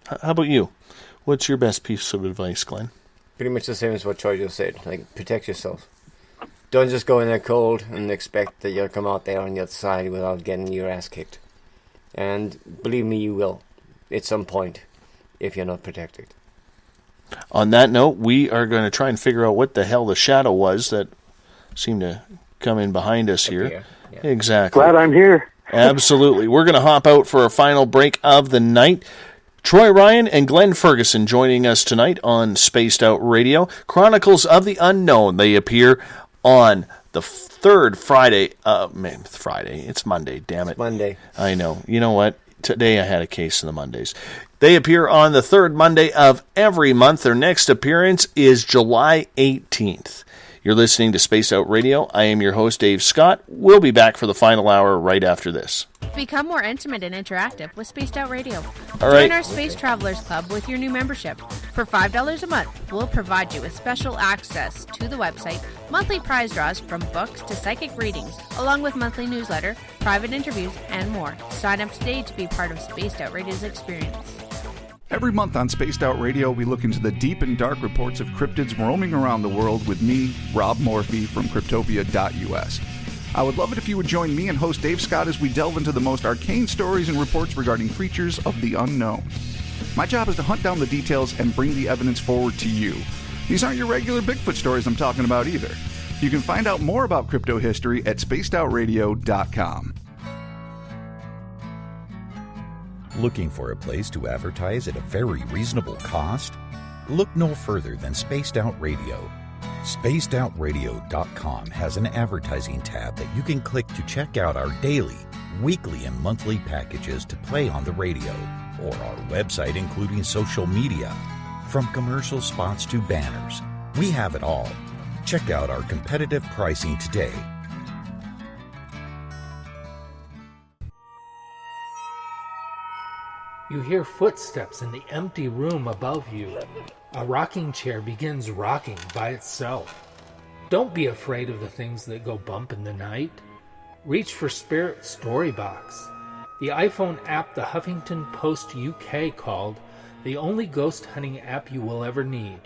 How about you? What's your best piece of advice, Glenn? Pretty much the same as what Troy just said. Like, protect yourself. Don't just go in there cold and expect that you'll come out there on the other side without getting your ass kicked. And believe me, you will. At some point, if you're not protected. On that note, we are going to try and figure out what the hell the shadow was that seemed to come in behind us here. Yeah. Exactly. Glad I'm here. Absolutely. We're going to hop out for a final break of the night. Troy Ryan and Glen Ferguson joining us tonight on Spaced Out Radio. Chronicles of the Unknown. They appear on the third Friday. Friday. It's Monday, damn it. It's Monday. I know. You know what? Today I had a case of the Mondays. They appear on the third Monday of every month. Their next appearance is July 18th. You're listening to Spaced Out Radio. I am your host, Dave Scott. We'll be back for the final hour right after this. Become more intimate and interactive with Spaced Out Radio. All right. Join our Space Travelers Club with your new membership. For $5 a month, we'll provide you with special access to the website, monthly prize draws from books to psychic readings, along with monthly newsletter, private interviews, and more. Sign up today to be part of Spaced Out Radio's experience. Every month on Spaced Out Radio, we look into the deep and dark reports of cryptids roaming around the world with me, Rob Morphy from Cryptopia.us. I would love it if you would join me and host Dave Scott as we delve into the most arcane stories and reports regarding creatures of the unknown. My job is to hunt down the details and bring the evidence forward to you. These aren't your regular Bigfoot stories I'm talking about either. You can find out more about crypto history at spacedoutradio.com. Looking for a place to advertise at a very reasonable cost? Look no further than Spaced Out Radio. SpacedOutRadio.com has an advertising tab that you can click to check out our daily, weekly, and monthly packages to play on the radio, or our website including social media. From commercial spots to banners, we have it all. Check out our competitive pricing today. You hear footsteps in the empty room above you. A rocking chair begins rocking by itself. Don't be afraid of the things that go bump in the night. Reach for Spirit Storybox, the iPhone app the Huffington Post UK called the only ghost hunting app you will ever need.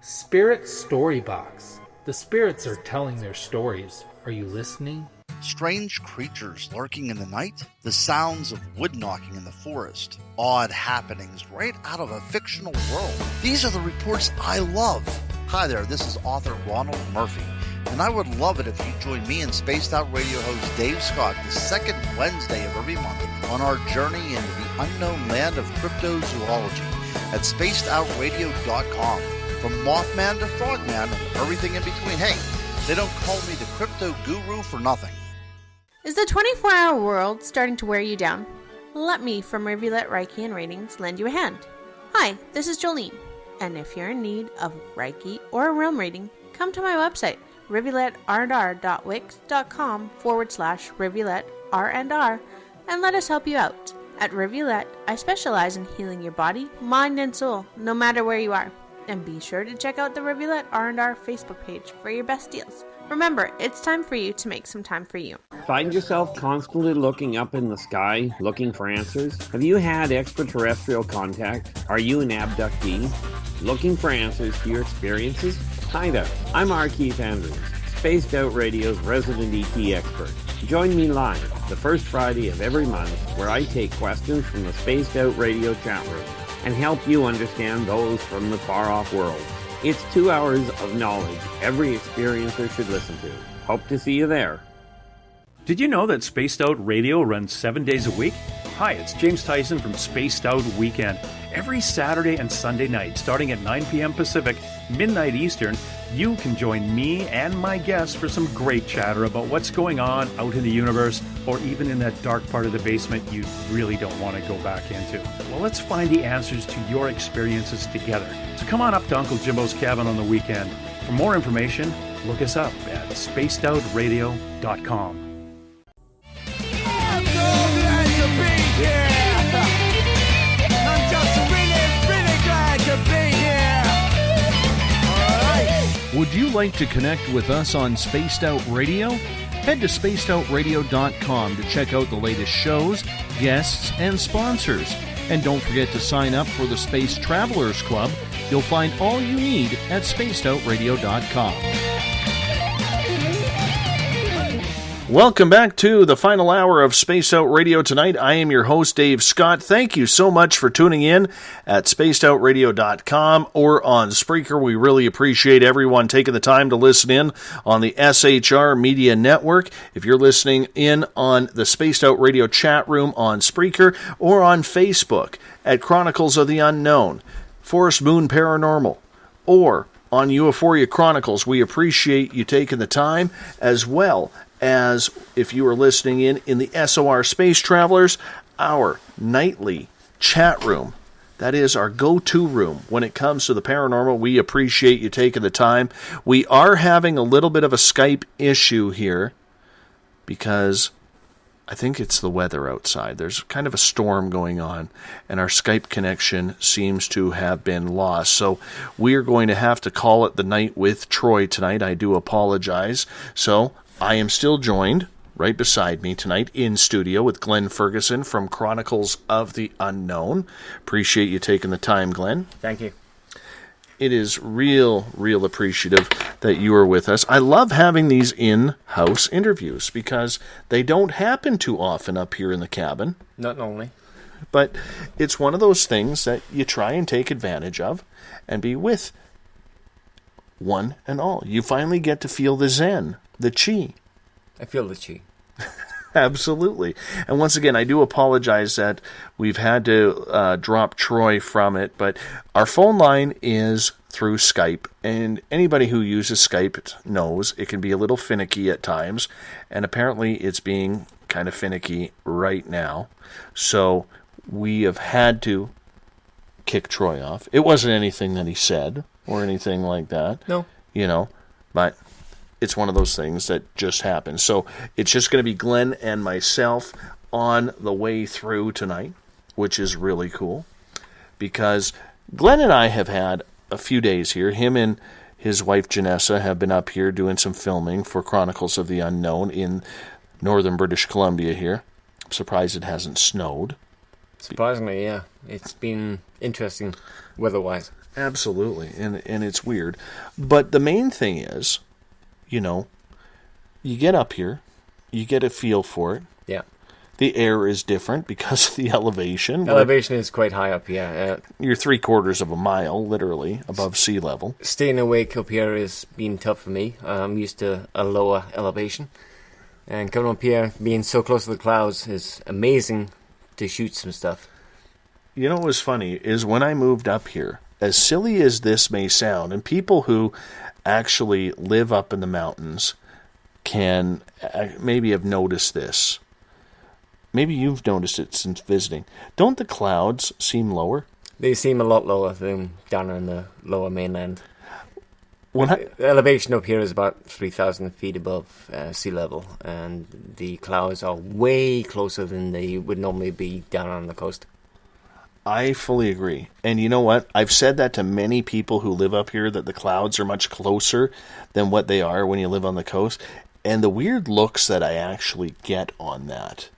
Spirit Storybox. The spirits are telling their stories. Are you listening? Strange creatures lurking in the night, the sounds of wood knocking in the forest, odd happenings right out of a fictional world. These are the reports I love. Hi there, this is author Ronald Murphy, and I would love it if you join me and Spaced Out Radio host Dave Scott the second Wednesday of every month on our journey into the unknown land of cryptozoology at spacedoutradio.com. From Mothman to Frogman and everything in between. Hey, they don't call me the crypto guru for nothing. Is the 24-hour world starting to wear you down? Let me from Rivulet Reiki and Ratings lend you a hand. Hi, this is Jolene, and if you're in need of Reiki or a realm reading, come to my website, rivuletrr.wix.com/rivuletrr&r, and let us help you out. At Rivulet, I specialize in healing your body, mind, and soul, no matter where you are. And be sure to check out the Rivulet R&R Facebook page for your best deals. Remember, it's time for you to make some time for you. Find yourself constantly looking up in the sky, looking for answers? Have you had extraterrestrial contact? Are you an abductee? Looking for answers to your experiences? Hi there, I'm R. Keith Andrews, Spaced Out Radio's resident ET expert. Join me live the first Friday of every month where I take questions from the Spaced Out Radio chat room and help you understand those from the far-off world. It's 2 hours of knowledge every experiencer should listen to. Hope to see you there. Did you know that Spaced Out Radio runs 7 days a week? Hi, it's James Tyson from Spaced Out Weekend. Every Saturday and Sunday night, starting at 9 p.m. Pacific, midnight Eastern, you can join me and my guests for some great chatter about what's going on out in the universe, or even in that dark part of the basement you really don't want to go back into. Well, let's find the answers to your experiences together. So come on up to Uncle Jimbo's cabin on the weekend. For more information, look us up at spacedoutradio.com. Would you like to connect with us on Spaced Out Radio? Head to spacedoutradio.com to check out the latest shows, guests, and sponsors. And don't forget to sign up for the Space Travelers Club. You'll find all you need at spacedoutradio.com. Welcome back to the final hour of Space Out Radio tonight. I am your host, Dave Scott. Thank you so much for tuning in at spacedoutradio.com or on Spreaker. We really appreciate everyone taking the time to listen in on the SHR Media Network. If you're listening in on the Spaced Out Radio chat room on Spreaker or on Facebook at Chronicles of the Unknown, Forest Moon Paranormal, or on Euphoria Chronicles, we appreciate you taking the time, as well as if you are listening in the SOR Space Travelers, our nightly chat room. That is our go-to room when it comes to the paranormal. We appreciate you taking the time. We are having a little bit of a Skype issue here because I think it's the weather outside. There's kind of a storm going on, and our Skype connection seems to have been lost. So we are going to have to call it the night with Troy tonight. I do apologize. So I am still joined right beside me tonight in studio with Glen Ferguson from Chronicles of the Unknown. Appreciate you taking the time, Glen. Thank you. It is real appreciative that you are with us. I love having these in-house interviews because they don't happen too often up here in the cabin. Not only. But it's one of those things that you try and take advantage of and be with one and all. You finally get to feel the Zen, the Chi. I feel the Chi. Absolutely. And once again, I do apologize that we've had to drop Troy from it, but our phone line is through Skype, and anybody who uses Skype knows it can be a little finicky at times, and apparently it's being kind of finicky right now. So we have had to kick Troy off. It wasn't anything that he said or anything like that. No. You know, but it's one of those things that just happens. So it's just going to be Glenn and myself on the way through tonight, which is really cool because Glenn and I have had a few days here. Him and his wife Janessa have been up here doing some filming for Chronicles of the Unknown in northern British Columbia here. I'm surprised it hasn't snowed. Surprisingly, yeah. It's been interesting weather-wise. Absolutely, and it's weird. But the main thing is, you know, you get up here, you get a feel for it. Yeah. The air is different because of the elevation. Elevation is quite high up, yeah. You're 3/4 of a mile, literally, above sea level. Staying awake up here has been tough for me. I'm used to a lower elevation. And coming up here, being so close to the clouds is amazing to shoot some stuff. You know what was funny is when I moved up here, as silly as this may sound, and people who actually live up in the mountains can maybe have noticed this. Maybe you've noticed it since visiting. Don't the clouds seem lower? They seem a lot lower than down on the lower mainland. The elevation up here is about 3,000 feet above sea level, and the clouds are way closer than they would normally be down on the coast. I fully agree. And you know what? I've said that to many people who live up here, that the clouds are much closer than what they are when you live on the coast. And the weird looks that I actually get on that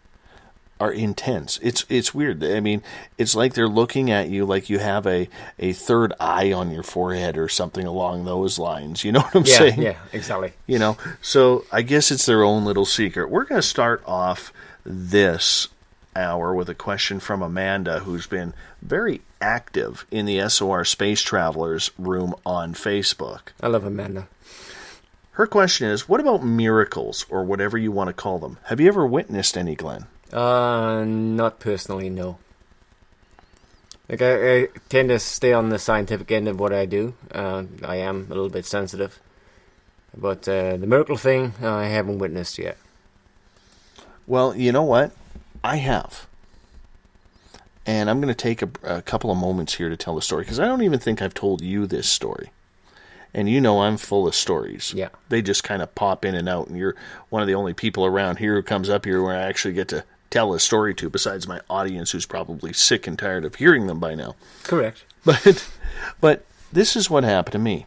are intense. It's weird. I mean, it's like they're looking at you like you have a third eye on your forehead or something along those lines. You know what I'm saying? Yeah, exactly. You know, so I guess it's their own little secret. We're going to start off this hour with a question from Amanda, who's been very active in the SOR Space Travelers room on Facebook. I love Amanda. Her question is, what about miracles, or whatever you want to call them? Have you ever witnessed any, Glenn? Not personally, no. Like, I tend to stay on the scientific end of what I do. I am a little bit sensitive. But the miracle thing, I haven't witnessed yet. Well, you know what? I have. And I'm going to take a couple of moments here to tell the story, because I don't even think I've told you this story. And you know I'm full of stories. Yeah. They just kind of pop in and out, and you're one of the only people around here who comes up here where I actually get to tell a story to, besides my audience, who's probably sick and tired of hearing them by now. Correct. But this is what happened to me.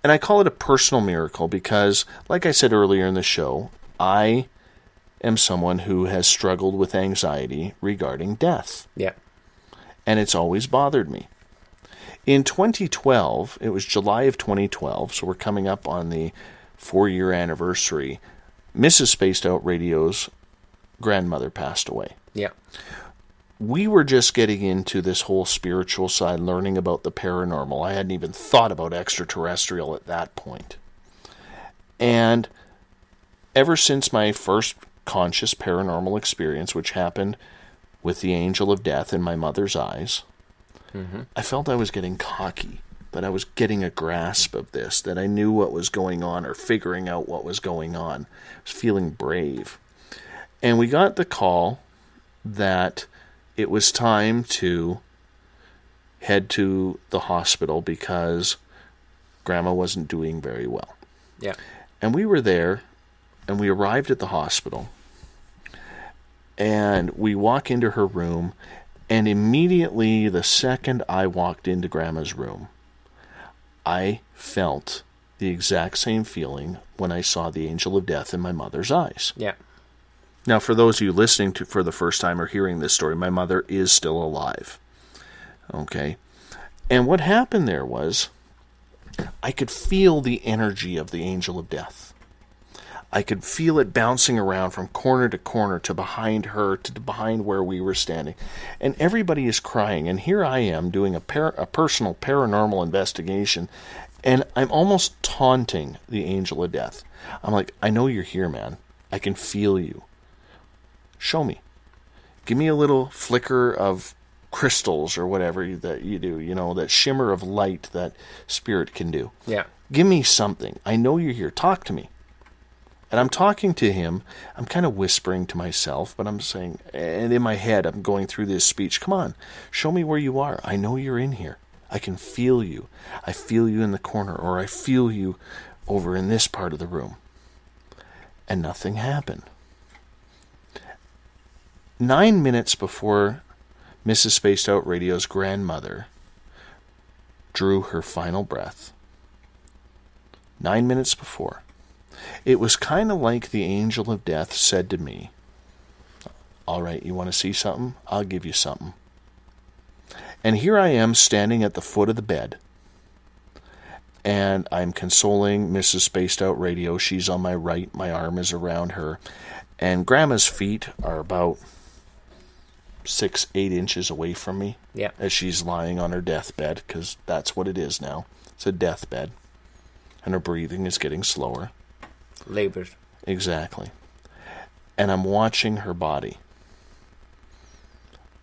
And I call it a personal miracle because, like I said earlier in the show, I am someone who has struggled with anxiety regarding death. Yeah. And it's always bothered me. In 2012, it was July of 2012, so we're coming up on the 4-year anniversary, Mrs. Spaced Out Radio's grandmother passed away. Yeah. We were just getting into this whole spiritual side, learning about the paranormal. I hadn't even thought about extraterrestrial at that point. And ever since my first conscious paranormal experience, which happened with the angel of death in my mother's eyes, I felt I was getting cocky, that I was getting a grasp of this, that I knew what was going on or figuring out what was going on. I was feeling brave. And we got the call that it was time to head to the hospital because Grandma wasn't doing very well. Yeah. And we were there, and we arrived at the hospital, and we walk into her room, and immediately the second I walked into Grandma's room, I felt the exact same feeling when I saw the angel of death in my mother's eyes. Yeah. Now, for those of you listening to for the first time or hearing this story, my mother is still alive. Okay? And what happened there was, I could feel the energy of the angel of death. I could feel it bouncing around from corner to corner to behind her to behind where we were standing. And everybody is crying. And here I am doing a personal paranormal investigation. And I'm almost taunting the angel of death. I'm like, I know you're here, man. I can feel you. Show me. Give me a little flicker of crystals or whatever that you do. You know, that shimmer of light that spirit can do. Yeah. Give me something. I know you're here. Talk to me. And I'm talking to him. I'm kind of whispering to myself, but I'm saying, and in my head, I'm going through this speech. Come on, show me where you are. I know you're in here. I can feel you. I feel you in the corner, or I feel you over in this part of the room. And nothing happened. 9 minutes before Mrs. Spaced Out Radio's grandmother drew her final breath, 9 minutes before, it was kind of like the angel of death said to me, all right, you want to see something? I'll give you something. And here I am standing at the foot of the bed, and I'm consoling Mrs. Spaced Out Radio. She's on my right, my arm is around her, and Grandma's feet are about 6-8 inches away from me. Yeah. As she's lying on her deathbed, because that's what it is now. It's a deathbed. And her breathing is getting slower. Labored. Exactly. And I'm watching her body.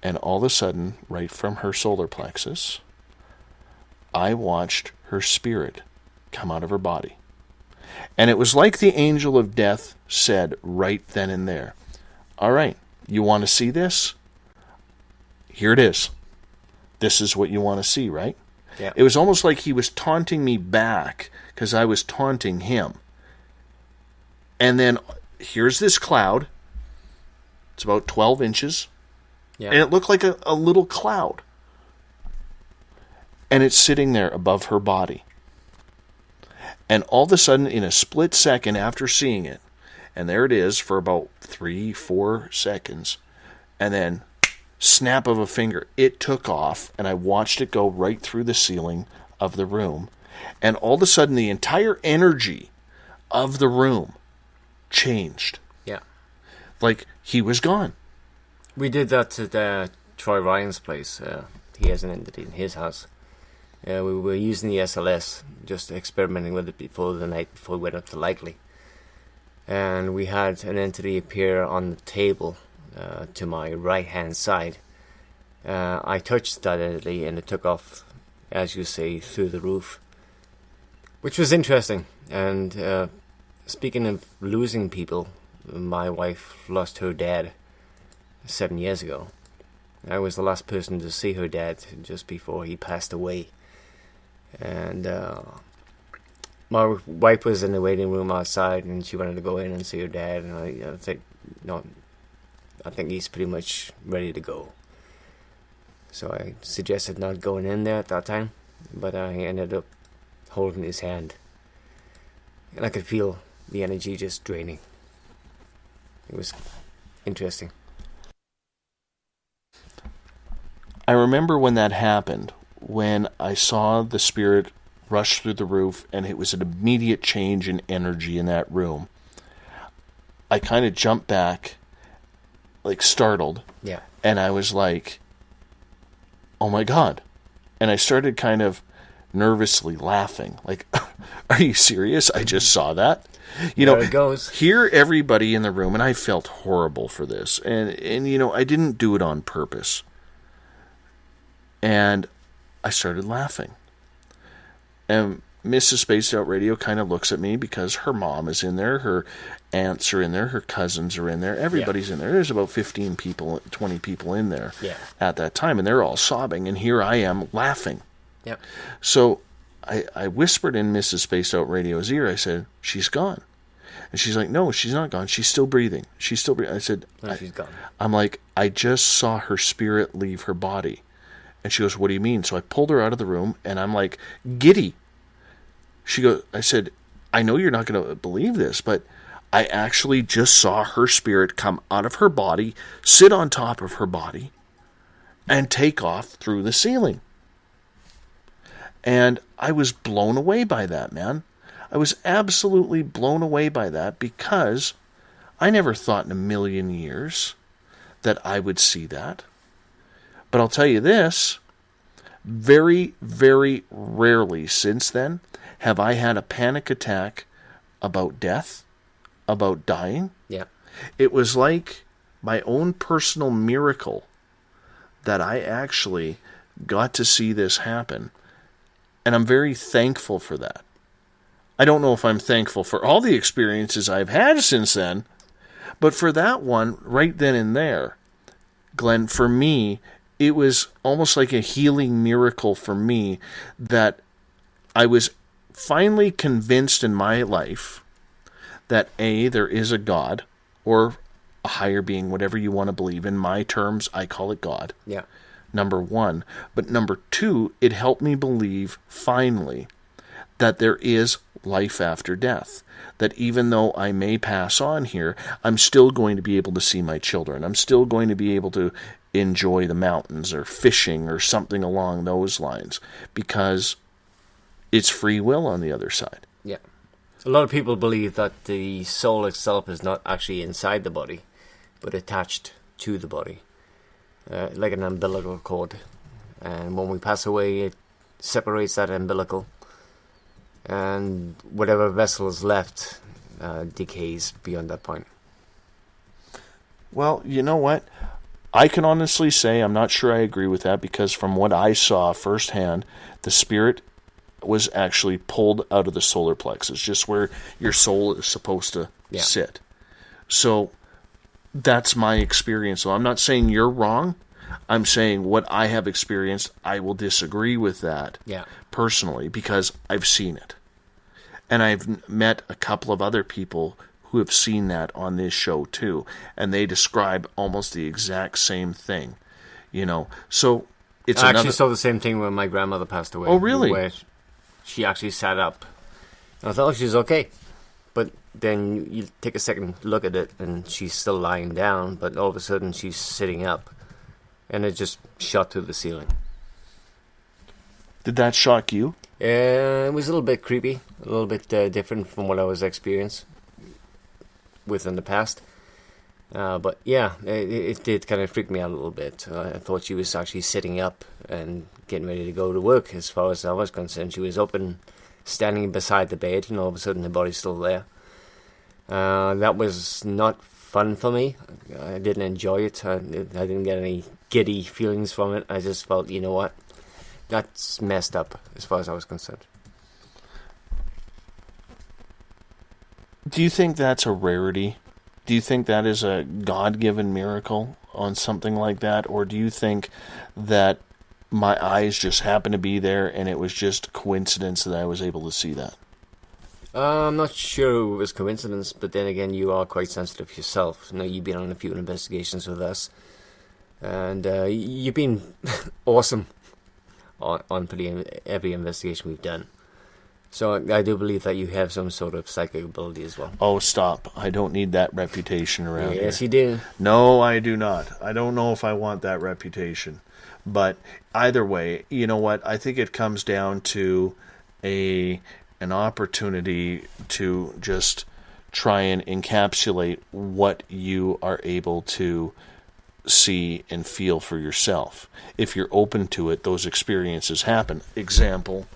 And all of a sudden, right from her solar plexus, I watched her spirit come out of her body. And it was like the angel of death said right then and there, all right, you want to see this? Here it is. This is what you want to see, right? Yeah. It was almost like he was taunting me back because I was taunting him. And then here's this cloud. It's about 12 inches And it looked like a little cloud. And it's sitting there above her body. And all of a sudden, in a split second after seeing it, and there it is for about 3-4 seconds, and then snap of a finger, it took off, and I watched it go right through the ceiling of the room. And all of a sudden, the entire energy of the room changed. Yeah. Like he was gone. We did that at Troy Ryan's place. He has an entity in his house. We were using the SLS, just experimenting with it before the night before we went up to Likely. And we had an entity appear on the table to my right-hand side. I touched that entity and it took off, as you say, through the roof. Which was interesting. And speaking of losing people, my wife lost her dad 7 years ago. I was the last person to see her dad just before he passed away. And my wife was in the waiting room outside, and she wanted to go in and see her dad. And I think, no, I think he's pretty much ready to go. So I suggested not going in there at that time, but I ended up holding his hand, and I could feel the energy just draining. It was interesting. I remember when that happened, when I saw the spirit rush through the roof, and it was an immediate change in energy in that room. I kind of jumped back, like startled. Yeah. And I was like, oh my God. And I started kind of nervously laughing. Like, are you serious? I just saw that. You know, there it goes. Here, everybody in the room, and I felt horrible for this. And you know, I didn't do it on purpose. And I started laughing. And Mrs. Spaced Out Radio kind of looks at me because her mom is in there, her aunts are in there, her cousins are in there, everybody's in there. There's about 15 people, 20 people in there at that time, and they're all sobbing, and here I am laughing. Yep. So I whispered in Mrs. Spaced Out Radio's ear, I said, she's gone. And she's like, no, she's not gone. She's still breathing. She's still breathing. I said, no, she's gone. I'm like, I just saw her spirit leave her body. And she goes, what do you mean? So I pulled her out of the room, and I'm like, giddy. She goes, I said, I know you're not going to believe this, but I actually just saw her spirit come out of her body, sit on top of her body, and take off through the ceiling. And I was blown away by that, man. I was absolutely blown away by that because I never thought in a million years that I would see that. But I'll tell you this, very, very rarely since then have I had a panic attack about death, about dying. Yeah. It was like my own personal miracle that I actually got to see this happen. And I'm very thankful for that. I don't know if I'm thankful for all the experiences I've had since then, but for that one, right then and there, Glenn, for me, it was almost like a healing miracle for me that I was finally convinced in my life that A, there is a God or a higher being, whatever you want to believe. In my terms, I call it God. Yeah. Number one. But number two, it helped me believe finally that there is life after death. That even though I may pass on here, I'm still going to be able to see my children. I'm still going to be able to enjoy the mountains or fishing or something along those lines because it's free will on the other side. Yeah. A lot of people believe that the soul itself is not actually inside the body, but attached to the body, like an umbilical cord. And when we pass away, it separates that umbilical, and whatever vessel is left decays beyond that point. Well, you know what? I can honestly say I'm not sure I agree with that because from what I saw firsthand, the spirit was actually pulled out of the solar plexus, just where your soul is supposed to sit. So that's my experience. So I'm not saying you're wrong. I'm saying what I have experienced, I will disagree with that personally because I've seen it. And I've met a couple of other people who have seen that on this show too, and they describe almost the exact same thing. So it's I actually saw the same thing when my grandmother passed away. Oh, really? Where she actually sat up. And I thought she's okay. But then you take a second look at it, and she's still lying down, but all of a sudden she's sitting up. And it just shot through the ceiling. Did that shock you? It was a little bit creepy, a little bit different from what I was experienced with in the past. But yeah, it did kind of freak me out a little bit. I thought she was actually sitting up and getting ready to go to work. As far as I was concerned, she was standing beside the bed, and all of a sudden her body's still there. That was not fun for me. I didn't enjoy it. I didn't get any giddy feelings from it. I just felt, you know what? That's messed up as far as I was concerned. Do you think that's a rarity? Do you think that is a God-given miracle on something like that? Or do you think that my eyes just happened to be there and it was just coincidence that I was able to see that? I'm not sure it was coincidence, but then again, you are quite sensitive yourself. You've been on a few investigations with us, and you've been awesome on pretty every investigation we've done. So I do believe that you have some sort of psychic ability as well. Oh, stop. I don't need that reputation around here. Yes, you do. No, I do not. I don't know if I want that reputation. But either way, you know what? I think it comes down to an opportunity to just try and encapsulate what you are able to see and feel for yourself. If you're open to it, those experiences happen. Example,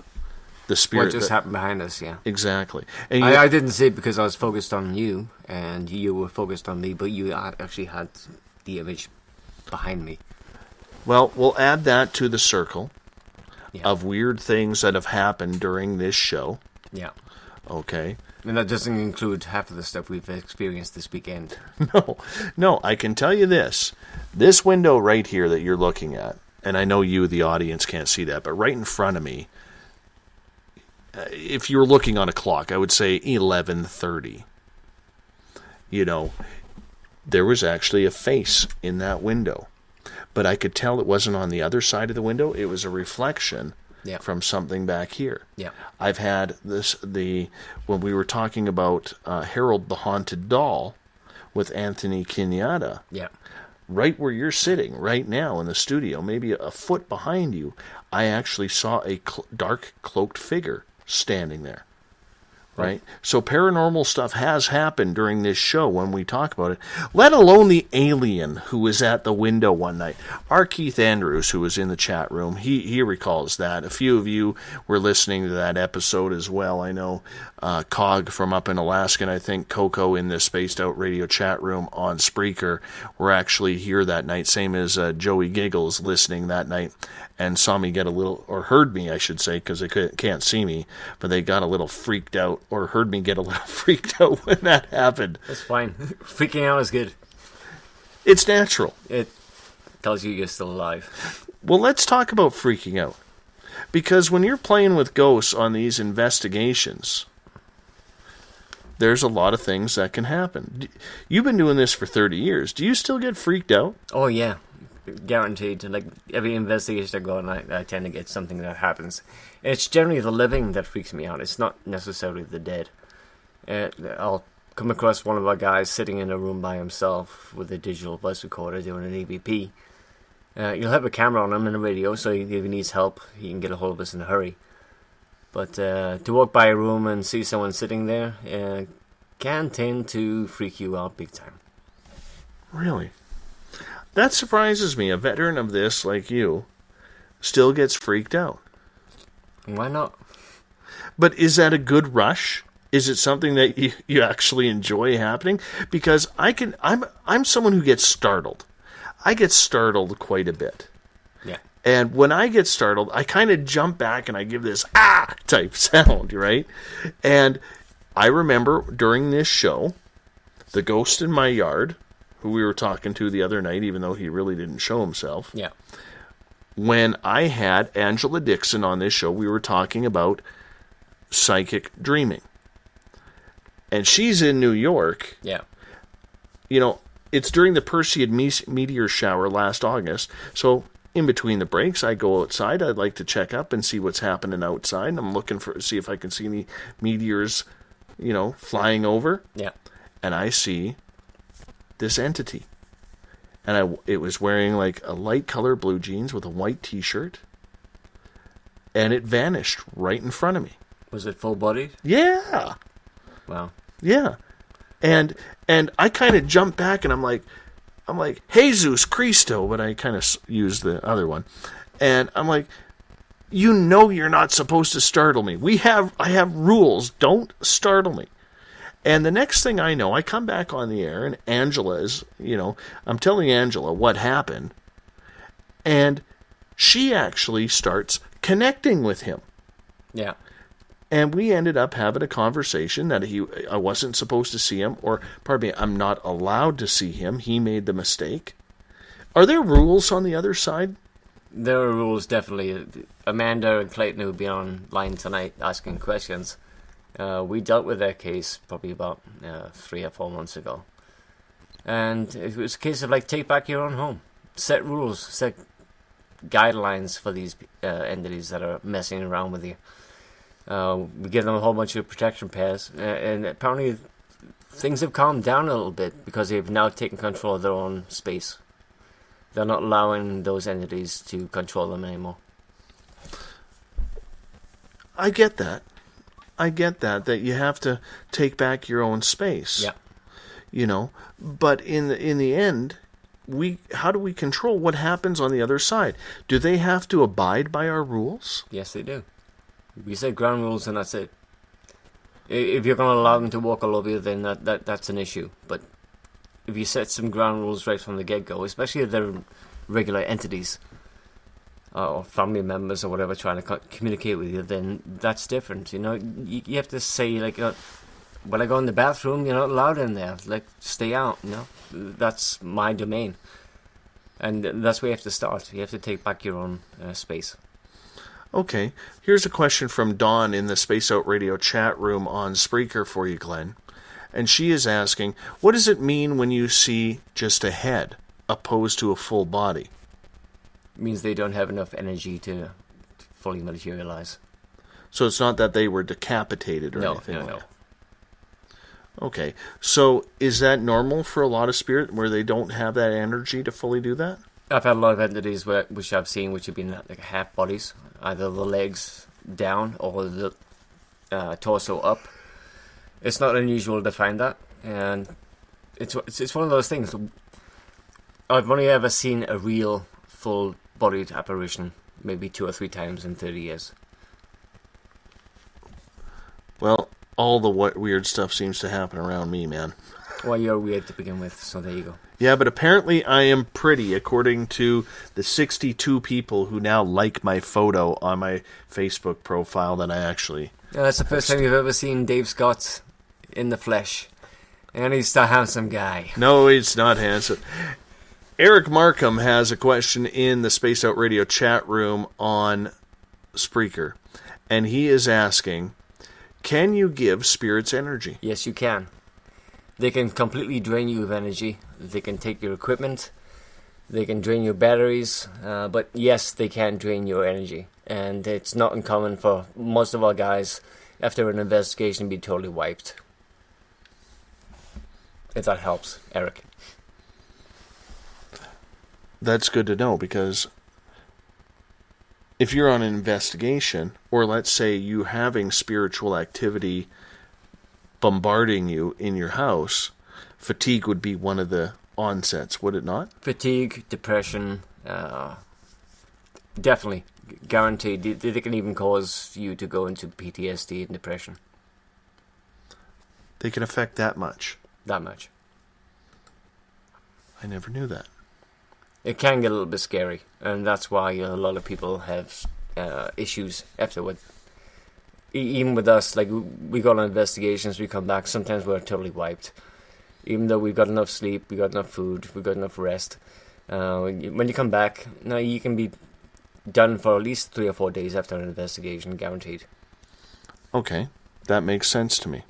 the spirit what just happened behind us, yeah. Exactly. And I didn't see it because I was focused on you, and you were focused on me, but you actually had the image behind me. Well, we'll add that to the circle of weird things that have happened during this show. Yeah. Okay. And that doesn't include half of the stuff we've experienced this weekend. No, I can tell you this. This window right here that you're looking at, and I know you, the audience, can't see that, but right in front of me, if you were looking on a clock, I would say 11:30. There was actually a face in that window. But I could tell it wasn't on the other side of the window. It was a reflection from something back here. Yeah. I've had when we were talking about Harold the Haunted Doll with Anthony Kenyatta. Yeah. Right where you're sitting right now in the studio, maybe a foot behind you, I actually saw a dark cloaked figure standing there. Right? So paranormal stuff has happened during this show when we talk about it, let alone the alien who was at the window one night. Our Keith Andrews, who was in the chat room, he recalls that. A few of you were listening to that episode as well. I know Cog from up in Alaska, and I think Coco in the Spaced Out Radio chat room on Spreaker were actually here that night, same as Joey Giggles listening that night, and saw me get a little, or heard me, I should say, because they can't see me, but they got a little freaked out, or heard me get a little freaked out when that happened. That's fine. Freaking out is good. It's natural. It tells you you're still alive. Well, let's talk about freaking out. Because when you're playing with ghosts on these investigations, there's a lot of things that can happen. You've been doing this for 30 years. Do you still get freaked out? Oh, yeah. Guaranteed. Like every investigation I go on, I tend to get something that happens. And it's generally the living that freaks me out. It's not necessarily the dead. I'll come across one of our guys sitting in a room by himself with a digital voice recorder doing an EVP. You'll have a camera on him and a radio, so if he needs help, he can get a hold of us in a hurry. But to walk by a room and see someone sitting there can tend to freak you out big time. Really? That surprises me. A veteran of this, like you, still gets freaked out. Why not? But is that a good rush? Is it something that you actually enjoy happening? Because I'm someone who gets startled. I get startled quite a bit. Yeah. And when I get startled, I kind of jump back and I give this type sound, right? And I remember during this show, the ghost in my yard, who we were talking to the other night, even though he really didn't show himself. Yeah. When I had Angela Dixon on this show, we were talking about psychic dreaming. And she's in New York. Yeah. it's during the Perseid meteor shower last August. So in between the breaks, I go outside. I'd like to check up and see what's happening outside. And I'm looking see if I can see any meteors, flying over. Yeah. And I see this entity. And it was wearing like a light color blue jeans with a white t-shirt. And it vanished right in front of me. Was it full-bodied? Yeah. Wow. Yeah. And I kind of jumped back and I'm like, Jesus Christo, but I kind of used the other one. And I'm like, you're not supposed to startle me. I have rules. Don't startle me. And the next thing I know, I come back on the air and Angela is, I'm telling Angela what happened. And she actually starts connecting with him. Yeah. And we ended up having a conversation that I wasn't supposed to see him, or pardon me, I'm not allowed to see him. He made the mistake. Are there rules on the other side? There are rules, definitely. Amanda and Clayton, who will be online tonight asking questions, we dealt with their case probably about 3 or 4 months ago. And it was a case of take back your own home. Set rules, set guidelines for these entities that are messing around with you. We give them a whole bunch of protection pairs, and apparently things have calmed down a little bit because they've now taken control of their own space. They're not allowing those entities to control them anymore. I get that. That you have to take back your own space. Yeah. But in the end, how do we control what happens on the other side? Do they have to abide by our rules? Yes, they do. We set ground rules and that's it. If you're going to allow them to walk all over you, then that's an issue. But if you set some ground rules right from the get-go, especially if they're regular entities or family members or whatever trying to communicate with you, then that's different. You have to say, when I go in the bathroom, you're not allowed in there. Stay out, That's my domain. And that's where you have to start. You have to take back your own space. Okay, here's a question from Dawn in the Space Out Radio chat room on Spreaker for you, Glenn. And she is asking, what does it mean when you see just a head opposed to a full body? It means they don't have enough energy to fully materialize. So it's not that they were decapitated or anything? No. Okay, so is that normal for a lot of spirit where they don't have that energy to fully do that? I've had a lot of entities which I've seen which have been half bodies, either the legs down or the torso up. It's not unusual to find that, and it's one of those things. I've only ever seen a real full-bodied apparition maybe 2 or 3 times in 30 years. Well, all the weird stuff seems to happen around me, man. Well, you're weird to begin with, so there you go. Yeah, but apparently I am pretty, according to the 62 people who now like my photo on my Facebook profile that I actually... Yeah, that's the first time you've ever seen Dave Scott in the flesh. And he's a handsome guy. No, he's not handsome. Eric Markham has a question in the Space Out Radio chat room on Spreaker. And he is asking, can you give spirits energy? Yes, you can. They can completely drain you of energy. They can take your equipment. They can drain your batteries. But yes, they can drain your energy. And it's not uncommon for most of our guys, after an investigation, to be totally wiped. If that helps, Eric. That's good to know, because if you're on an investigation, or let's say you having spiritual activity bombarding you in your house, fatigue would be one of the onsets, would it not? Fatigue, depression, definitely, guaranteed. They can even cause you to go into PTSD and depression. They can affect that much? That much. I never knew that. It can get a little bit scary, and that's why a lot of people have issues afterward. Even with us, we go on investigations, we come back, sometimes we're totally wiped. Even though we've got enough sleep, we've got enough food, we've got enough rest. When you come back, now you can be done for at least 3 or 4 days after an investigation, guaranteed. Okay, that makes sense to me.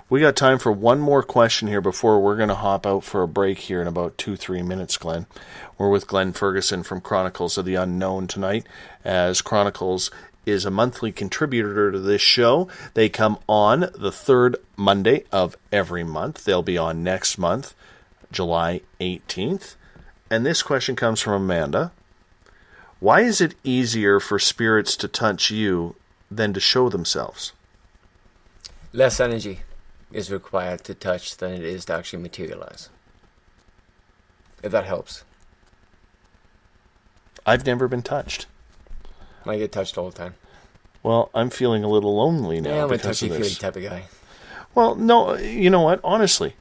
We got time for one more question here before we're going to hop out for a break here in about 2-3 minutes, Glenn. We're with Glen Ferguson from Chronicles of the Unknown tonight, as Chronicles is a monthly contributor to this show. They come on the third Monday of every month. They'll be on next month, July 18th. And this question comes from Amanda. Why is it easier for spirits to touch you than to show themselves? Less energy is required to touch than it is to actually materialize. If that helps. I've never been touched. I get touched all the time. Well, I'm feeling a little lonely now. Yeah, I'm a because of touchy-feely this. type of guy. Well, no, you know what? Honestly,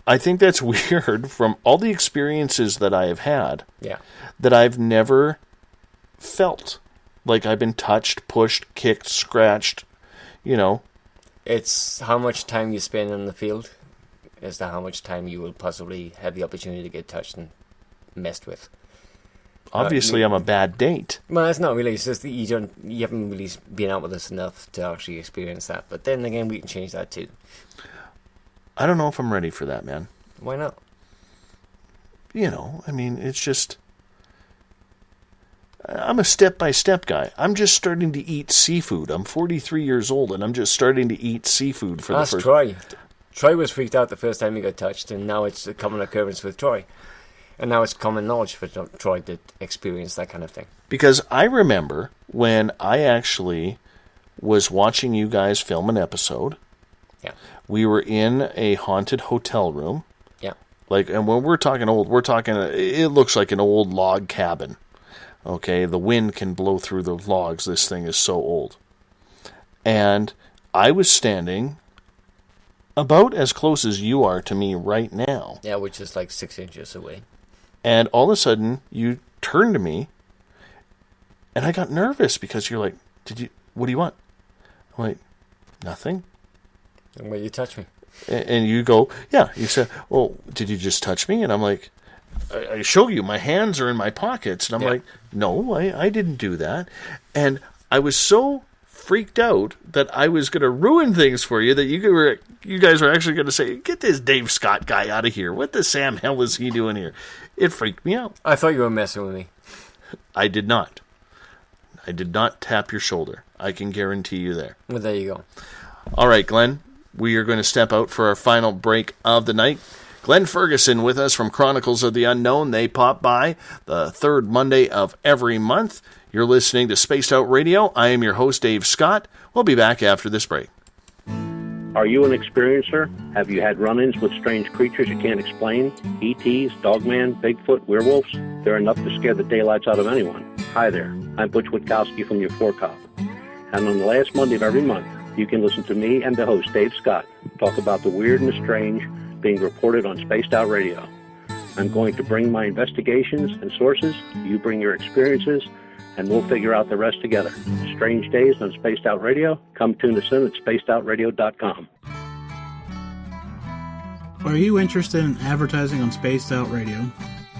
I think that's weird from all the experiences that I have had. Yeah. That I've never felt like I've been touched, pushed, kicked, scratched, you know. It's how much time you spend in the field as to how much time you will possibly have the opportunity to get touched and messed with. Obviously, I'm a bad date. Well, it's not really. It's just that you haven't really been out with us enough to actually experience that. But then again, we can change that too. I don't know if I'm ready for that, man. Why not? You know, I mean, it's just... I'm a step-by-step guy. I'm just starting to eat seafood. I'm 43 years old, and I'm just starting to eat seafood for the first... Troy. Troy was freaked out the first time he got touched, and now it's a common occurrence with Troy. And now it's common knowledge for Troy to experience that kind of thing. Because I remember when I actually was watching you guys film an episode. Yeah. We were in a haunted hotel room. Yeah. And when we're talking old, it looks like an old log cabin. Okay, the wind can blow through the logs. This thing is so old. And I was standing about as close as you are to me right now. Yeah, which is like 6 inches away. And all of a sudden, you turned to me, and I got nervous because you're like, what do you want? I'm like, nothing. And well, you touch me. And you go, yeah. You said, well, did you just touch me? And I'm like, I show you, my hands are in my pockets. And I'm like, no, I didn't do that. And I was so freaked out that I was going to ruin things for you that you guys were actually going to say, get this Dave Scott guy out of here. What the Sam hell is he doing here? It freaked me out. I thought you were messing with me. I did not. I did not tap your shoulder. I can guarantee you there. Well, there you go. All right, Glenn. We are going to step out for our final break of the night. Glen Ferguson with us from Chronicles of the Unknown. They pop by the third Monday of every month. You're listening to Spaced Out Radio. I am your host, Dave Scott. We'll be back after this break. Are you an experiencer? Have you had run-ins with strange creatures you can't explain? ETs, Dogman, Bigfoot, werewolves? They're enough to scare the daylights out of anyone. Hi there. I'm Butch Witkowski from the Four Cop. And on the last Monday of every month, you can listen to me and the host, Dave Scott, talk about the weird and the strange being reported on Spaced Out Radio. I'm going to bring my investigations and sources, you bring your experiences, and we'll figure out the rest together. Strange Days on Spaced Out Radio. Come tune us in at spacedoutradio.com. Are you interested in advertising on Spaced Out Radio?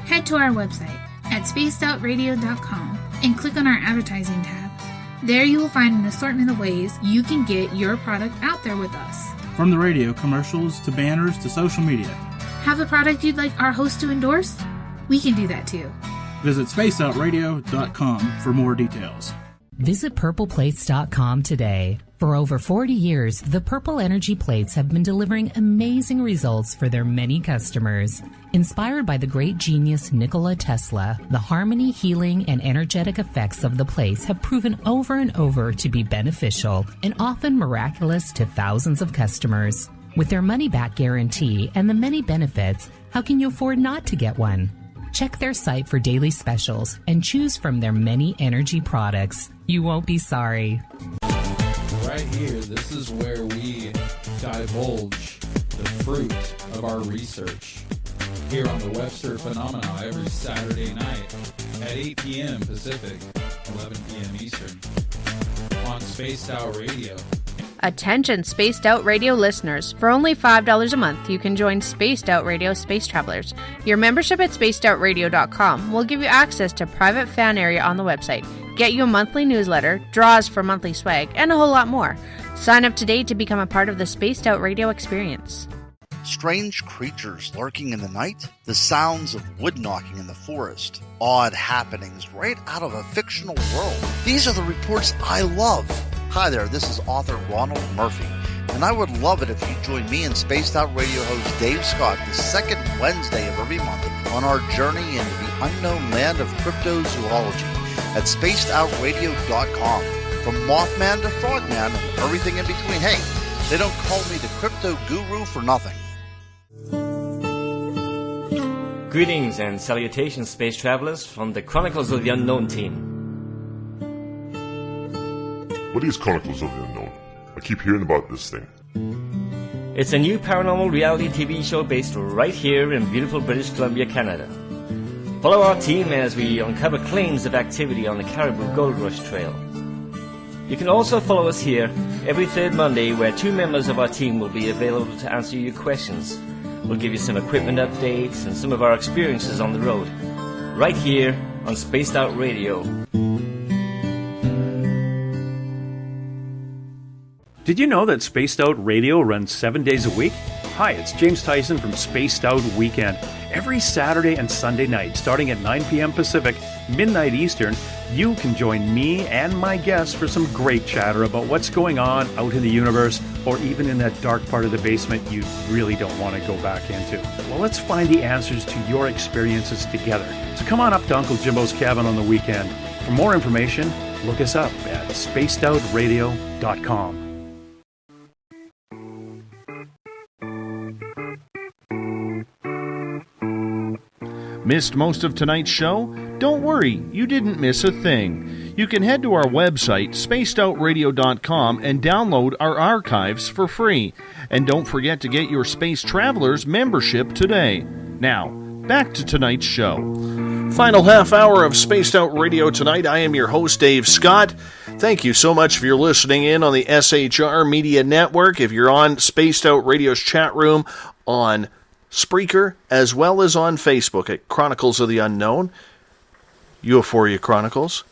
Head to our website at spacedoutradio.com and click on our advertising tab. There you will find an assortment of ways you can get your product out there with us. From the radio, commercials, to banners, to social media. Have a product you'd like our host to endorse? We can do that too. Visit spacedoutradio.com for more details. Visit purpleplates.com today. For over 40 years, the Purple Energy Plates have been delivering amazing results for their many customers. Inspired by the great genius Nikola Tesla, the harmony, healing, and energetic effects of the plates have proven over and over to be beneficial and often miraculous to thousands of customers. With their money-back guarantee and the many benefits, how can you afford not to get one? Check their site for daily specials and choose from their many energy products. You won't be sorry. Right here, this is where we divulge the fruit of our research. Here on the Webster Phenomena every Saturday night at 8 p.m. Pacific, 11 p.m. Eastern on Spaced Out Radio. Attention Spaced Out Radio listeners. For only $5 a month, you can join Spaced Out Radio Space Travelers. Your membership at spacedoutradio.com will give you access to private fan area on the website, get you a monthly newsletter, draws for monthly swag, and a whole lot more. Sign up today to become a part of the Spaced Out Radio experience. Strange creatures lurking in the night, the sounds of wood knocking in the forest, odd happenings right out of a fictional world. These are the reports I love. Hi there, this is author Ronald Murphy, and I would love it if you join me and Spaced Out Radio host Dave Scott the second Wednesday of every month on our journey into the unknown land of cryptozoology at spacedoutradio.com. From Mothman to Frogman and everything in between. Hey, they don't call me the crypto guru for nothing. Greetings and salutations, space travelers, from the Chronicles of the Unknown team. What is Chronicles of the Unknown? I keep hearing about this thing. It's a new paranormal reality TV show based right here in beautiful British Columbia, Canada. Follow our team as we uncover claims of activity on the Caribou Gold Rush Trail. You can also follow us here every third Monday, where 2 members of our team will be available to answer your questions. We'll give you some equipment updates and some of our experiences on the road, right here on Spaced Out Radio. Did you know that Spaced Out Radio runs 7 days a week? Hi, it's James Tyson from Spaced Out Weekend. Every Saturday and Sunday night, starting at 9 p.m. Pacific, midnight Eastern, you can join me and my guests for some great chatter about what's going on out in the universe, or even in that dark part of the basement you really don't want to go back into. Well, let's find the answers to your experiences together. So come on up to Uncle Jimbo's cabin on the weekend. For more information, look us up at spacedoutradio.com. Missed most of tonight's show? Don't worry, you didn't miss a thing. You can head to our website, spacedoutradio.com, and download our archives for free. And don't forget to get your Space Travelers membership today. Now, back to tonight's show. Final half hour of Spaced Out Radio tonight. I am your host, Dave Scott. Thank you so much for your listening in on the SHR Media Network. If you're on Spaced Out Radio's chat room on Spreaker, as well as on Facebook at Chronicles of the Unknown, Euphoria Chronicles,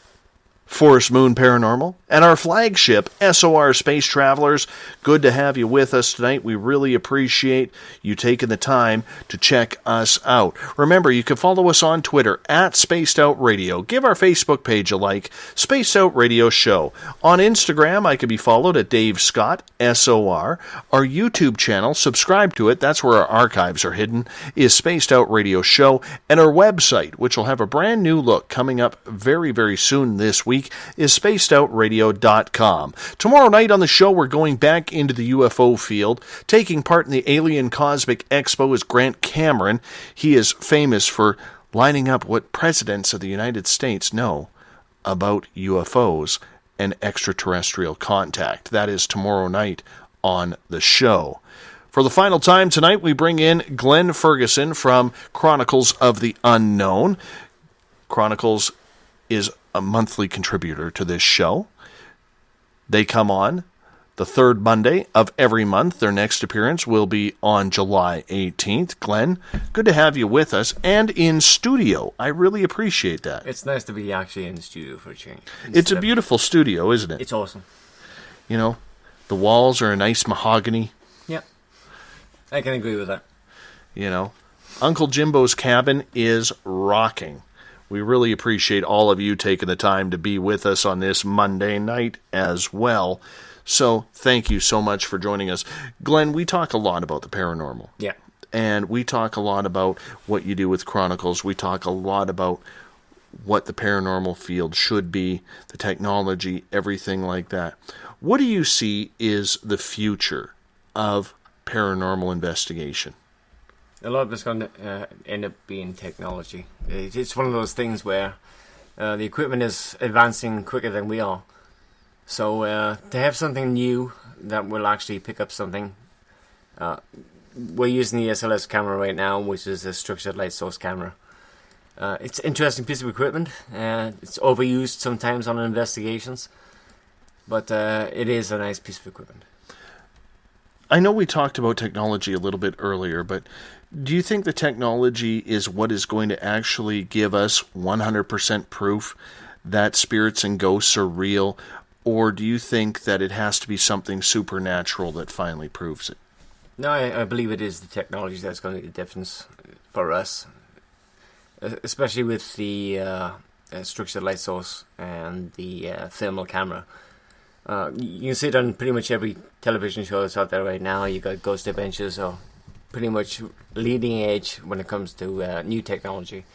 Forest Moon Paranormal, and our flagship, SOR Space Travelers. Good to have you with us tonight. We really appreciate you taking the time to check us out. Remember, you can follow us on Twitter at Spaced Out Radio. Give our Facebook page a like, Spaced Out Radio Show. On Instagram, I can be followed at Dave Scott, SOR. Our YouTube channel, subscribe to it, that's where our archives are hidden, is Spaced Out Radio Show. And our website, which will have a brand new look coming up very, very soon this week, is spacedoutradio.com. Tomorrow night on the show, we're going back into the UFO field. Taking part in the Alien Cosmic Expo is Grant Cameron. He is famous for lining up what presidents of the United States know about UFOs and extraterrestrial contact. That is tomorrow night on the show. For the final time tonight, we bring in Glen Ferguson from Chronicles of the Unknown. Chronicles is a monthly contributor to this show. They come on the third Monday of every month. Their next appearance will be on July 18th. Glenn, good to have you with us and in studio. I really appreciate that. It's nice to be actually in the studio for a change. It's a beautiful studio, isn't it? It's awesome. You know, the walls are a nice mahogany. Yeah, I can agree with that. You know, Uncle Jimbo's cabin is rocking. We really appreciate all of you taking the time to be with us on this Monday night as well. So thank you so much for joining us. Glenn, we talk a lot about the paranormal. Yeah. And we talk a lot about what you do with Chronicles. We talk a lot about what the paranormal field should be, the technology, everything like that. What do you see is the future of paranormal investigation? A lot of it's going to end up being technology. It's one of those things where the equipment is advancing quicker than we are. So to have something new that will actually pick up something, we're using the SLS camera right now, which is a structured light source camera. It's an interesting piece of equipment. It's overused sometimes on investigations, but it is a nice piece of equipment. I know we talked about technology a little bit earlier, but do you think the technology is what is going to actually give us 100% proof that spirits and ghosts are real, or do you think that it has to be something supernatural that finally proves it? No, I believe it is the technology that's going to make the difference for us, especially with the structured light source and the thermal camera. You can see it on pretty much every television show that's out there right now. You got Ghost Adventures, or pretty much leading edge when it comes to new technology,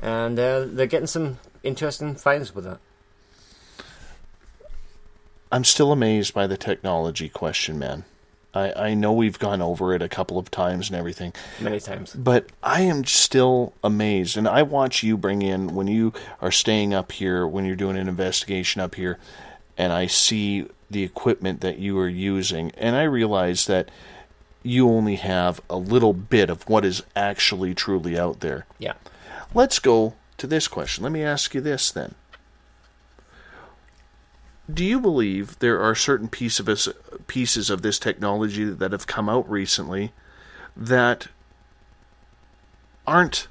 and they're getting some interesting finds with it. I'm still amazed by the technology question, man. I know we've gone over it a couple of times and everything. Many times. But I am still amazed. And I watch you bring in, when you are staying up here, when you're doing an investigation up here, and I see the equipment that you are using, and I realize that you only have a little bit of what is actually truly out there. Yeah. Let's go to this question. Let me ask you this then. Do you believe there are certain pieces of this technology that have come out recently that aren't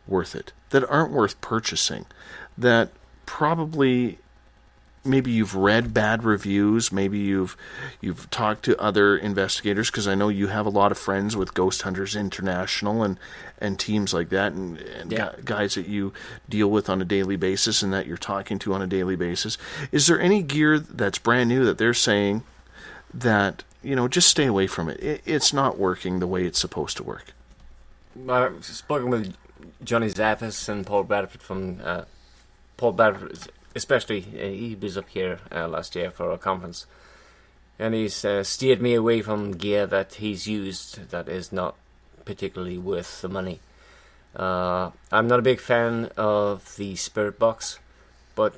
worth it, that aren't worth purchasing, that probably maybe you've read bad reviews, maybe you've talked to other investigators, because I know you have a lot of friends with Ghost Hunters International and teams like that, and guys that you deal with on a daily basis and that you're talking to on a daily basis. Is there any gear that's brand new that they're saying that, just stay away from it? It's not working the way it's supposed to work. I've spoken with Johnny Zaffis and Paul Bradford from Paul Bradford. Especially, he was up here last year for a conference, and he's steered me away from gear that he's used that is not particularly worth the money. I'm not a big fan of the Spirit Box, but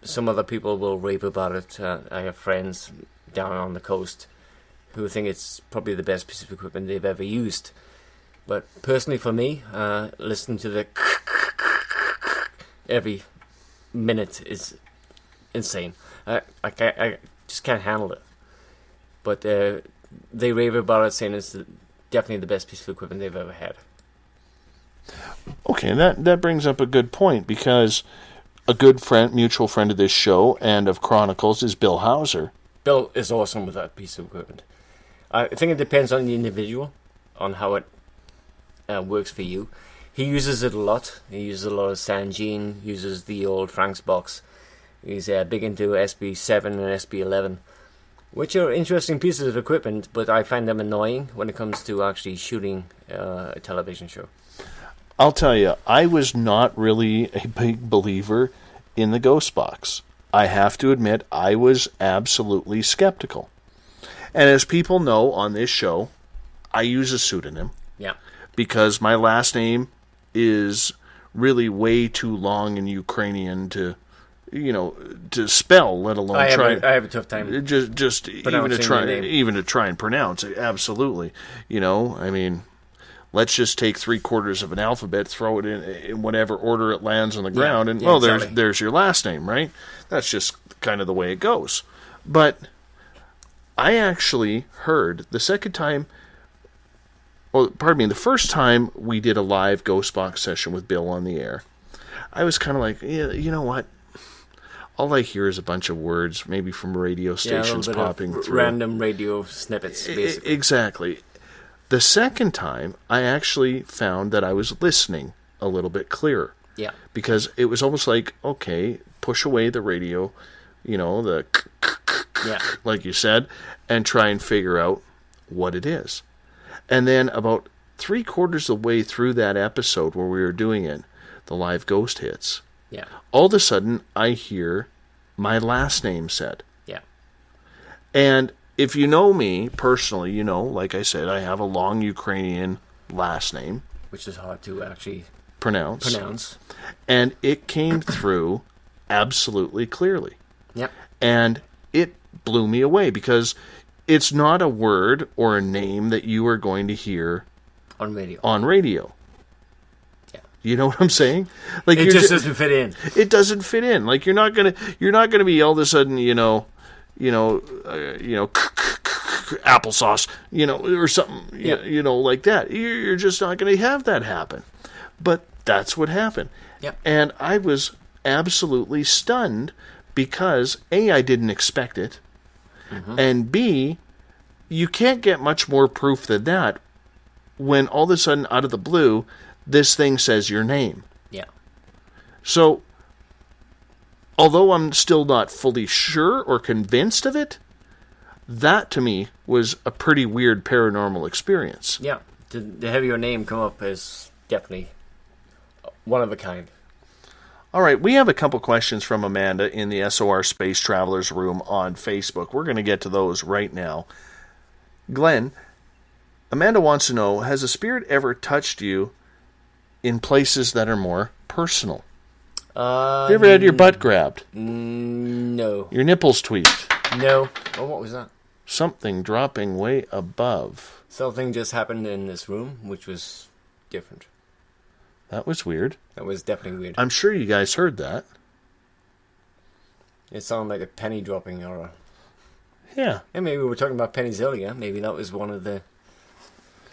some other people will rave about it. I have friends down on the coast who think it's probably the best piece of equipment they've ever used. But personally for me, listening to the every minute is insane. I just can't handle it. But they rave about it, saying it's definitely the best piece of equipment they've ever had. Okay, and that brings up a good point, because a good friend, mutual friend of this show and of Chronicles, is Bill Hauser. Bill is awesome with that piece of equipment. I think it depends on the individual, on how it works for you. He uses it a lot. He uses a lot of Sanjean, uses the old Frank's box. He's big into SB7 and SB11, which are interesting pieces of equipment, but I find them annoying when it comes to actually shooting a television show. I'll tell you, I was not really a big believer in the Ghost Box. I have to admit, I was absolutely skeptical. And as people know on this show, I use a pseudonym. Yeah. Because my last name is really way too long in Ukrainian to spell, let alone I try. I have a tough time. Just even to try and pronounce it. Absolutely. I mean, let's just take 3/4 of an alphabet, throw it in whatever order it lands on the ground, and exactly. there's your last name, right? That's just kind of the way it goes. But I actually heard the first time we did a live Ghost Box session with Bill on the air, I was kind of like, you know what? All I hear is a bunch of words, maybe from radio stations popping through. Random radio snippets, basically. Exactly. The second time, I actually found that I was listening a little bit clearer. Yeah. Because it was almost like, okay, push away the radio, the like you said, and try and figure out what it is. And then about 3/4 of the way through that episode where we were doing it, the live ghost hits. Yeah. All of a sudden, I hear my last name said. Yeah. And if you know me personally, like I said, I have a long Ukrainian last name. Which is hard to actually pronounce. And it came through absolutely clearly. Yep. And it blew me away, because it's not a word or a name that you are going to hear on radio. Yeah. You know what I'm saying? Like, it just doesn't fit in. It doesn't fit in. Like, you're not gonna be all of a sudden, applesauce, or something, like that. You're just not going to have that happen. But that's what happened. Yep. And I was absolutely stunned because, A, I didn't expect it, and B, you can't get much more proof than that when all of a sudden, out of the blue, this thing says your name. Yeah. So, although I'm still not fully sure or convinced of it, that to me was a pretty weird paranormal experience. Yeah. To have your name come up is definitely one of a kind. All right, we have a couple questions from Amanda in the SOR Space Travelers room on Facebook. We're going to get to those right now. Glenn, Amanda wants to know, has a spirit ever touched you in places that are more personal? Have you ever had your butt grabbed? No. Your nipples tweaked? No. Oh, what was that? Something dropping way above. Something just happened in this room, which was different. That was weird. That was definitely weird. I'm sure you guys heard that. It sounded like a penny dropping or a... Yeah. And maybe we were talking about pennies earlier. Maybe that was one of the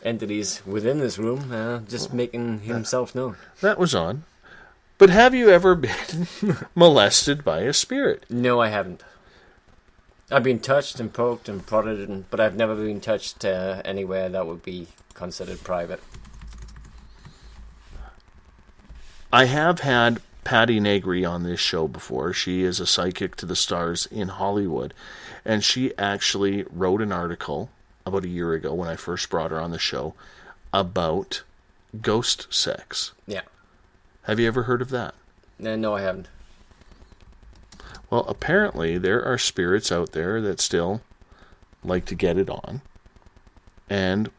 entities within this room, just making himself known. That was odd. But have you ever been molested by a spirit? No, I haven't. I've been touched and poked and prodded, but I've never been touched anywhere that would be considered private. I have had Patty Negri on this show before. She is a psychic to the stars in Hollywood. And she actually wrote an article about a year ago when I first brought her on the show about ghost sex. Yeah. Have you ever heard of that? No, I haven't. Well, apparently there are spirits out there that still like to get it on. And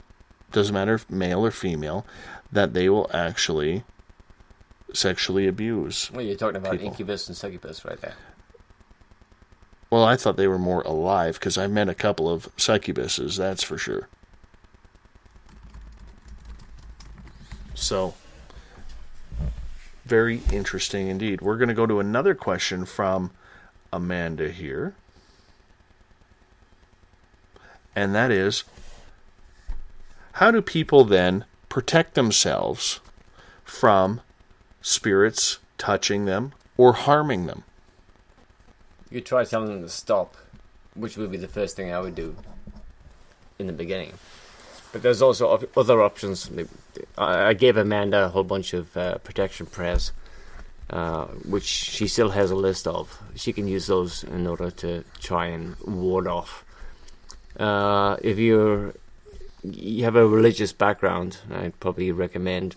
doesn't matter if male or female, that they will actually sexually abuse. Well, you're talking about people. incubus and succubus right there. Well, I thought they were more alive because I met a couple of succubuses, that's for sure. So, very interesting indeed. We're going to go to another question from Amanda here. And that is, how do people then protect themselves from spirits touching them or harming them? You try telling them to stop, which would be the first thing I would do in the beginning. But there's also other options. I gave Amanda a whole bunch of protection prayers, which she still has a list of. She can use those in order to try and ward off. If you have a religious background, I'd probably recommend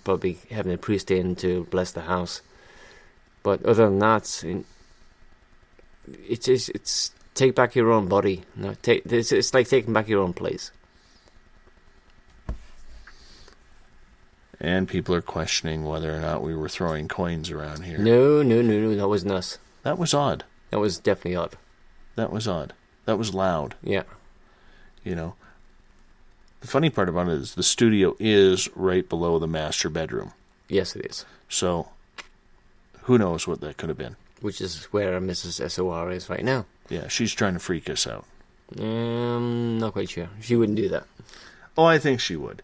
having a priest in to bless the house. But other than that, it's take back your own body. No, it's like taking back your own place. And people are questioning whether or not we were throwing coins around here. No, that wasn't us. That was odd. That was definitely odd. That was odd. That was loud. Yeah. You know, the funny part about it is the studio is right below the master bedroom. Yes, it is. So, who knows what that could have been. Which is where Mrs. SOR is right now. Yeah, she's trying to freak us out. Not quite sure. She wouldn't do that. Oh, I think she would.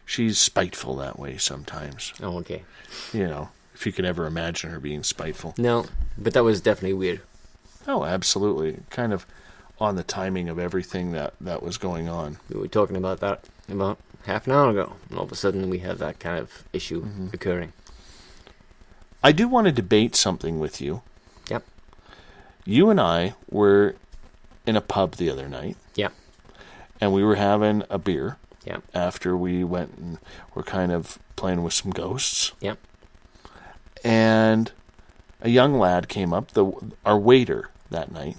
She's spiteful that way sometimes. Oh, okay. You know, if you could ever imagine her being spiteful. No, but that was definitely weird. Oh, absolutely. Kind of on the timing of everything that was going on. We were talking about that about half an hour ago, and all of a sudden we have that kind of issue occurring. I do want to debate something with you. Yep. You and I were in a pub the other night. Yep. And we were having a beer. Yep. After we went and were kind of playing with some ghosts. Yep. And a young lad came up, our waiter that night.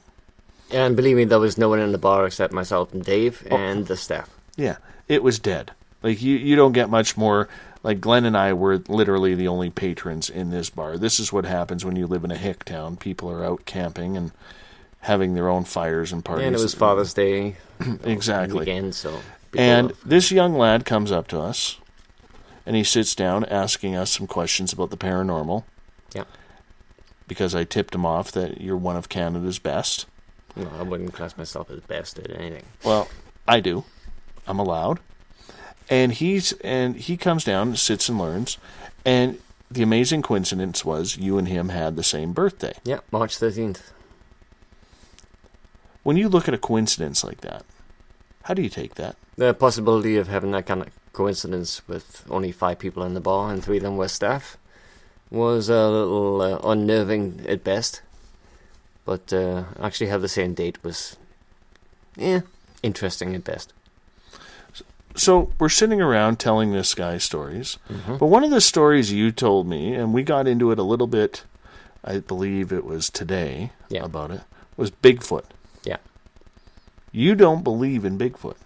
And believe me, there was no one in the bar except myself and Dave and the staff. Yeah, it was dead. Like, you don't get much more. Like, Glenn and I were literally the only patrons in this bar. This is what happens when you live in a hick town. People are out camping and having their own fires and parties. And it was Father's Day. Exactly. Weekend, so... And this young lad comes up to us, and he sits down asking us some questions about the paranormal. Yeah. Because I tipped him off that you're one of Canada's best. No, I wouldn't class myself as best at anything. Well, I do. I'm allowed. And he comes down, sits and learns, and the amazing coincidence was you and him had the same birthday. Yeah, March 13th. When you look at a coincidence like that, how do you take that? The possibility of having that kind of coincidence with only 5 people in the bar and 3 of them were staff was a little unnerving at best. But actually have the same date was, interesting at best. So we're sitting around telling this guy stories. Mm-hmm. But one of the stories you told me, and we got into it a little bit, I believe it was today about it, was Bigfoot. Yeah. You don't believe in Bigfoot.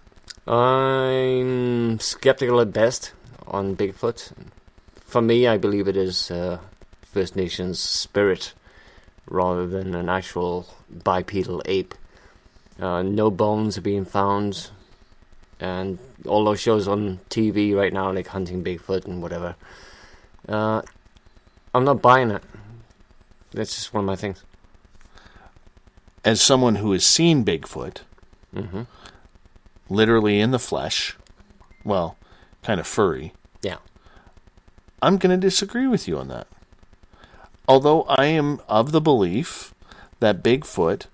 I'm skeptical at best on Bigfoot. For me, I believe it is First Nations spirit rather than an actual bipedal ape. No bones are being found, and all those shows on TV right now, like Hunting Bigfoot and whatever, I'm not buying it. That's just one of my things. As someone who has seen Bigfoot, mm-hmm. literally in the flesh, well, kind of furry, yeah, I'm going to disagree with you on that. Although I am of the belief that Bigfoot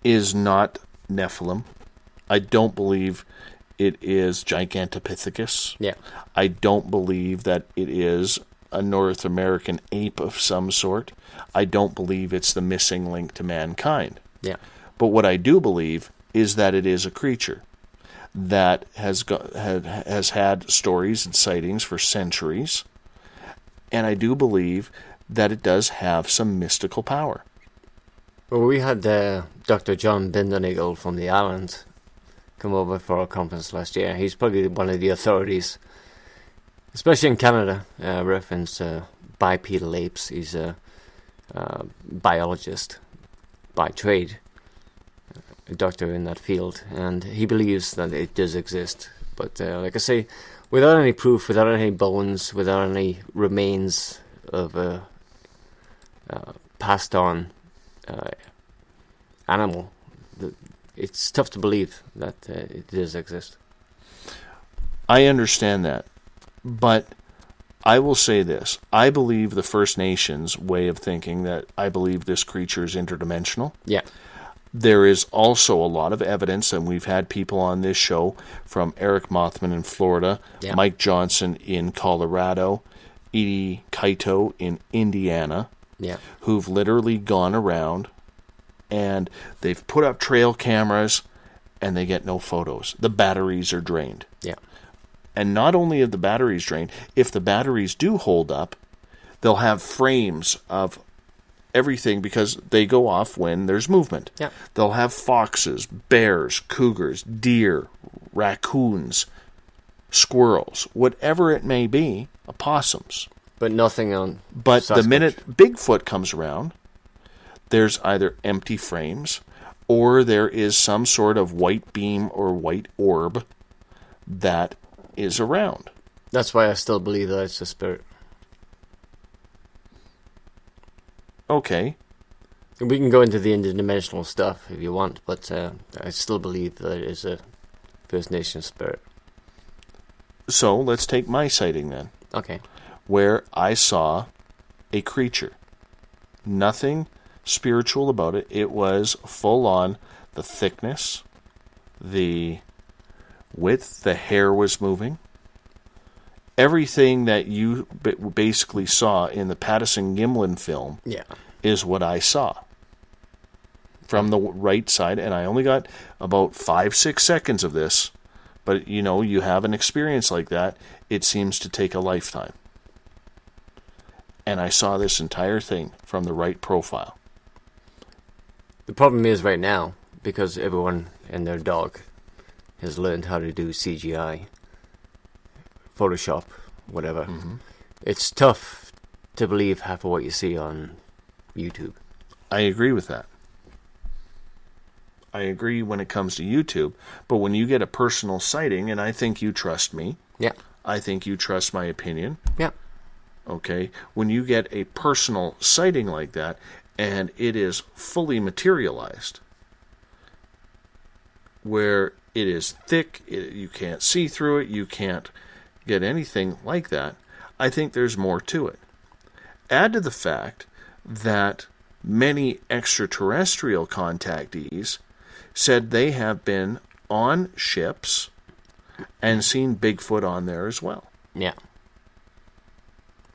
is not Nephilim. I don't believe it is Gigantopithecus. Yeah. I don't believe that it is a North American ape of some sort. I don't believe it's the missing link to mankind. Yeah. But what I do believe is that it is a creature that has had stories and sightings for centuries, and I do believe that it does have some mystical power. Well, we had Dr. John Bindernagel from the island come over for our conference last year. He's probably one of the authorities, especially in Canada, reference bipedal apes. He's a biologist by trade, a doctor in that field, and he believes that it does exist. But like I say, without any proof, without any bones, without any remains of a passed on animal, it's tough to believe that it does exist. I understand that, but I will say this. I believe the First Nations way of thinking that I believe this creature is interdimensional. Yeah. There is also a lot of evidence, and we've had people on this show from Eric Mothman in Florida, yeah. Mike Johnson in Colorado, Edie Kaito in Indiana, yeah. who've literally gone around and they've put up trail cameras and they get no photos. The batteries are drained. Yeah. And not only are the batteries drained, if the batteries do hold up, they'll have frames of everything because they go off when there's movement. Yeah. They'll have foxes, bears, cougars, deer, raccoons, squirrels, whatever it may be, opossums. But nothing on But Sasquatch. The minute Bigfoot comes around, there's either empty frames or there is some sort of white beam or white orb that is around. That's why I still believe that it's a spirit. Okay. We can go into the interdimensional stuff if you want, but I still believe that it is a First Nation spirit. So let's take my sighting then. Okay. Where I saw a creature. Nothing spiritual about it. It was full on the thickness, the width, the hair was moving. Everything that you basically saw in the Patterson-Gimlin film is what I saw from the right side, and I only got about 5-6 seconds of this, but you have an experience like that, it seems to take a lifetime. And I saw this entire thing from the right profile. The problem is right now, because everyone and their dog has learned how to do CGI, Photoshop, whatever. Mm-hmm. It's tough to believe half of what you see on YouTube. I agree with that. I agree when it comes to YouTube, but when you get a personal sighting, and I think you trust me. Yeah. I think you trust my opinion. Yeah. Okay? When you get a personal sighting like that, and it is fully materialized, where it is thick, you can't see through it, you can't get anything like that, I think there's more to it. Add to the fact that many extraterrestrial contactees said they have been on ships and seen Bigfoot on there as well. Yeah.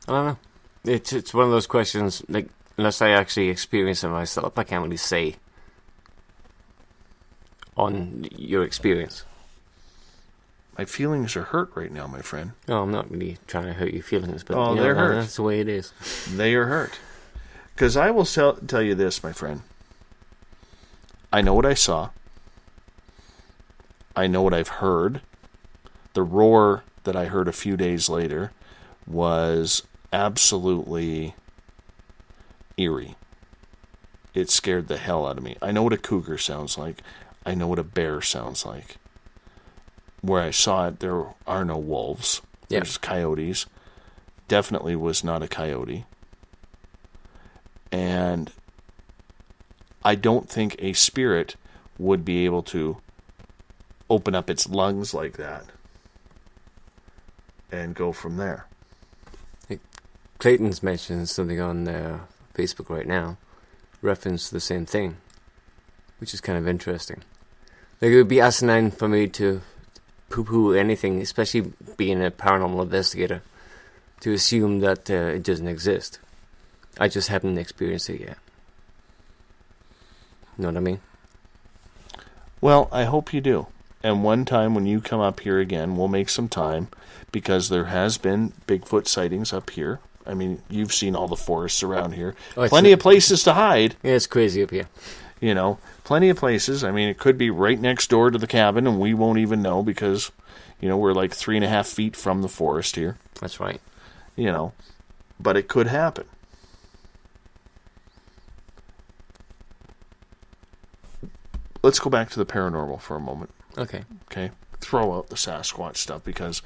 I don't know. It's one of those questions, like, unless I actually experience it myself, I can't really say on your experience. My feelings are hurt right now, my friend. No, I'm not really trying to hurt your feelings, but they're hurt. That's the way it is. They are hurt. Because I will tell you this, my friend. I know what I saw. I know what I've heard. The roar that I heard a few days later was absolutely eerie. It scared the hell out of me. I know what a cougar sounds like. I know what a bear sounds like. Where I saw it, there are no wolves. Yeah. There's coyotes. Definitely was not a coyote. And I don't think a spirit would be able to open up its lungs like that and go from there. Clayton's mentioned something on Facebook right now, reference to the same thing, which is kind of interesting. Like, it would be asinine for me to poo-poo anything, especially being a paranormal investigator, to assume that it doesn't exist. I just haven't experienced it yet. Know what I mean? Well, I hope you do. And one time when you come up here again, we'll make some time, because there has been Bigfoot sightings up here. I mean, you've seen all the forests around here. Plenty of places to hide. Yeah, it's crazy up here. You know, plenty of places. I mean, it could be right next door to the cabin, and we won't even know because, you know, we're like 3.5 feet from the forest here. That's right. You know, but it could happen. Let's go back to the paranormal for a moment. Okay. Okay. Throw out the Sasquatch stuff because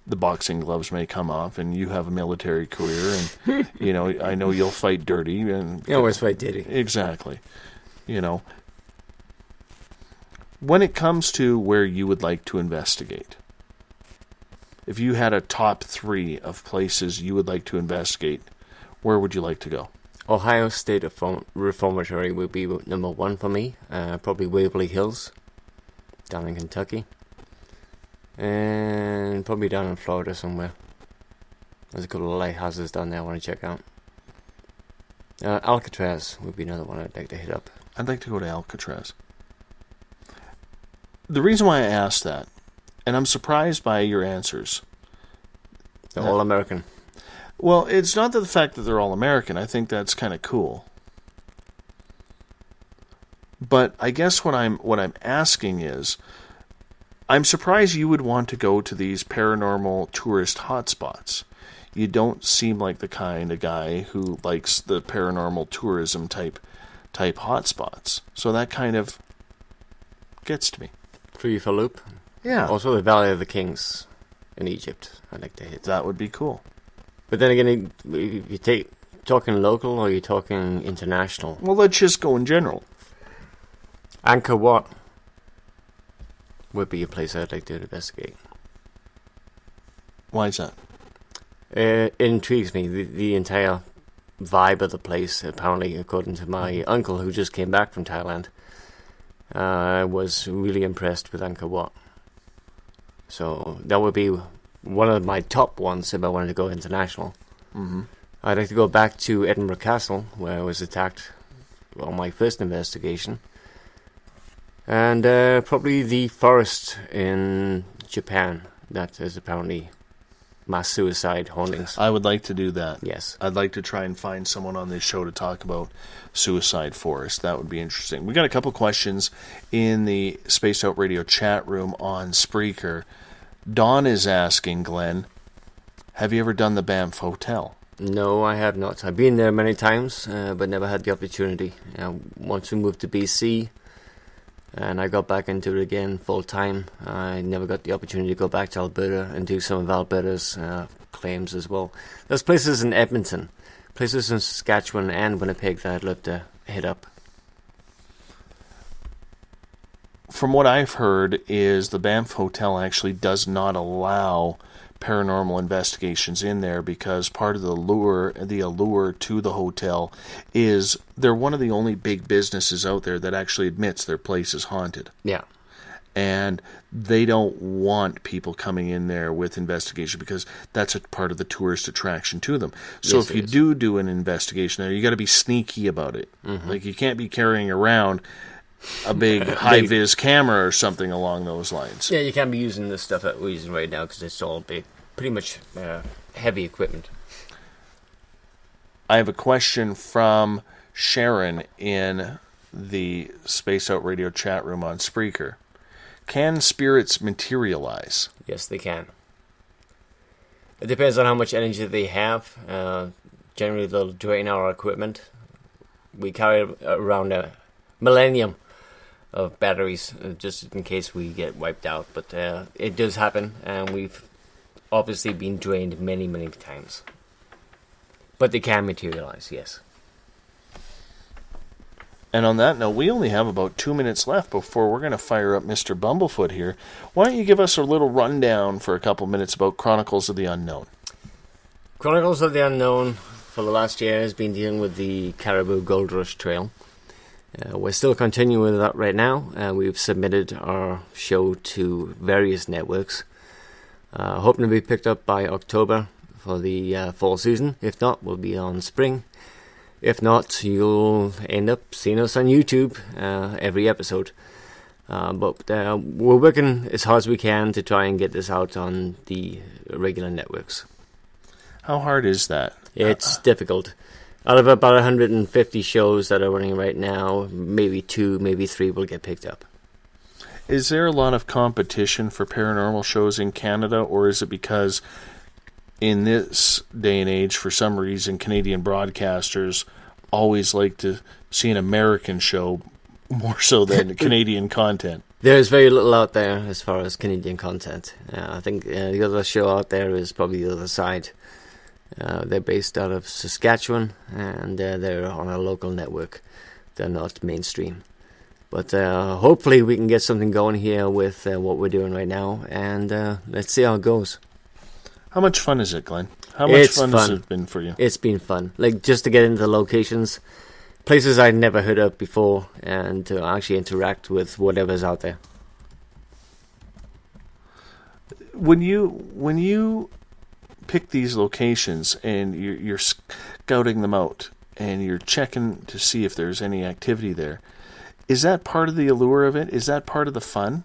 the boxing gloves may come off, and you have a military career, and you know, I know you'll fight dirty, and you always fight dirty. Exactly. You know, when it comes to where you would like to investigate, if you had a top 3 of places you would like to investigate, where would you like to go? Ohio State Reformatory would be number 1 for me. Probably Waverly Hills, down in Kentucky. And probably down in Florida somewhere. There's a couple of lighthouses down there I want to check out. Alcatraz would be another one I'd like to hit up. I'd like to go to Alcatraz. The reason why I asked that, and I'm surprised by your answers. They're all American. Well, it's not the fact that they're all American. I think that's kind of cool. But I guess what I'm asking is, I'm surprised you would want to go to these paranormal tourist hotspots. You don't seem like the kind of guy who likes the paranormal tourism type hotspots. So that kind of gets to me. Throw you for a loop? Yeah. Also the Valley of the Kings in Egypt. I'd like to hit. That would be cool. But then again, you talking local or you talking international? Well, let's just go in general. Angkor Wat would be a place I'd like to investigate. Why is that? It intrigues me, the entire vibe of the place. Apparently, according to my uncle who just came back from Thailand, I was really impressed with Angkor Wat. So that would be one of my top ones if I wanted to go international. Mm-hmm. I'd like to go back to Edinburgh Castle, where I was attacked on my first investigation. And probably the forest in Japan that is apparently mass suicide hauntings. I would like to do that. Yes. I'd like to try and find someone on this show to talk about suicide forest. That would be interesting. We got a couple questions in the Spaced Out Radio chat room on Spreaker. Dawn is asking, Glenn, have you ever done the Banff Hotel? No, I have not. I've been there many times, but never had the opportunity. Once we moved to BC, and I got back into it again full time, I never got the opportunity to go back to Alberta and do some of Alberta's claims as well. There's places in Edmonton, places in Saskatchewan and Winnipeg that I'd love to hit up. From what I've heard is the Banff Hotel actually does not allow paranormal investigations in there because part of the allure to the hotel is they're one of the only big businesses out there that actually admits their place is haunted. Yeah. And they don't want people coming in there with investigation because that's a part of the tourist attraction to them. So Yes, if you it is. do an investigation there, you got to be sneaky about it. Mhm. Like you can't be carrying around a big high-vis camera or something along those lines. Yeah, you can't be using this stuff that we're using right now because it's all big, pretty much heavy equipment. I have a question from Sharon in the Space Out Radio chat room on Spreaker. Can spirits materialize? Yes, they can. It depends on how much energy they have. Generally, they'll drain our equipment. We carry around a millennium of batteries just in case we get wiped out. But it does happen, and we've obviously been drained many, many times. But they can materialize, yes. And on that note, we only have about 2 minutes left before we're going to fire up Mr. Bumblefoot here. Why don't you give us a little rundown for a couple minutes about Chronicles of the Unknown? Chronicles of the Unknown for the last year has been dealing with the Caribou Gold Rush Trail. We're still continuing with that right now. We've submitted our show to various networks. Hoping to be picked up by October for the fall season. If not, we'll be on spring. If not, you'll end up seeing us on YouTube every episode. But we're working as hard as we can to try and get this out on the regular networks. How hard is that? It's difficult. Out of about 150 shows that are running right now, maybe 2, maybe 3 will get picked up. Is there a lot of competition for paranormal shows in Canada, or is it because in this day and age, for some reason, Canadian broadcasters always like to see an American show more so than Canadian content? There's very little out there as far as Canadian content. I think the other show out there is probably The Other Side. They're based out of Saskatchewan, and they're on a local network. They're not mainstream. But hopefully we can get something going here with what we're doing right now, and let's see how it goes. How much fun is it, Glenn? How much fun has it been for you? It's been fun. Like, just to get into the locations, places I'd never heard of before, and to actually interact with whatever's out there. When you pick these locations and you're scouting them out and you're checking to see if there's any activity there, is that part of the allure of it? Is that part of the fun?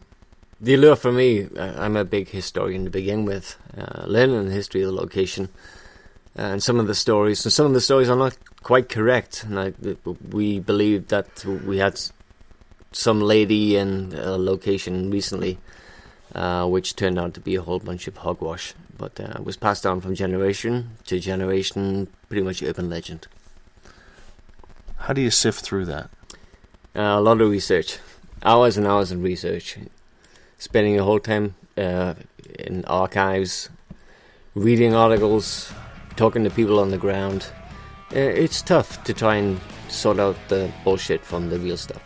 The allure for me, I'm a big historian to begin with, learning the history of the location, and some of the stories are not quite correct. And we believe that we had some lady in a location recently, which turned out to be a whole bunch of hogwash, but it was passed down from generation to generation, pretty much urban legend. How do you sift through that? A lot of research, hours and hours of research. Spending the whole time in archives, reading articles, talking to people on the ground. It's tough to try and sort out the bullshit from the real stuff.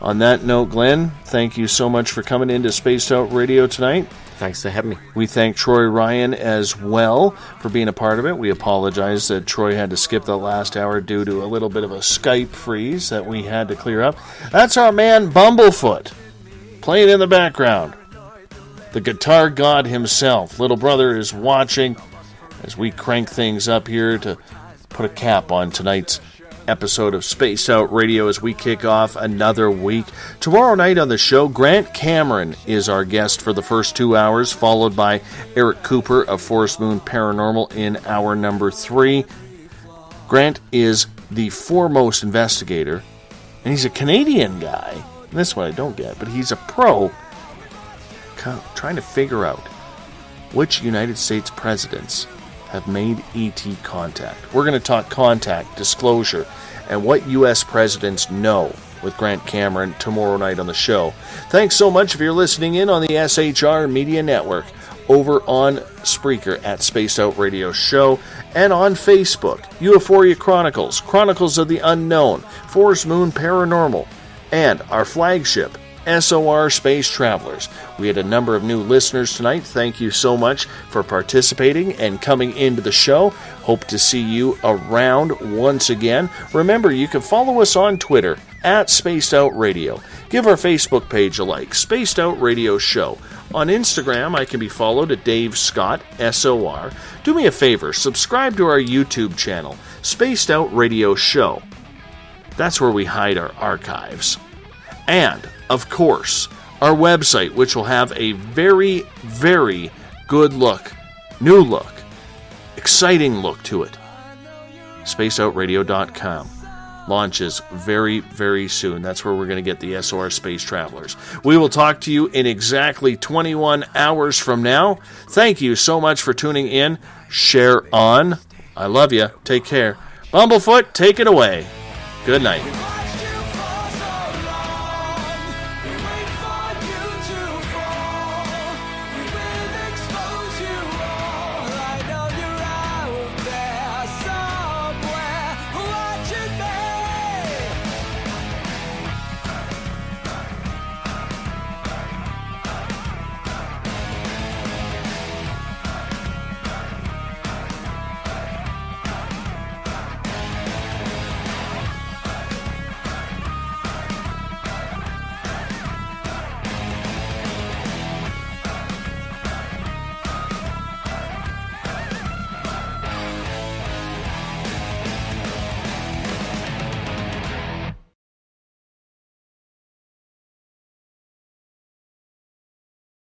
On that note, Glenn, thank you so much for coming into Spaced Out Radio tonight. Thanks for having me. We thank Troy Ryan as well for being a part of it. We apologize that Troy had to skip the last hour due to a little bit of a Skype freeze that we had to clear up. That's our man Bumblefoot, playing in the background. The guitar god himself. Little brother is watching as we crank things up here to put a cap on tonight's episode of Spaced Out Radio as we kick off another week. Tomorrow night on the show, Grant Cameron is our guest for the first 2 hours, followed by Eric Cooper of Forest Moon Paranormal in hour number 3. Grant is the foremost investigator, and he's a Canadian guy. And this is what I don't get, but he's a pro trying to figure out which United States presidents have made ET contact. We're going to talk contact, disclosure, and what U.S. presidents know with Grant Cameron tomorrow night on the show. Thanks so much if you're listening in on the SHR Media Network. over on Spreaker at Spaced Out Radio Show, and on Facebook, Euphoria Chronicles, Chronicles of the Unknown, Forest Moon Paranormal, and our flagship, SOR Space Travelers. We had a number of new listeners tonight. Thank you so much for participating and coming into the show. Hope to see you around once again. Remember, you can follow us on Twitter at Spaced Out Radio. Give our Facebook page a like, Spaced Out Radio Show. On Instagram, I can be followed at Dave Scott, SOR. Do me a favor, subscribe to our YouTube channel, Spaced Out Radio Show. That's where we hide our archives. And, of course, our website, which will have a very, very good look, new look, exciting look to it. SpacedOutRadio.com. Launches very, very soon. That's where we're going to get the SOR Space Travelers. We will talk to you in exactly 21 hours from now. Thank you so much for tuning in. Share on. I love you. Take care. Bumblefoot, take it away. Good night.